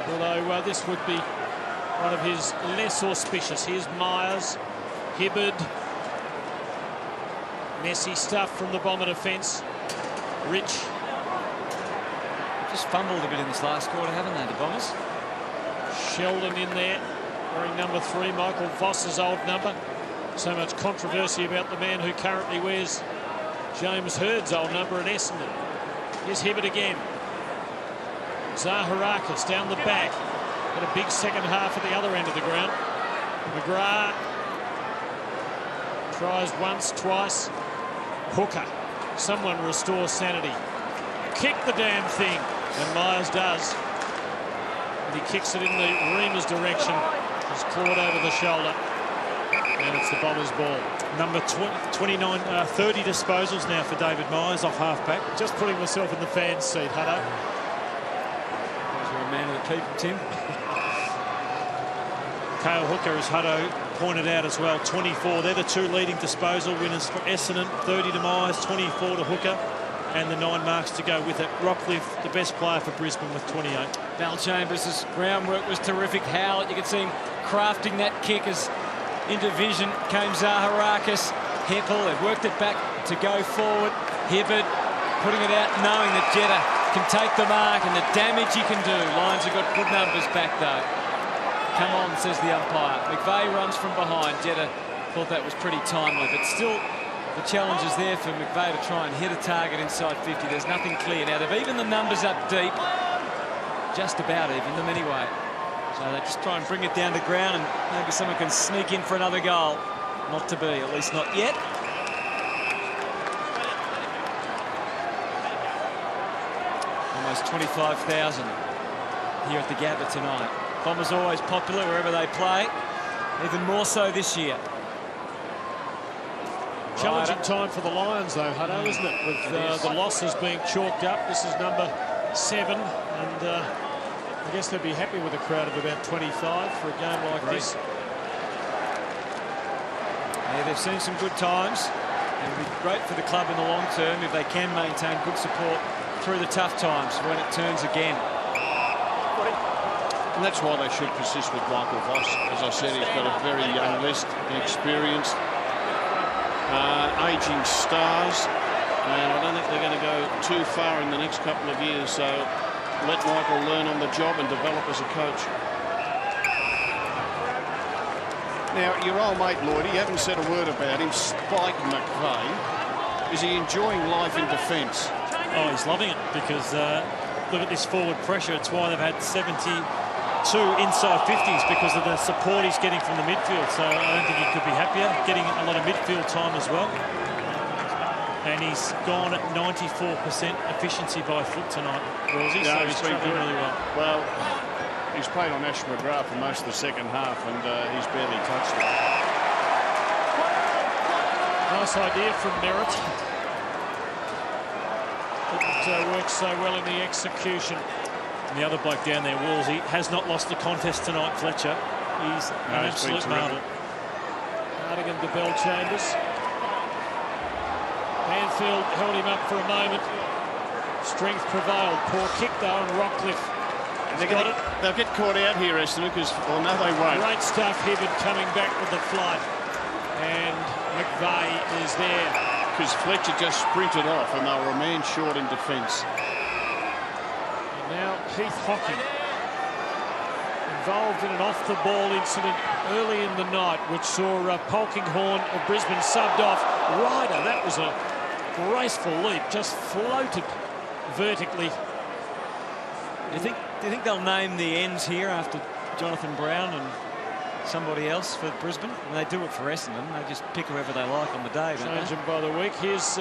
Although this would be one of his less auspicious. Here's Myers, Hibberd. Messy stuff from the Bomber defence. Rich. Just fumbled a bit in this last quarter, haven't they, the Bombers? Sheldon in there, wearing number 3, Michael Voss's old number. So much controversy about the man who currently wears James Hurd's old number at Essendon. Here's Hibberd again. Zaharakis down the back. Had a big second half at the other end of the ground. McGrath tries once, twice. Hooker. Someone restore sanity. Kick the damn thing. And Myers does. And he kicks it in the Reamer's direction. He's clawed over the shoulder. And it's the Bombers' ball. Number 30 disposals now for David Myers off half-back. Just putting myself in the fans' seat, Hutto. You're a man of the people, Tim. Cale Hooker, as Hutto pointed out as well, 24. They're the 2 leading disposal winners for Essendon. 30 to Myers, 24 to Hooker, and the 9 marks to go with it. Rockcliffe, the best player for Brisbane, with 28. Val Chambers' groundwork was terrific. Howlett, you could see him crafting that kick as into vision came Zaharakis. Heppel had worked it back to go forward. Hibberd putting it out, knowing that Jetta can take the mark and the damage he can do. Lions have got good numbers back though. Come on, says the umpire. McVeigh runs from behind. Jetta thought that was pretty timely, but still the challenge is there for McVeigh to try and hit a target inside 50. There's nothing clear. Now, they've even the numbers up deep. Just about even them anyway. So they just try and bring it down to ground, and maybe someone can sneak in for another goal. Not to be, at least not yet. Almost 25,000 here at the Gabba tonight. Bombers always popular wherever they play, even more so this year. Challenging time for the Lions, though, Hutto, isn't it? With the losses being chalked up. This is number 7, and I guess they'd be happy with a crowd of about 25 for a game like this. Yeah, they've seen some good times, and it'll be great for the club in the long term if they can maintain good support through the tough times when it turns again. And that's why they should persist with Michael Voss. As I said, he's got a very young list, inexperienced, ageing stars, and I don't think they're going to go too far in the next couple of years. So let Michael learn on the job and develop as a coach. Now, your old mate Lloyd, you haven't said a word about him. Spike McVeigh, is he enjoying life in defence? Oh, he's loving it, because look at this forward pressure. It's why they've had 72 inside 50s, because of the support he's getting from the midfield. So I don't think he could be happier, getting a lot of midfield time as well. And he's gone at 94% efficiency by foot tonight, Rosie, Yeah, so he's been travelling good. really well. Well, he's played on Ash McGrath for most of the second half, and he's barely touched it. Nice idea from Merritt. Didn't work so well in the execution. And the other bloke down there, Wolsey, has not lost the contest tonight, Fletcher. He's an he's been absolute marvel. Cardigan to Bell Chambers. Banfield held him up for a moment. Strength prevailed. Poor kick though, and Rockcliffe has got it. They'll get caught out here, Essendon, because, well, no, they won't. Great stuff, Hibbard coming back with the flight. And McVeigh is there. Because Fletcher just sprinted off, and they were a man short in defence. And now Heath Hocking, involved in an off-the-ball incident early in the night, which saw Polkinghorne of Brisbane subbed off. Ryder, that was a graceful leap, just floated vertically. Do you think they'll name the ends here after Jonathan Brown and somebody else for Brisbane? And they do it for Essendon. They just pick whoever they like on the day, don't Change they? them by the week. Here's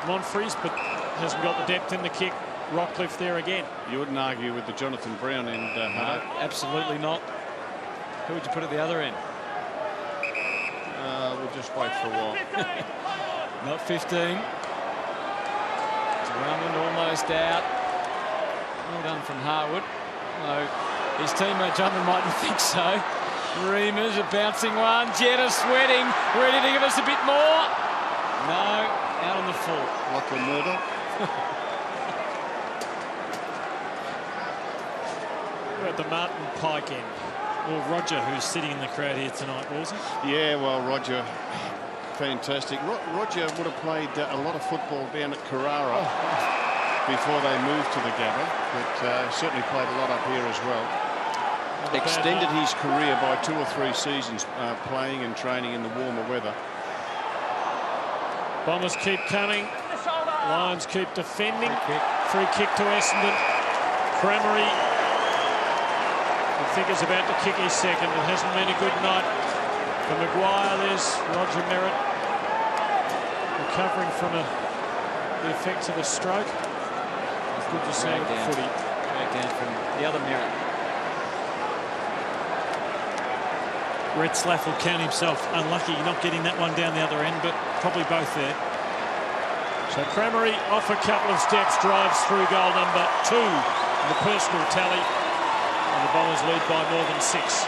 Monfries, but hasn't got the depth in the kick. Rockcliffe there again. You wouldn't argue with the Jonathan Brown end, Hart. Absolutely not. Who would you put at the other end? We'll just wait for a while. Not 15. Drummond almost out. Well done from Harwood. No, his teammate Drummond mightn't think so. Reamers a bouncing one. Jetta sweating, ready to give us a bit more. No, out on the full. Lachlan Murdoch. We're at the Martin Pike end. Well, Roger, who's sitting in the crowd here tonight, was he? Yeah, well, Roger, fantastic. Roger would have played a lot of football down at Carrara before they moved to the Gabba, but certainly played a lot up here as well. Extended his career by 2 or 3 seasons playing and training in the warmer weather. Bombers keep coming. Lions keep defending. Free kick to Essendon. Cramery, I think, is about to kick his second. It hasn't been a good night for Maguire. There's Roger Merritt recovering from the effects of a stroke. It's good to see footy. Drag down from the other Merritt. Red Slaff will count himself unlucky not getting that one down the other end, but probably both there. So Cramery off a couple of steps, drives through goal number 2 in the personal tally. And the Bombers lead by more than 6.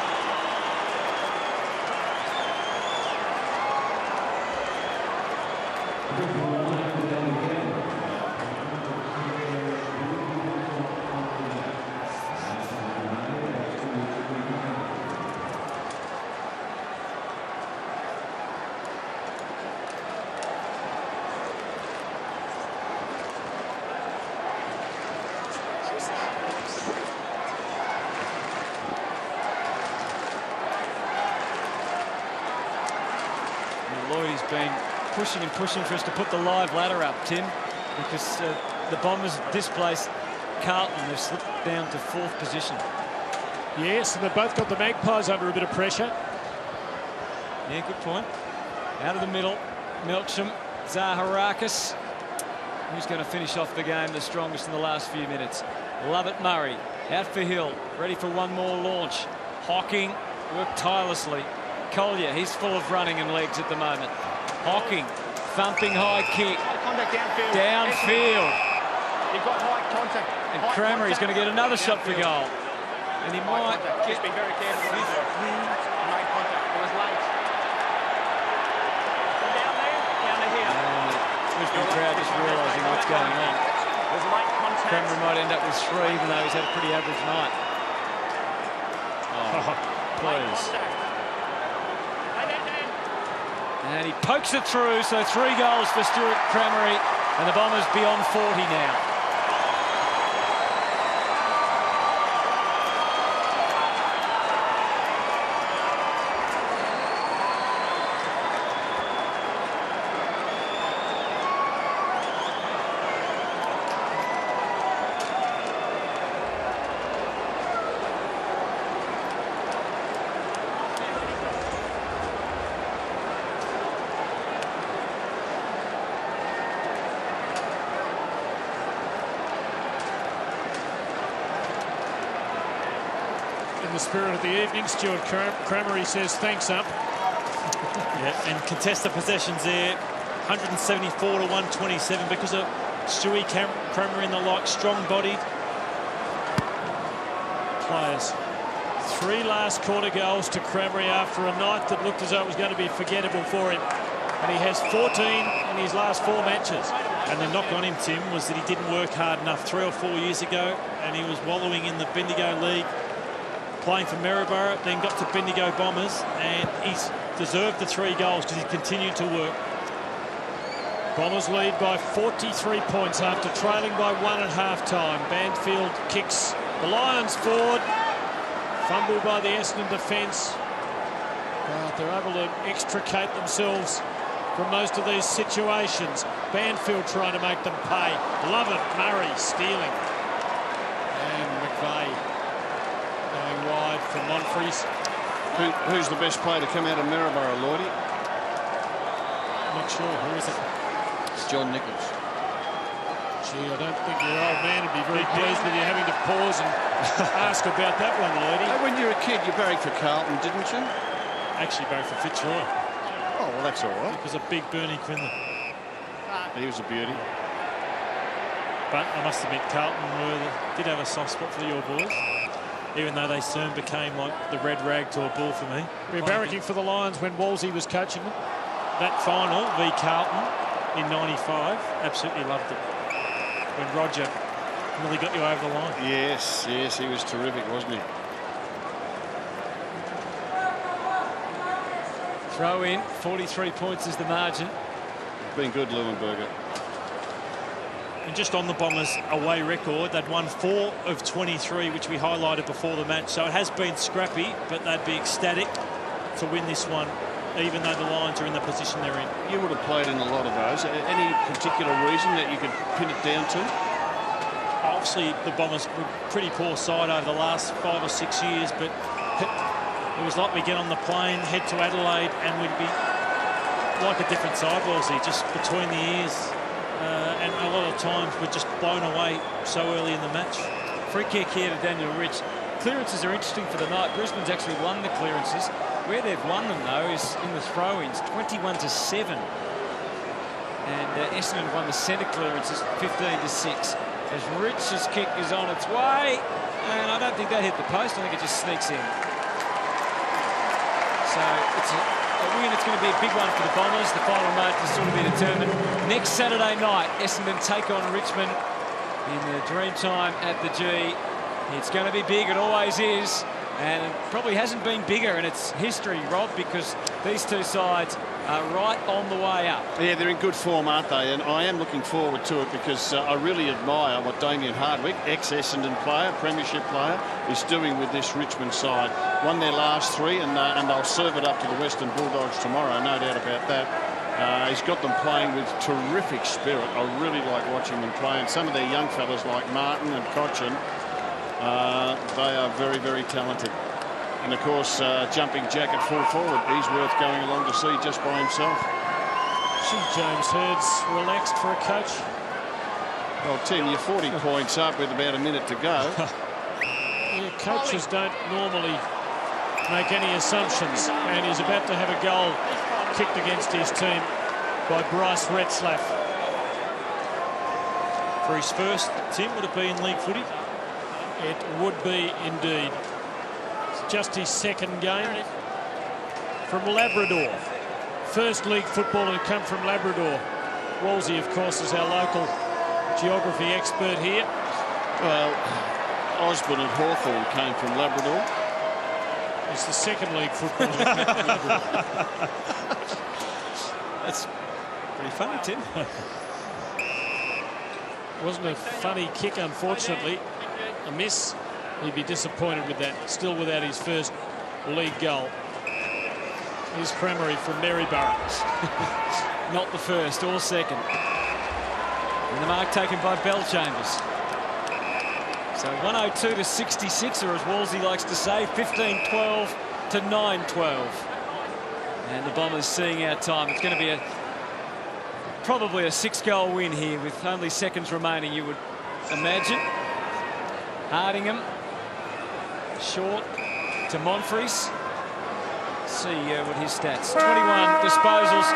Lloyd's been pushing and pushing for us to put the live ladder up, Tim, because the Bombers displaced Carlton. They've slipped down to 4th position. Yes, and they've both got the Magpies under a bit of pressure. Yeah, good point. Out of the middle, Melksham, Zaharakis. Who's going to finish off the game the strongest in the last few minutes? Lovett Murray, out for Hill, ready for one more launch. Hocking worked tirelessly. Collier, he's full of running and legs at the moment. Hocking, thumping high kick. Contact downfield. Downfield. You've got high contact. And Cramer is going to get another shot for goal. And he might get... Just be very careful. Made contact. It was late. Down there. Down to here. Brisbane crowd just realising what's going on. There's late contact. Cramer might end up with 3, even though he's had a pretty average night. Oh, please. And he pokes it through, so 3 goals for Stuart Cramery, and the Bombers beyond 40 now. in the spirit of the evening, Stuart Cramery says thanks up. Yeah, and contested possessions there, 174 to 127 because of Stewie Cramery and the like, strong-bodied players. 3 last quarter goals to Cramery after a night that looked as though it was going to be forgettable for him. And he has 14 in his last 4 matches. And the knock on him, Tim, was that he didn't work hard enough 3 or 4 years ago, and he was wallowing in the Bendigo League, playing for Maryborough, then got to Bendigo Bombers, and he's deserved the 3 goals because he continued to work. Bombers lead by 43 points after trailing by 1 at half-time. Banfield kicks the Lions forward. Fumble by the Essendon defence. But they're able to extricate themselves from most of these situations. Banfield trying to make them pay. Love it. Murray stealing. And McVeigh going wide for Monfries. Who's the best player to come out of Maryborough, Lloydie? Not sure. Who is it? It's John Nichols. Gee, I don't think your old man would be very pleased with you having to pause and ask about that one, Lloydie. Hey, when you were a kid, you barracked for Carlton, didn't you? Actually, both for Fitzroy. Oh, well, that's all right. It was a big Bernie Quinlan. He was a beauty. But I must admit, Carlton did have a soft spot for your boys, even though they soon became like the red rag to a bull for me. We were barracking for the Lions when Wolsey was coaching them. That final v Carlton in '95, absolutely loved it. When Roger really got you over the line. Yes, yes, he was terrific, wasn't he? Throw in, 43 points is the margin. Been good, Leuenberger. And just on the Bombers' away record, they'd won 4 of 23, which we highlighted before the match. So it has been scrappy, but they'd be ecstatic to win this one, even though the Lions are in the position they're in. You would have played in a lot of those. Any particular reason that you could pin it down to? Obviously, the Bombers were a pretty poor side over the last 5 or 6 years, but it was like we get on the plane, head to Adelaide, and we'd be like a different side, Wolsey, just between the ears. And a lot of times we're just blown away so early in the match. Free kick here to Daniel Rich. Clearances are interesting for the night. Brisbane's actually won the clearances. Where they've won them, though, is in the throw-ins, 21-7. And Essendon won the centre clearances, 15-6. As Rich's kick is on its way, and I don't think that hit the post. I think it just sneaks in. So it's a win. It's going to be a big one for the Bombers. The final note to sort of be determined. Next Saturday night, Essendon take on Richmond in the Dreamtime at the G. It's going to be big. It always is. And it probably hasn't been bigger in its history, Rob, because these two sides are right on the way up. Yeah, they're in good form, aren't they? And I am looking forward to it because I really admire what Damien Hardwick, ex-Essendon player, premiership player, is doing with this Richmond side. Won their last 3 and they'll serve it up to the Western Bulldogs tomorrow, no doubt about that. He's got them playing with terrific spirit. I really like watching them play. And some of their young fellas like Martin and Cochin, they are very, very talented. And, of course, jumping jack at full forward, he's worth going along to see just by himself. Gee, James Hurd's relaxed for a coach. Well, Tim, you're 40 points up with about a minute to go. Yeah, coaches don't normally make any assumptions. And he's about to have a goal kicked against his team by Bryce Retzlaff. For his first, Tim, would it be in league footy? It would be indeed. Just his second game from Labrador. First league footballer to come from Labrador. Wolsey, of course, is our local geography expert here. Well, Osborne and Hawthorn came from Labrador. It's the second league footballer to come from Labrador. That's pretty funny, Tim. Wasn't a funny kick, unfortunately. A miss. He'd be disappointed with that. Still without his first league goal. Here's Cramery from Maryborough. Not the first or second. And the mark taken by Bellchambers. So 102-66, or as Wolsey likes to say, 15-12 to 9-12. And the Bombers seeing our time. It's going to be probably a 6-goal win here with only seconds remaining, you would imagine. Hardingham. Short. to Monfries. See what his stats. 21 disposals.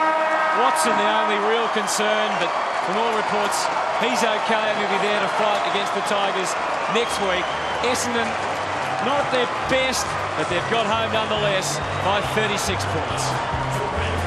Watson the only real concern, but from all reports, he's okay and he'll be there to fight against the Tigers next week. Essendon, not at their best, but they've got home nonetheless by 36 points.